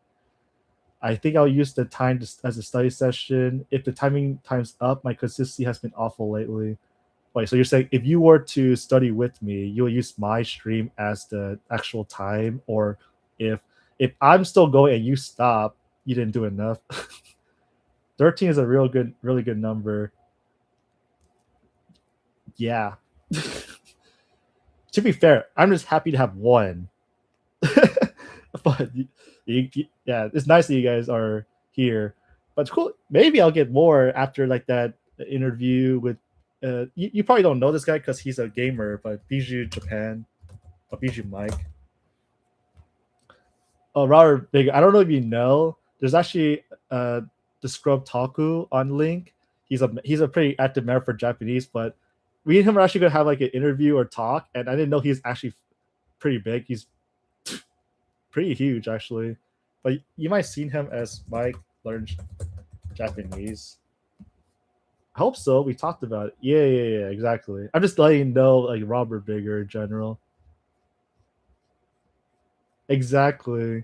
I think I'll use the time as a study session. If the timing time's up, my consistency has been awful lately. Wait, so you're saying if you were to study with me, you'll use my stream as the actual time, or if I'm still going and you stop, you didn't do enough. 13 is a really good number. Yeah. To be fair, I'm just happy to have one. But yeah, it's nice that you guys are here. But it's cool. Maybe I'll get more after like that interview with. You probably don't know this guy because he's a gamer, but Bijou Japan, or Bijou Mike. Oh, Robert Big. I don't know if you know. There's actually the Scrub Taku on Link. He's a pretty active member for Japanese, but we and him are actually gonna have like an interview or talk, and I didn't know he's actually pretty big. He's pretty huge actually. But you might have seen him as Mike learns Japanese. I hope so. We talked about it. Yeah, exactly. I'm just letting you know, like Robert Bigger in general. Exactly.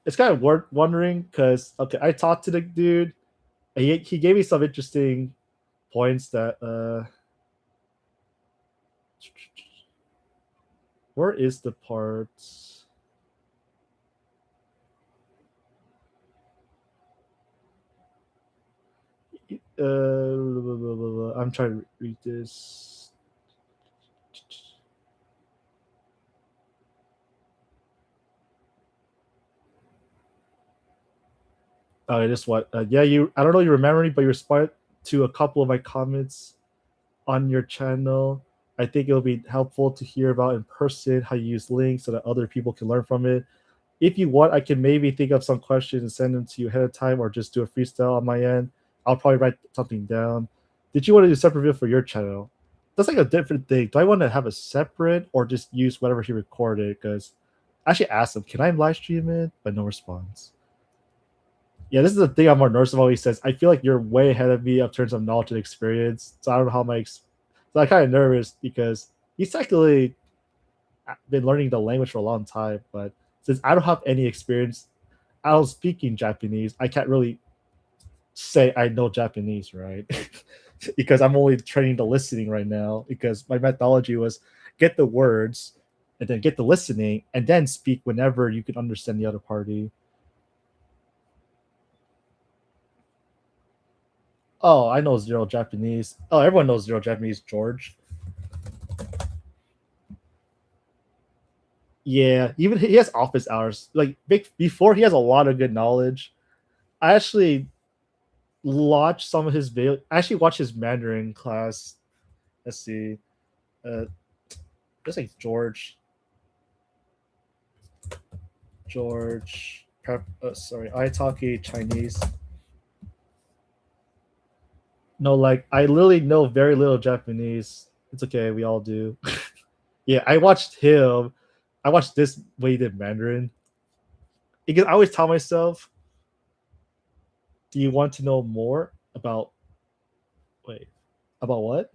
It's kind of wondering because okay, I talked to the dude. He gave me some interesting points that where is the part? I'm trying to read this. Okay, this what? Yeah, you. I don't know you remember me, but you responded to a couple of my comments on your channel. I think it'll be helpful to hear about in person how you use links so that other people can learn from it. If you want, I can maybe think of some questions and send them to you ahead of time, or just do a freestyle on my end. I'll probably write something down. Did you want to do a separate video for your channel? That's like a different thing. Do I want to have a separate or just use whatever he recorded? Because I actually asked him, can I live stream it? But no response. Yeah, this is the thing I'm more nervous about. He says, I feel like you're way ahead of me in terms of knowledge and experience. So I don't know how so I'm kind of nervous because he's technically been learning the language for a long time, but since I don't have any experience out of speaking Japanese, I can't really say I know Japanese, right? Because I'm only training the listening right now. Because my methodology was get the words and then get the listening and then speak whenever you can understand the other party. Oh, I know zero Japanese. Oh, everyone knows zero Japanese, George. Yeah, even he has office hours. Like before, he has a lot of good knowledge. I actually watched some of his video. I actually watched his Mandarin class. Let's see. Just like George. Sorry, Italki Chinese. No, like I literally know very little Japanese. It's okay, we all do. Yeah, I watched him. I watched this way he did Mandarin. Because I always tell myself, do you want to know more about about what?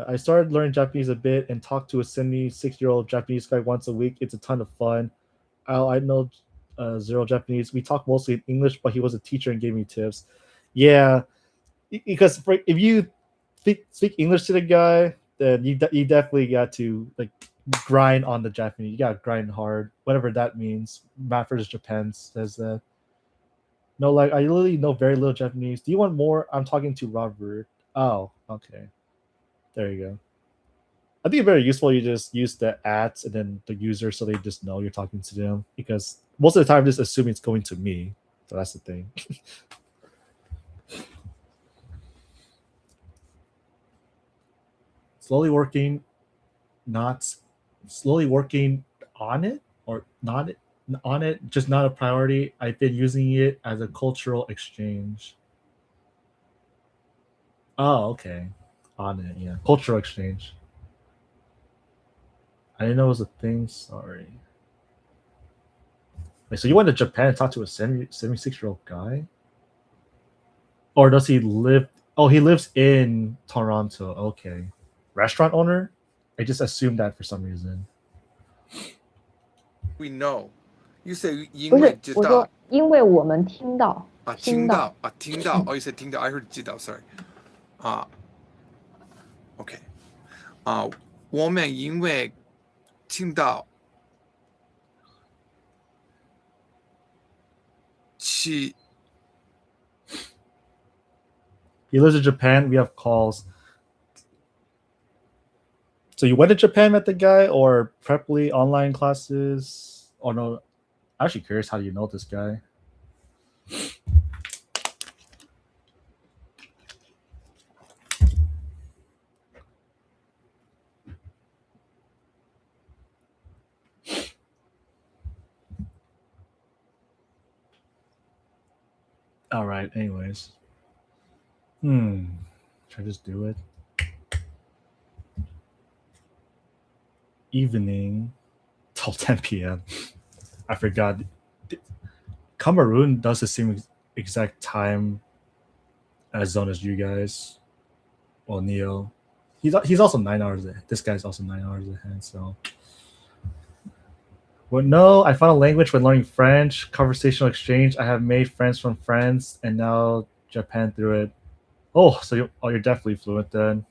I started learning Japanese a bit and talked to a 76-year-old Japanese guy once a week. It's a ton of fun. I know zero Japanese. We talk mostly in English, but he was a teacher and gave me tips. Yeah, because if you speak English to the guy, then you definitely got to like grind on the Japanese. You got to grind hard, whatever that means. Matters Japan says that. No, like I literally know very little Japanese. Do you want more? I'm talking to Robert. Oh, okay. There you go. I think it's very useful. You just use the ads and then the user so they just know you're talking to them because most of the time, just assuming it's going to me. So that's the thing. Slowly working on it or not on it, just not a priority. I've been using it as a cultural exchange. Oh, okay. On it, yeah. Cultural exchange. I didn't know it was a thing. Sorry. Wait, so you went to Japan and talked to a 76-year-old guy? Or does he live? Oh, he lives in Toronto. Okay. Restaurant owner? I just assumed that for some reason. We know. You say 因不是为知道我说，因为我们听到啊，听到听到啊，听到。Oh, you said 听到。I heard 知道。Sorry. 啊，OK. 啊，我们因为听到去 He lives in Japan. We have calls. So you went to Japan, met the guy, or Preply online classes? Or no? I'm actually curious. How do you know this guy? All right. Anyways. Should I just do it? Evening till 10 p.m. I forgot. Cameroon does the same exact time as zone as you guys. Well, Neo. He's also 9 hours ahead. This guy's also 9 hours ahead, so. Well, no, I found a language when learning French, conversational exchange. I have made friends from France and now Japan through it. Oh, so you're definitely fluent then.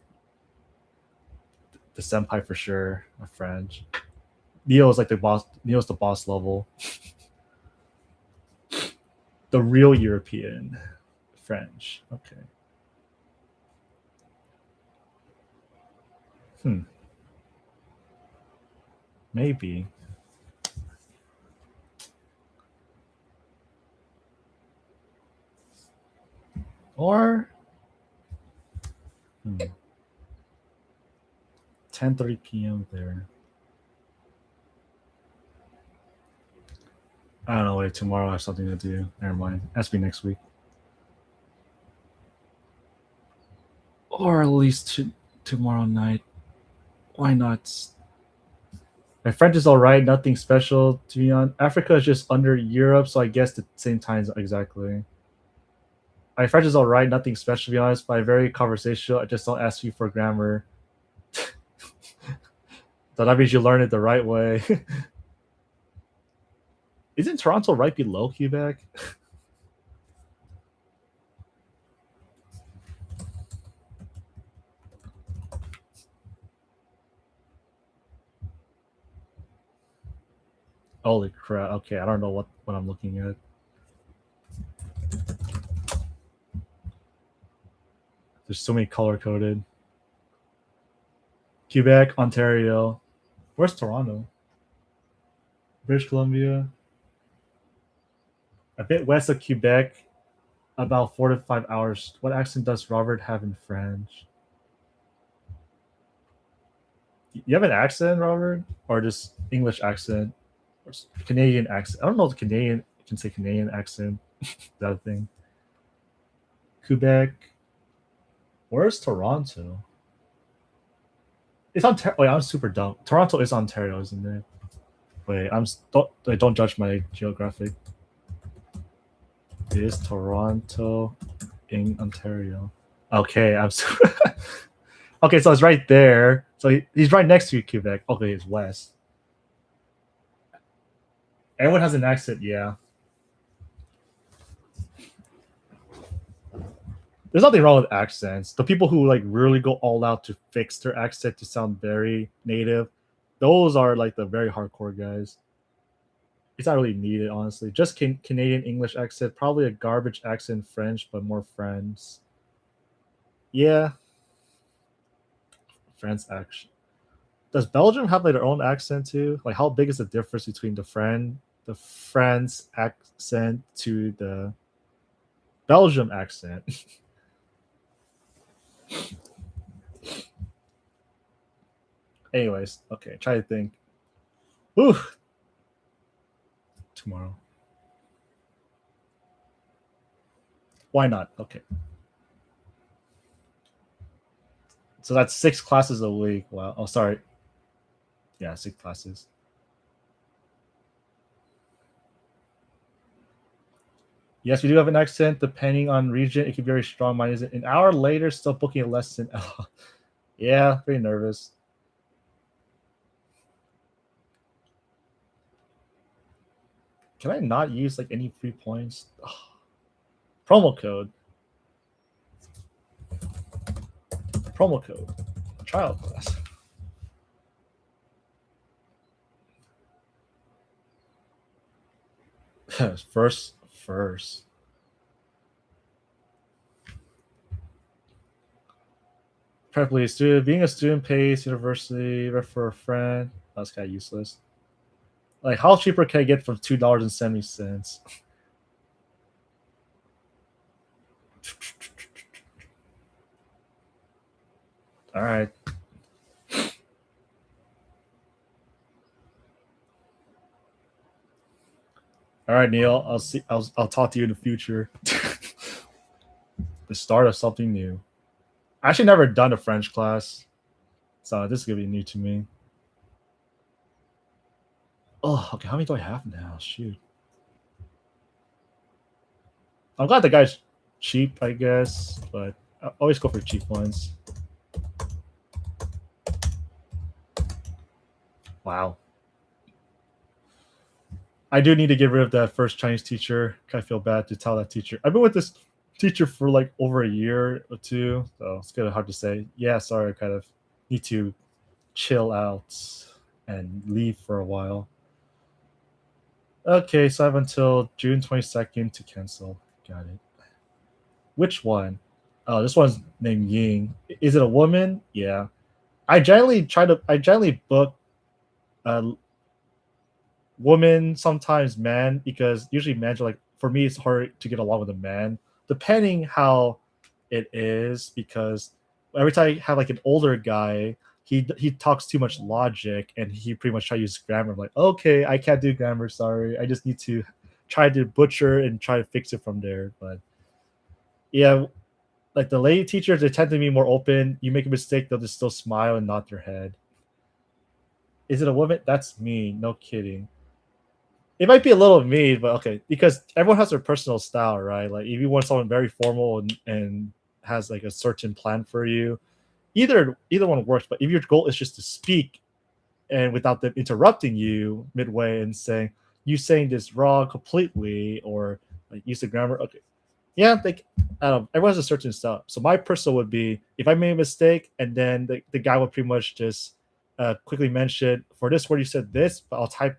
The senpai for sure, of French. Neo's like the boss. Neo's the boss level. The real European French. Okay. Maybe. Or 10:30 p.m. there. I don't know. Wait, tomorrow I have something to do. Never mind. Ask me next week. Or at least tomorrow night. Why not? My French is all right. Nothing special to be on. Africa is just under Europe, so I guess the same times exactly. My French is all right. Nothing special to be honest. But I'm very conversational. I just don't ask you for grammar. So that means you learn it the right way. Isn't Toronto right below Quebec? Holy crap. Okay, I don't know what I'm looking at. There's so many color-coded. Quebec, Ontario. Where's Toronto? British Columbia. A bit west of Quebec. About 4 to 5 hours. What accent does Robert have in French? You have an accent, Robert? Or just English accent? Or Canadian accent? I don't know if Canadian, you can say Canadian accent. That a thing. Quebec. Where's Toronto? It's Ontario. Wait, I'm super dumb. Toronto is Ontario, isn't it? Wait, don't judge my geographic. Is Toronto in Ontario? Okay, I'm okay, so it's right there. So he's right next to Quebec. Okay, it's west. Everyone has an accent, yeah. There's nothing wrong with accents. The people who like really go all out to fix their accent to sound very native, those are like the very hardcore guys. It's not really needed, honestly. Just Canadian English accent, probably a garbage accent French, but more friends. Yeah. France accent. Does Belgium have like their own accent too? Like, how big is the difference between the France accent to the Belgium accent? Anyways, okay, try to think. Ooh. Tomorrow. Why not? Okay. So that's 6 classes a week. Wow. Oh, sorry. Yeah, 6 classes. Yes, we do have an accent. Depending on region, it can be very strong. Mine is an hour later, still booking a lesson. Oh, yeah, very nervous. Can I not use like any free points? Oh. Promo code. Promo code. Trial class. First. Preferably a student. Being a student pays university, refer a friend. That's kind of useless. Like, how cheaper can I get from $2.70? All right. All right, Neil. I'll talk to you in the future. The start of something new. I actually never done a French class, so this is gonna be new to me. Oh, okay. How many do I have now? Shoot. I'm glad the guy's cheap, I guess, but I always go for cheap ones. Wow. I do need to get rid of that first Chinese teacher. I feel bad to tell that teacher. I've been with this teacher for like over a year or two, so it's kind of hard to say. Yeah, sorry, I kind of need to chill out and leave for a while. Okay, so I have until June 22nd to cancel. Got it. Which one? Oh, this one's named Ying. Is it a woman? Yeah. I generally book woman, sometimes man, because usually men are like, for me, it's hard to get along with a man, depending how it is, because every time I have like an older guy, he talks too much logic and he pretty much try to use grammar. I'm like, okay, I can't do grammar, sorry. I just need to try to butcher and try to fix it from there. But yeah, like the lady teachers, they tend to be more open. You make a mistake, they'll just still smile and nod their head. Is it a woman? That's me, no kidding. It might be a little mean, but okay, because everyone has their personal style, right? Like if you want someone very formal and has like a certain plan for you, either one works. But if your goal is just to speak and without them interrupting you midway and saying you saying this wrong completely or like use the grammar, okay, yeah, like everyone has a certain style. So my personal would be if I made a mistake and then the guy would pretty much just quickly mention for this word you said this, but I'll type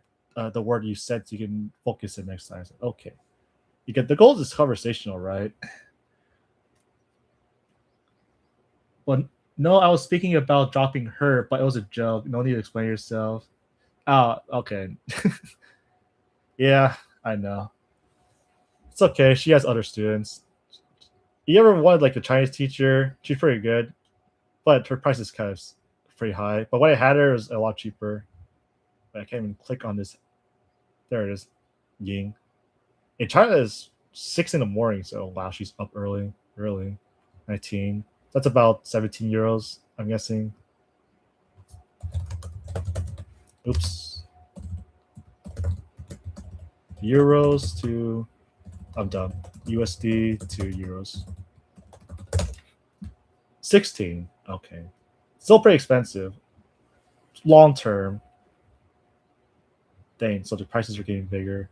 the word you said so you can focus it next time. So, okay, you get the goal is conversational, right? Well, no, I was speaking about dropping her, but it was a joke. No need to explain yourself. Oh, okay. Yeah, I know. It's okay. She has other students. You ever wanted like a Chinese teacher? She's pretty good, but her price is kind of pretty high. But when I had her, it was a lot cheaper. But I can't even click on this. There it is, Ying. In China, it's 6 in the morning, so wow, she's up early. 19. That's about 17 euros, I'm guessing. Oops. Euros to, I'm done. USD to euros. 16. Okay. Still pretty expensive. Long term. Dang, so the prices are getting bigger.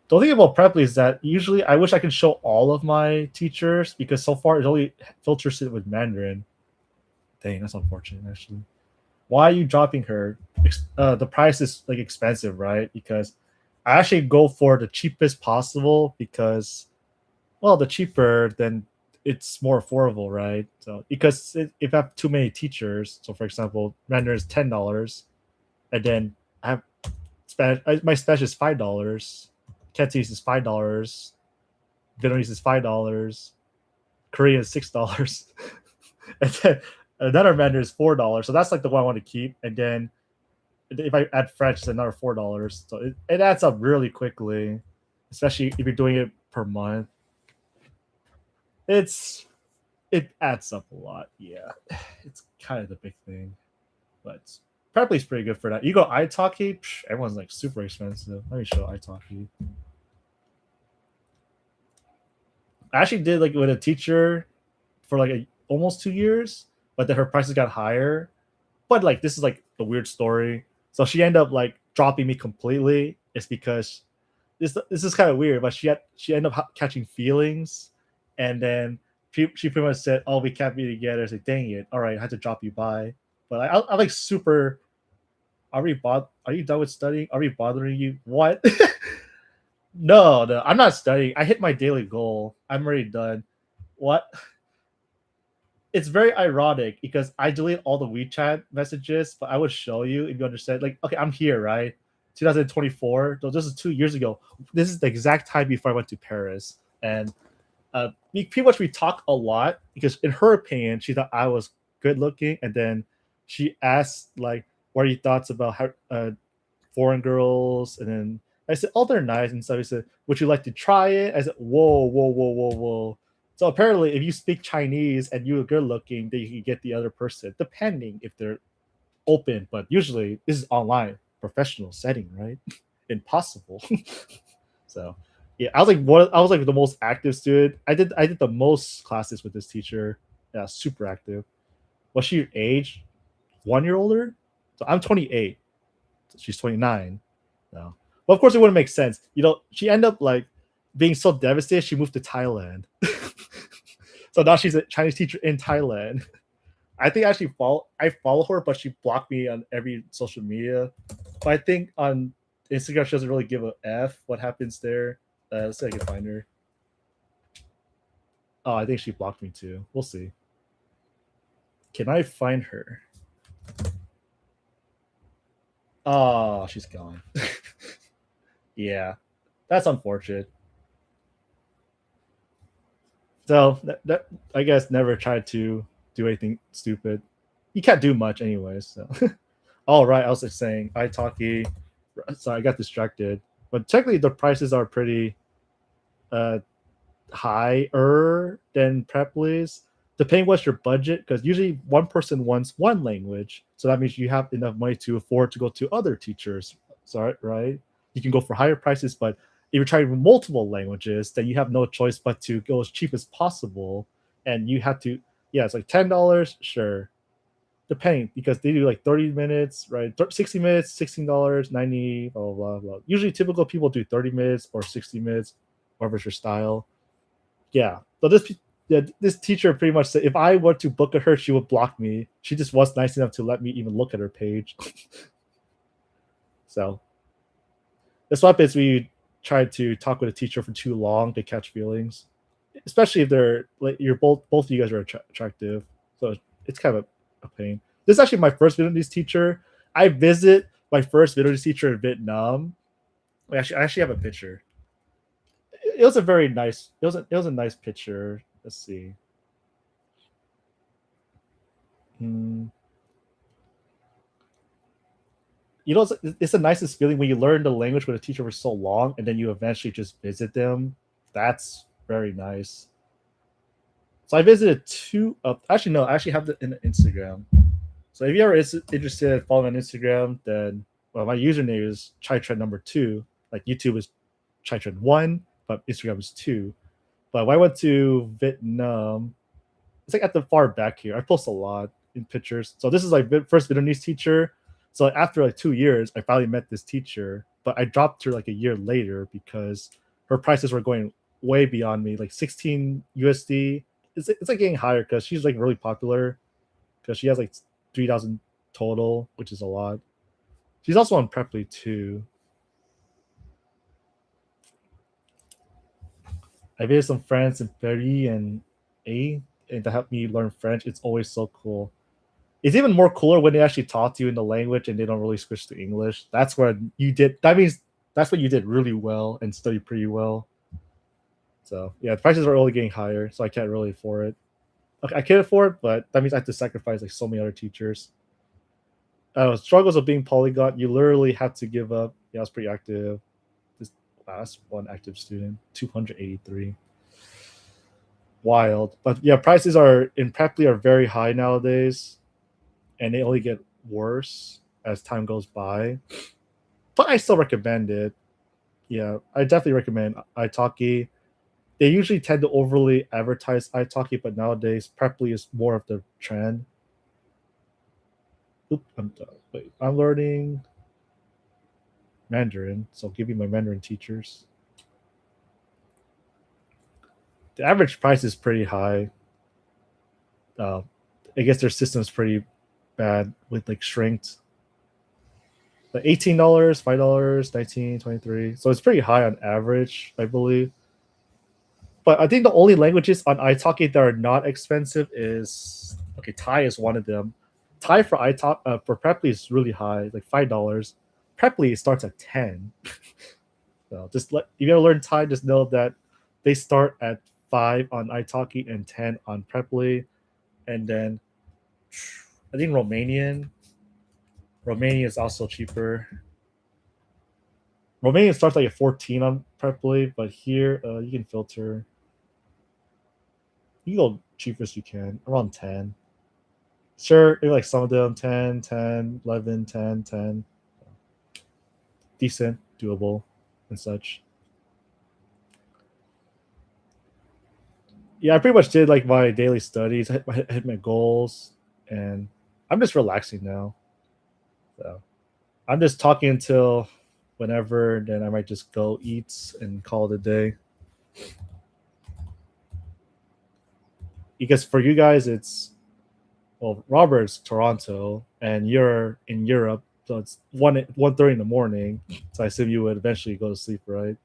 The only thing about Preply is that usually I wish I could show all of my teachers because so far it only filters it with Mandarin. Dang, that's unfortunate actually. Why are you dropping her? The price is like expensive, right? Because I actually go for the cheapest possible because, well, the cheaper, then it's more affordable, right? So because if I have too many teachers, so for example, Mandarin is $10, and then I have Spanish. My Spanish is $5. Cantonese is $5. Vietnamese is $5. Korean is $6. And then another Mandarin is $4. So that's like the one I want to keep. And then if I add French, it's another $4. So it adds up really quickly, especially if you're doing it per month. It adds up a lot. Yeah, it's kind of the big thing, but Preply's pretty good for that. You go italki, everyone's like super expensive. Let me show italki. I actually did like with a teacher for like almost 2 years, but then her prices got higher. But like this is like a weird story. So she ended up like dropping me completely. It's because this is kind of weird, but she ended up catching feelings, and then she pretty much said, "Oh, we can't be together." I said, "Dang it! All right, I had to drop you by." But I like super. Are you done with studying? Are we bothering you? What? No, I'm not studying. I hit my daily goal. I'm already done. What? It's very ironic because I delete all the WeChat messages, but I would show you if you understand. Like, okay, I'm here, right? 2024. So this is 2 years ago. This is the exact time before I went to Paris, and pretty much we talked a lot because in her opinion, she thought I was good looking, and then she asked like, "What are your thoughts about how, foreign girls?" And then I said, "Oh, they're nice." And so he said, "Would you like to try it?" I said, "Whoa, whoa, whoa, whoa, whoa! So apparently, if you speak Chinese and you're good looking, then you can get the other person, depending if they're open. But usually, this is online, professional setting, right? Impossible. So, yeah, I was like the most active student. I did the most classes with this teacher. Yeah, super active. Was she your age? 1 year older? So I'm 28. So she's 29. No. Well, of course, it wouldn't make sense. She ended up like being so devastated. She moved to Thailand. So now she's a Chinese teacher in Thailand. I think I follow her, but she blocked me on every social media. But I think on Instagram she doesn't really give a F what happens there. Let's see if I can find her. Oh, I think she blocked me too. We'll see. Can I find her? Oh, she's gone. Yeah, that's unfortunate. So that I guess never tried to do anything stupid. You can't do much anyways. So, all right. I was just saying italki. Sorry, I got distracted. But technically, the prices are pretty higher than Preply's, depending what's your budget. Because usually one person wants one language, so that means you have enough money to afford to go to other teachers. Sorry, right? You can go for higher prices, but if you're trying multiple languages, then you have no choice but to go as cheap as possible. And you have to, yeah, it's like $10, sure, depending, because they do like 30 minutes, right? 60 minutes, $16, 90, blah, blah, blah, blah. Usually typical people do 30 minutes or 60 minutes, whatever's your style. Yeah. So this teacher pretty much said if I were to book at her, she would block me. She just was nice enough to let me even look at her page. So that's what happens when you try to talk with a teacher for too long to catch feelings, especially if they're like both of you guys are attractive. So it's kind of a pain. This is actually my first Vietnamese teacher. I visit my first Vietnamese teacher in Vietnam. I actually have a picture. It was a very nice. It was a nice picture. Let's see. It's the nicest feeling when you learn the language with a teacher for so long, and then you eventually just visit them. That's very nice. So I visited two. Actually, no. I actually have it in Instagram. So if you're interested in following on Instagram, then my username is ChaiTrend2. Like YouTube is ChaiTrend1, but Instagram is 2. But when I went to Vietnam, it's like at the far back here. I post a lot in pictures. So this is like first Vietnamese teacher. So after like 2 years, I finally met this teacher, but I dropped her like a year later because her prices were going way beyond me, like 16 USD. It's like getting higher because she's like really popular because she has like 3,000 total, which is a lot. She's also on Preply too. I visited some friends in Paris and that helped me learn French. It's always so cool. It's even more cooler when they actually talk to you in the language and they don't really switch to English. That's when you did. That means that's when you did really well and studied pretty well. So yeah, the prices are only getting higher, so I can't really afford it. Okay, I can't afford it, but that means I have to sacrifice like so many other teachers. Struggles of being polyglot. You literally have to give up. Yeah, I was pretty active. This last one active student, 283. Wild, but yeah, prices are in Preply are very high nowadays, and they only get worse as time goes by. But I still recommend it. Yeah, I definitely recommend italki. They usually tend to overly advertise italki, but nowadays Preply is more of the trend. Oop, I'm done. Wait, I'm learning Mandarin, so I'll give you my Mandarin teachers. The average price is pretty high. I guess their system's pretty bad with like shrinked. Like $18, $5, 19, 23. So it's pretty high on average, I believe. But I think the only languages on italki that are not expensive is Thai is one of them. Thai for for Preply is really high, like $5. Preply starts at 10. So just if you ever learn Thai, just know that they start at 5 on italki and 10 on Preply, and then I think Romania is also cheaper. Romania starts like at 14 on Preply, but here you can filter. You go cheapest you can, around 10. Sure, maybe like some of them 10, 10, 11, 10, 10. Decent, doable, and such. Yeah, I pretty much did like my daily studies, hit my goals, and I'm just relaxing now. So I'm just talking until whenever, then I might just go eat and call it a day. Because for you guys, it's well, Robert's Toronto, and you're in Europe, so it's 1:30 in the morning. So I assume you would eventually go to sleep, right?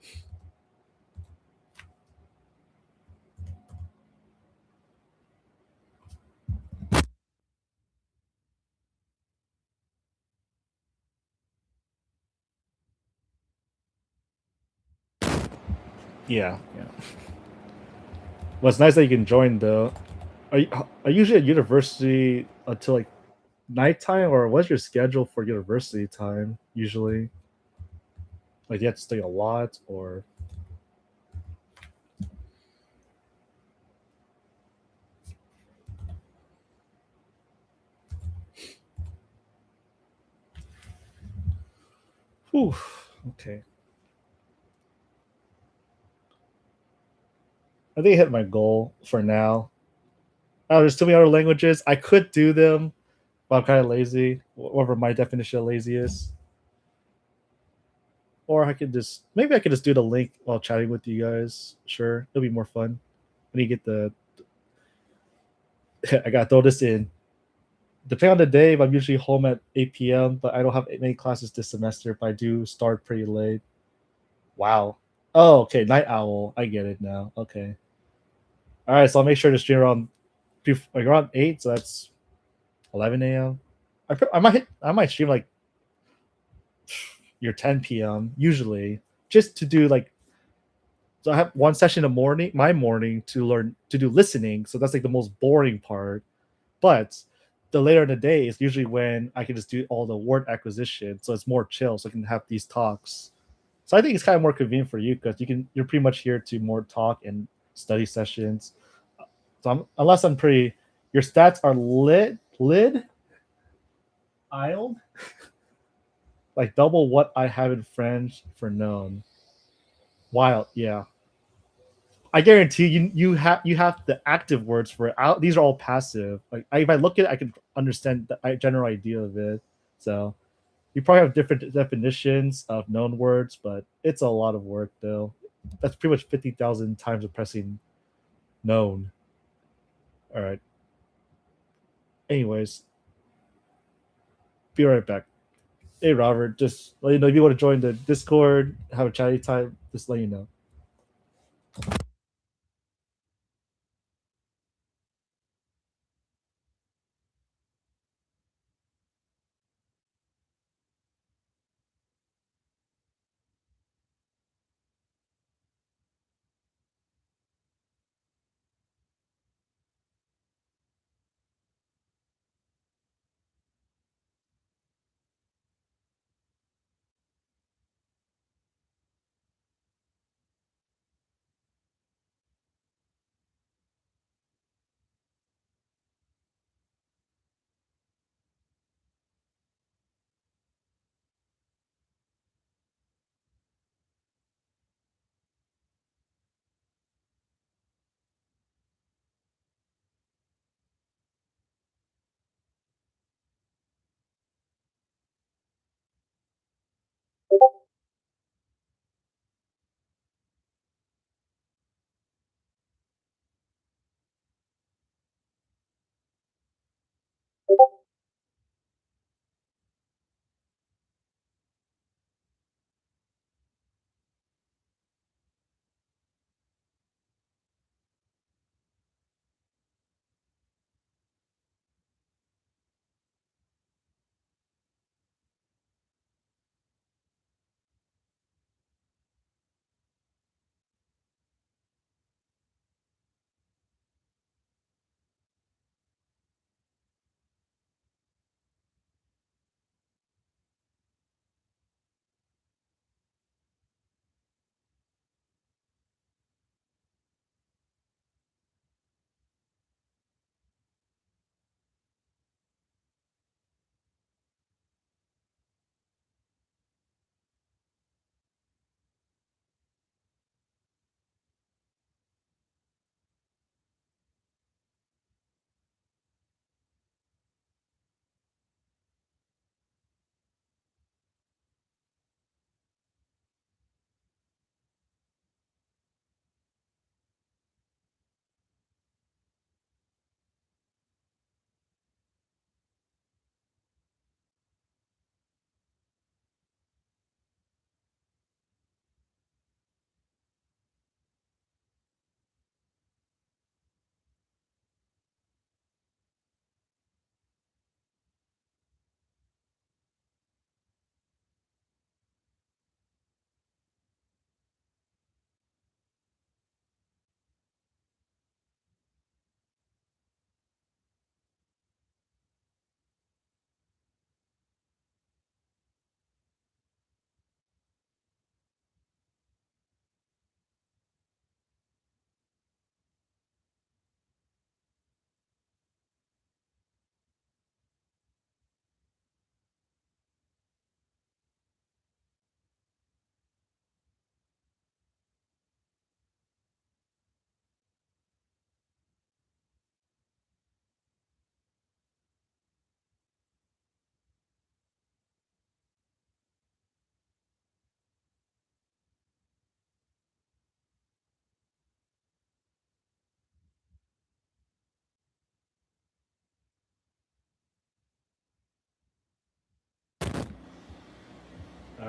Yeah, yeah. Well, it's nice that you can join though. Are you usually at university until like nighttime, or what's your schedule for university time usually? Like, you have to stay a lot, or whew, okay. I think I hit my goal for now. Oh, there's too many other languages. I could do them, but I'm kind of lazy. Whatever my definition of lazy is. Or I could just maybe I could just do the link while chatting with you guys. Sure, it'll be more fun when you get the. I gotta throw this in. Depending on the day, I'm usually home at 8 p.m., but I don't have many classes this semester. But I do start pretty late. Wow. Oh, okay. Night owl. I get it now. Okay. All right. So I'll make sure to stream around like around 8. So that's 11 a.m. I might stream like your 10 p.m. usually, just to do like. So I have one session in the morning, my morning, to learn to do listening. So that's like the most boring part. But the later in the day is usually when I can just do all the word acquisition. So it's more chill. So I can have these talks. So I think it's kind of more convenient for you because you're pretty much here to more talk and study sessions. So unless I'm pretty, your stats are iled, like double what I have in French for known. Wild, yeah. I guarantee you have the active words for it. These are all passive. Like if I look at it, I can understand the general idea of it. So you probably have different definitions of known words, but it's a lot of work though. That's pretty much 50,000 times of pressing known. All right. Anyways, be right back. Hey Robert, just let you know if you want to join the Discord, have a chatty time, just let you know.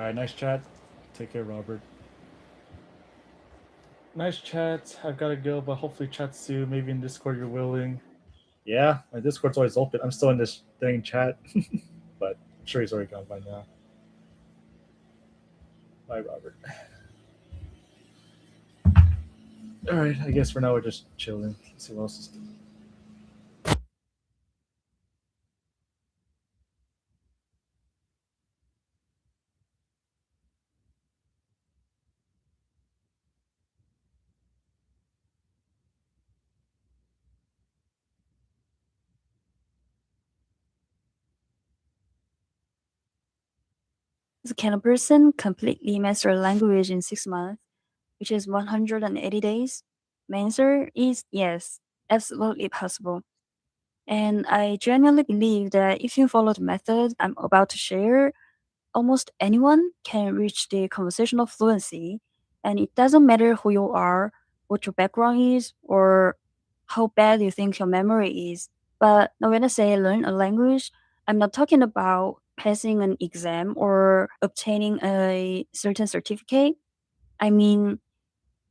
right, nice chat. Take care, Robert. Nice chat. I've got to go, but hopefully chat soon. Maybe in Discord you're willing. Yeah, my Discord's always open. I'm still in this dang chat, but I'm sure he's already gone by now. Bye, Robert. All right, I guess for now we're just chilling. Let's see what else is doing. Can a person completely master a language in 6 months, which is 180 days? My answer is yes, absolutely possible. And I genuinely believe that if you follow the method I'm about to share, almost anyone can reach the conversational fluency. And it doesn't matter who you are, what your background is, or how bad you think your memory is. But now when I say learn a language, I'm not talking about passing an exam or obtaining a certain certificate. I mean,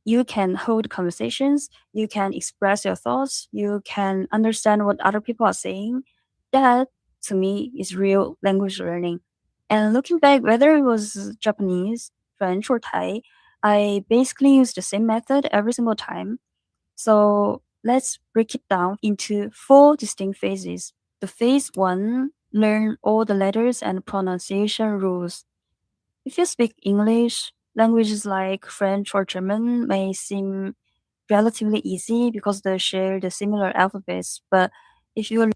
you can hold conversations, you can express your thoughts, you can understand what other people are saying. That, to me, is real language learning. And looking back, whether it was Japanese, French, or Thai, I basically used the same method every single time. So let's break it down into 4 distinct phases. The phase 1, learn all the letters and pronunciation rules. If you speak English, languages like French or German may seem relatively easy because they share the similar alphabets. But if you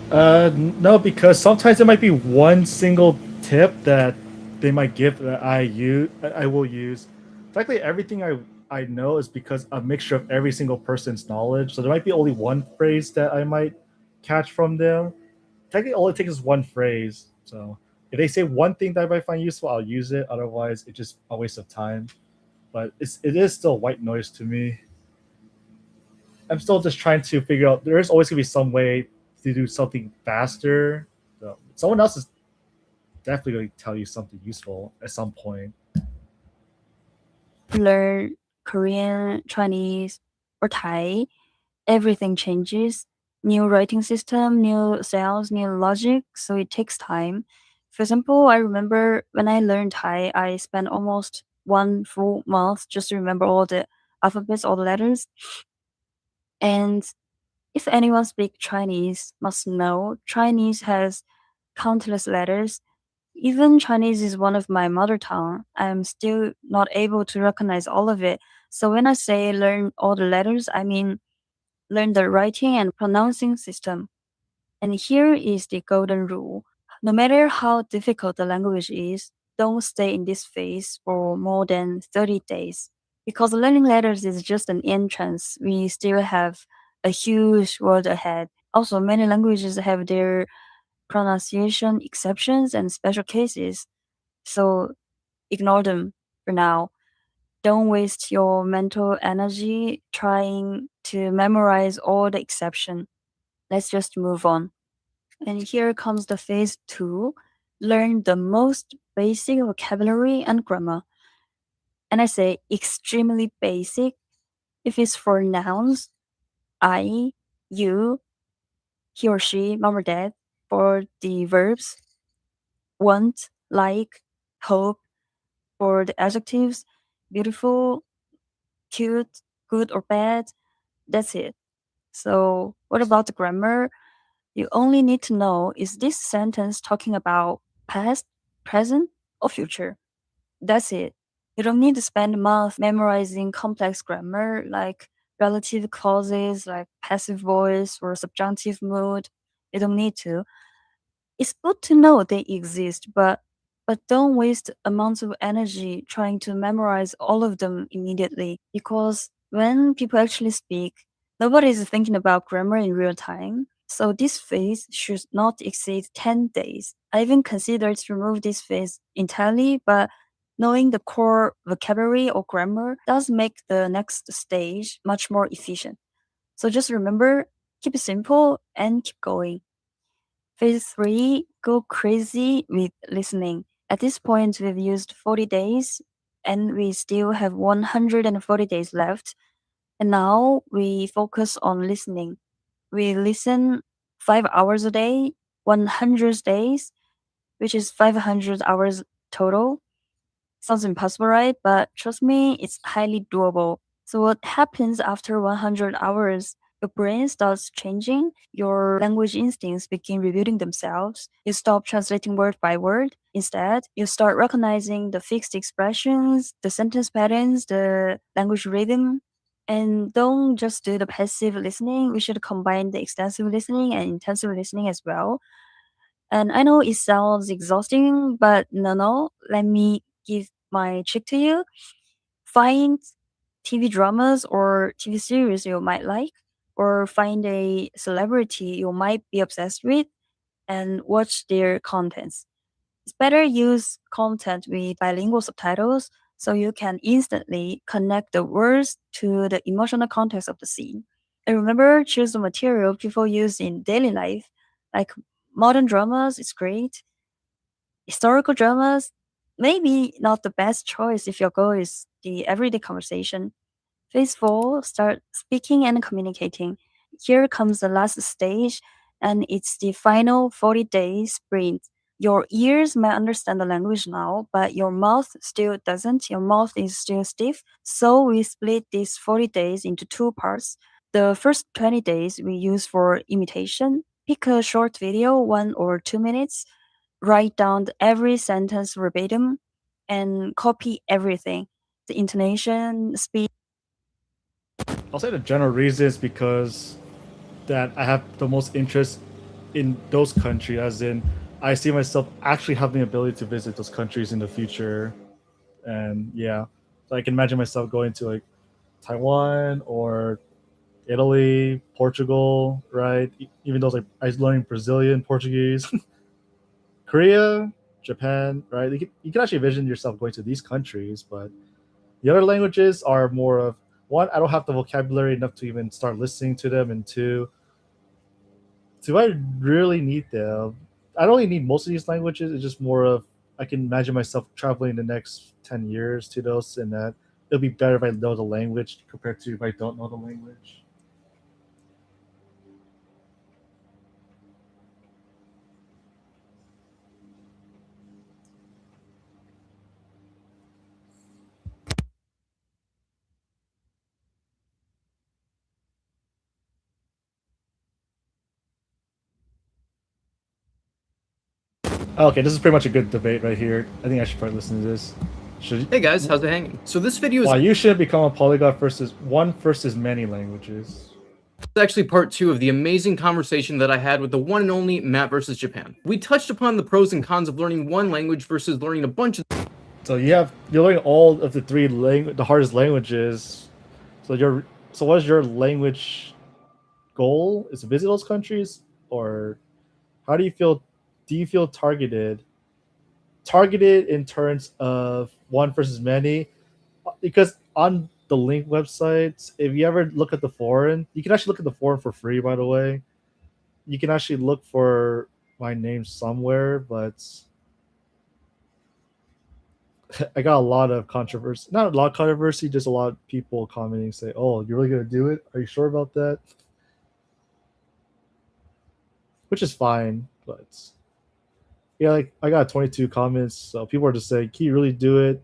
No, because sometimes there might be one single tip that they might give that I will use. Frankly, everything I know is because a mixture of every single person's knowledge. So there might be only one phrase that I might catch from them. Technically, all it takes is one phrase. So if they say one thing that I might find useful, I'll use it. Otherwise, it's just a waste of time. But it is still white noise to me. I'm still just trying to figure out. There is always gonna be some way to do something faster. So someone else is definitely going to tell you something useful at some point. learn Korean, Chinese, or Thai, everything changes. New writing system, new sounds, new logic, so it takes time. For example, I remember when I learned Thai, I spent almost 1 full month just to remember all the alphabets, all the letters. And if anyone speaks Chinese, must know Chinese has countless letters. Even Chinese is one of my mother tongue. I'm still not able to recognize all of it. So when I say learn all the letters, I mean learn the writing and pronouncing system. And here is the golden rule. No matter how difficult the language is, don't stay in this phase for more than 30 days. Because learning letters is just an entrance, we still have a huge world ahead. Also, many languages have their pronunciation exceptions and special cases, so ignore them for now. Don't waste your mental energy trying to memorize all the exception. Let's just move on. And here comes the phase 2, learn the most basic vocabulary and grammar. And I say extremely basic. If it's for nouns, I, you, he or she, mom or dad. For the verbs, want, like, hope. For the adjectives, beautiful, cute, good or bad. That's it. So what about the grammar? You only need to know, is this sentence talking about past, present, or future? That's it. You don't need to spend a month memorizing complex grammar like relative clauses, like passive voice or subjunctive mood. You don't need to. It's good to know they exist, but don't waste amounts of energy trying to memorize all of them immediately, because when people actually speak, nobody is thinking about grammar in real time. So this phase should not exceed 10 days. I even considered to remove this phase entirely, but knowing the core vocabulary or grammar does make the next stage much more efficient. So just remember, keep it simple and keep going. Phase 3, go crazy with listening. At this point, we've used 40 days and we still have 140 days left. And now we focus on listening. We listen 5 hours a day, 100 days, which is 500 hours total. Sounds impossible, right? But trust me, it's highly doable. So what happens after 100 hours? Your brain starts changing, your language instincts begin rebuilding themselves. You stop translating word by word. Instead, you start recognizing the fixed expressions, the sentence patterns, the language rhythm. And don't just do the passive listening. We should combine the extensive listening and intensive listening as well. And I know it sounds exhausting, but no, let me give my trick to you. Find TV dramas or TV series you might like, or find a celebrity you might be obsessed with and watch their contents. It's better use content with bilingual subtitles so you can instantly connect the words to the emotional context of the scene. And remember, choose the material people use in daily life, like modern dramas is great. Historical dramas, maybe not the best choice if your goal is the everyday conversation. Phase 4, start speaking and communicating. Here comes the last stage, and it's the final 40-day sprint. Your ears may understand the language now, but your mouth still doesn't. Your mouth is still stiff. So we split these 40 days into two parts. The first 20 days we use for imitation. Pick a short video, 1 or 2 minutes. Write down every sentence verbatim and copy everything. The intonation, speed. I'll say the general reason is because that I have the most interest in those countries, as in I see myself actually having the ability to visit those countries in the future. And yeah, so I can imagine myself going to like Taiwan or Italy, Portugal, right? Even though like I was learning Brazilian, Portuguese, Korea, Japan, right? You can actually envision yourself going to these countries, but the other languages are more of one, I don't have the vocabulary enough to even start listening to them, and two, do I really need them? I don't really need most of these languages. It's just more of I can imagine myself traveling the next 10 years to those, and that it'll be better if I know the language compared to if I don't know the language. Okay, this is pretty much a good debate right here. I think I should probably listen to this. Hey guys, how's it hanging? So this video is why you should become a polyglot versus many languages. actually part 2 of the amazing conversation that I had with the one and only Matt versus Japan. We touched upon the pros and cons of learning one language versus learning a bunch of. So you're learning all of the the hardest languages. So what is your language goal? Is to visit those countries, or how do you feel? Do you feel targeted? Targeted in terms of one versus many, because on the Link websites, if you ever look at the forum, you can actually look at the forum for free. By the way, you can actually look for my name somewhere, but I got a lot of controversy. Not a lot of controversy, just a lot of people commenting, say, "Oh, you're really gonna do it? Are you sure about that?" Which is fine, but yeah, like I got 22 comments, so people are just saying, "Can you really do it?"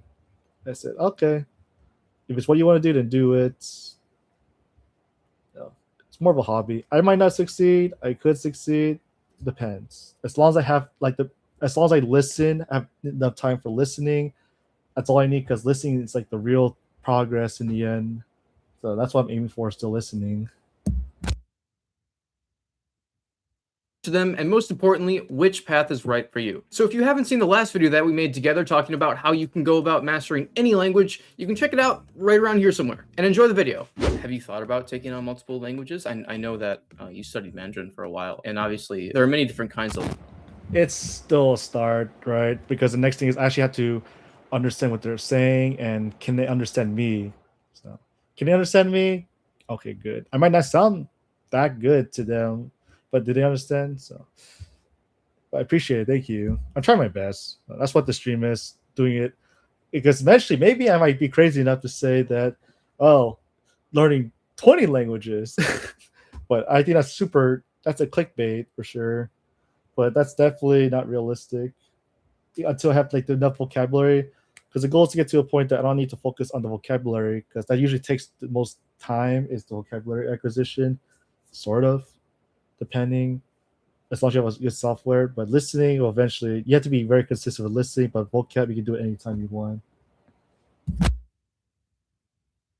I said, "Okay, if it's what you want to do, then do it." It's more of a hobby. I might not succeed. I could succeed. Depends. As long as I have as long as I listen, I have enough time for listening. That's all I need, because listening is like the real progress in the end. So that's what I'm aiming for, still listening. To them, and most importantly, which path is right for you. So if you haven't seen the last video that we made together talking about how you can go about mastering any language, you can check it out right around here somewhere, and enjoy the video. Have you thought about taking on multiple languages? I know that you studied Mandarin for a while, and obviously there are many different kinds of. It's still a start, right? Because the next thing is I actually have to understand what they're saying, and can they understand me? So can they understand me? Okay, good. I might not sound that good to them, but do they understand? So I appreciate it. Thank you. I'm trying my best. That's what the stream is, doing it. Because eventually, maybe I might be crazy enough to say that, oh, learning 20 languages. But I think that's a clickbait for sure. But that's definitely not realistic until I have like enough vocabulary. Because the goal is to get to a point that I don't need to focus on the vocabulary, because that usually takes the most time, is the vocabulary acquisition, sort of, depending. As long as you have a good software. But listening will eventually, you have to be very consistent with listening, but vocab, you can do it anytime you want.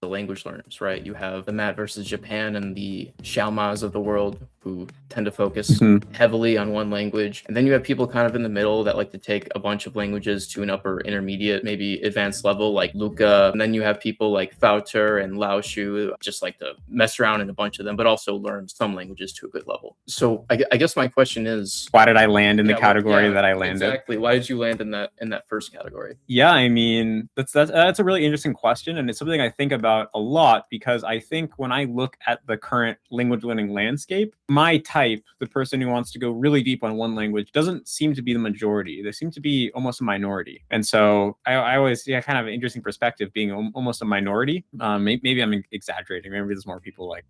The language learners, right? You have the Matt versus Japan and the Xiaomas of the world who tend to focus heavily on one language. And then you have people kind of in the middle that like to take a bunch of languages to an upper intermediate, maybe advanced level, like Luca. And then you have people like Fauter and Lao Shu, just like to mess around in a bunch of them, but also learn some languages to a good level. So I guess my question is, why did I land in the category that I landed? Exactly. Why did you land in that first category? Yeah, I mean, that's a really interesting question, and it's something I think about a lot, because I think when I look at the current language learning landscape, my type, the person who wants to go really deep on one language, doesn't seem to be the majority. They seem to be almost a minority. And so I always kind of an interesting perspective being almost a minority. Maybe I'm exaggerating. Maybe there's more people like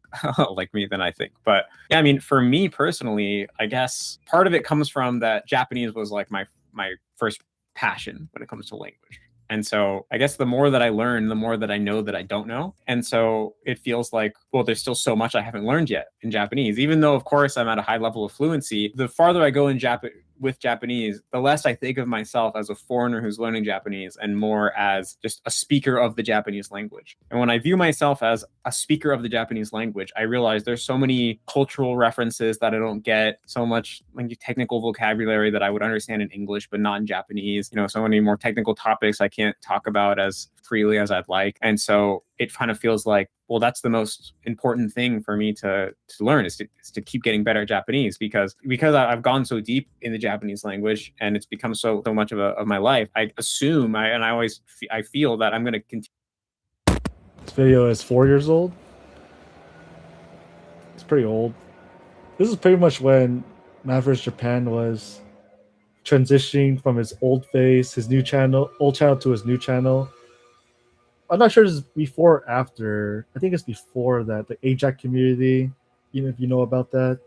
like me than I think. But yeah, I mean, for me personally, I guess part of it comes from that Japanese was like my first passion when it comes to language. And so I guess the more that I learn, the more that I know that I don't know. And so it feels like, well, there's still so much I haven't learned yet in Japanese. Even though, of course, I'm at a high level of fluency, the farther I go in with Japanese, the less I think of myself as a foreigner who's learning Japanese and more as just a speaker of the Japanese language. And when I view myself as a speaker of the Japanese language, I realize there's so many cultural references that I don't get, so much like technical vocabulary that I would understand in English, but not in Japanese. You know, so many more technical topics I can't talk about as freely as I'd like. And so it kind of feels like, well, that's the most important thing for me to learn is to keep getting better at Japanese, because I've gone so deep in the Japanese language and it's become so much of my life. I assume I feel that I'm going to continue. This video is 4 years old. It's pretty old. This is pretty much when Matt vs. Japan was transitioning from his old face, his old channel to his new channel. I'm not sure this is before or after. I think it's before that, the AJAC community, even if you know about that.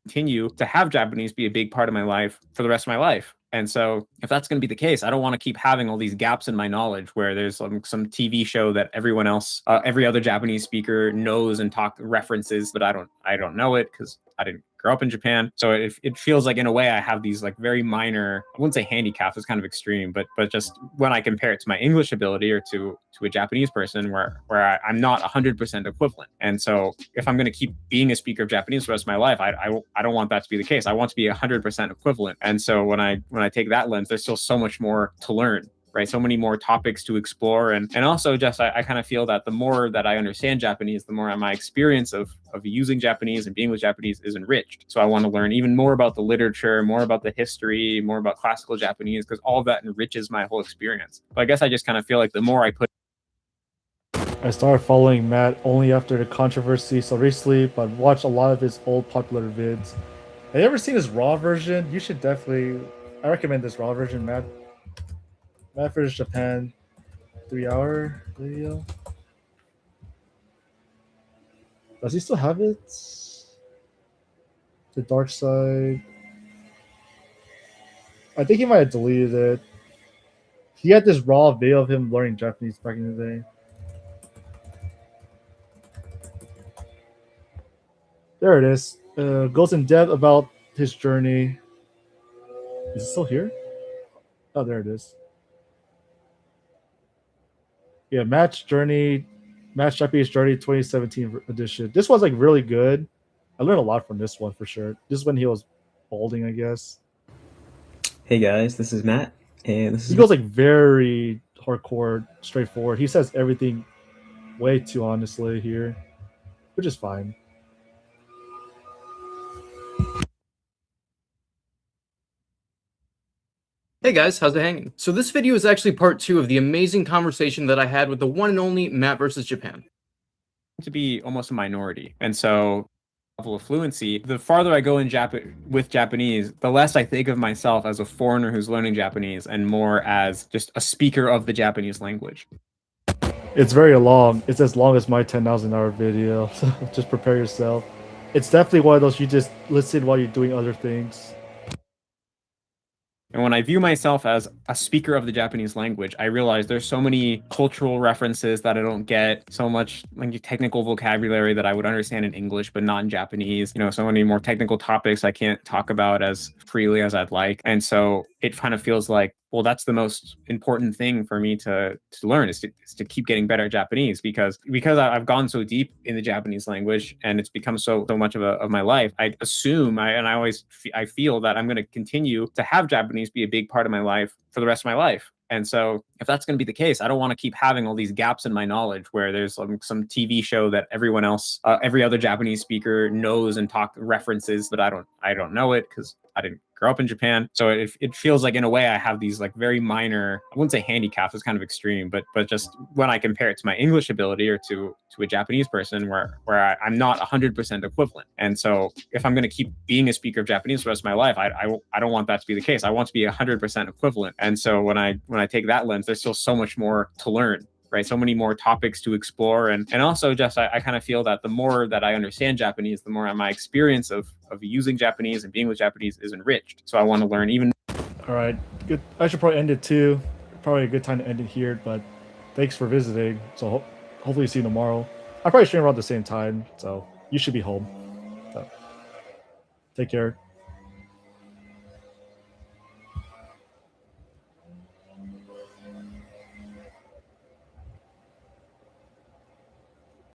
Continue to have Japanese be a big part of my life for the rest of my life. And so if that's going to be the case, I don't want to keep having all these gaps in my knowledge where there's some TV show that everyone else, every other Japanese speaker knows and references, but I don't know it because I didn't grow up in Japan. So it feels like in a way I have these like very minor, I wouldn't say handicaps, it's kind of extreme, but just when I compare it to my English ability or to a Japanese person where I'm not 100% equivalent. And so if I'm going to keep being a speaker of Japanese for the rest of my life, I don't want that to be the case. I want to be 100% equivalent. And so when I take that lens, there's still so much more to learn. Right, so many more topics to explore, and also just I kind of feel that the more that I understand Japanese, the more my experience of using Japanese and being with Japanese is enriched. So I want to learn even more about the literature, more about the history, more about classical Japanese, because all of that enriches my whole experience. But I guess I just kind of feel like the more I I started following Matt only after the controversy, so recently, but watched a lot of his old popular vids. Have you ever seen his raw version? You should definitely. I recommend this raw version, Matt. Matt vs. Japan 3-hour video. Does he still have it? The dark side. I think he might have deleted it. He had this raw video of him learning Japanese back in the day. There it is. Goes in depth about his journey. Is it still here? Oh, there it is. Yeah, Match Japanese Journey 2017 edition. This one's like really good. I learned a lot from this one for sure. This is when he was balding, I guess. Hey guys, this is Matt, and he goes like very hardcore, straightforward. He says everything way too honestly here, which is fine. Hey guys, how's it hanging? So this video is actually part 2 of the amazing conversation that I had with the one and only Matt versus Japan. To be almost a minority. And so level of fluency, the farther I go in with Japanese, the less I think of myself as a foreigner who's learning Japanese and more as just a speaker of the Japanese language. It's very long. It's as long as my 10,000 hour video, so just prepare yourself. It's definitely one of those you just listen while you're doing other things. And when I view myself as a speaker of the Japanese language, I realize there's so many cultural references that I don't get, so much like technical vocabulary that I would understand in English, but not in Japanese. You know, so many more technical topics I can't talk about as freely as I'd like. And so it kind of feels like, well, that's the most important thing for me to learn is to keep getting better at Japanese because I've gone so deep in the Japanese language and it's become so much of my life. I assume I feel that I'm going to continue to have Japanese be a big part of my life for the rest of my life. And so if that's going to be the case, I don't want to keep having all these gaps in my knowledge where there's some TV show that everyone else, every other Japanese speaker knows and references, but I don't know it because I didn't grow up in Japan. So it feels like in a way I have these like very minor, I wouldn't say handicaps, it's kind of extreme, but just when I compare it to my English ability or to a Japanese person where I'm not 100% equivalent. And so if I'm going to keep being a speaker of Japanese for the rest of my life, I don't want that to be the case. I want to be 100% equivalent. And so when I take that lens, there's still so much more to learn. Right, so many more topics to explore, and also just I kind of feel that the more that I understand Japanese, the more my experience of using Japanese and being with Japanese is enriched. So I want to learn even. All right, good. I should probably end it too. Probably a good time to end it here. But thanks for visiting. So hopefully see you tomorrow. I probably stream around the same time, so you should be home. So take care.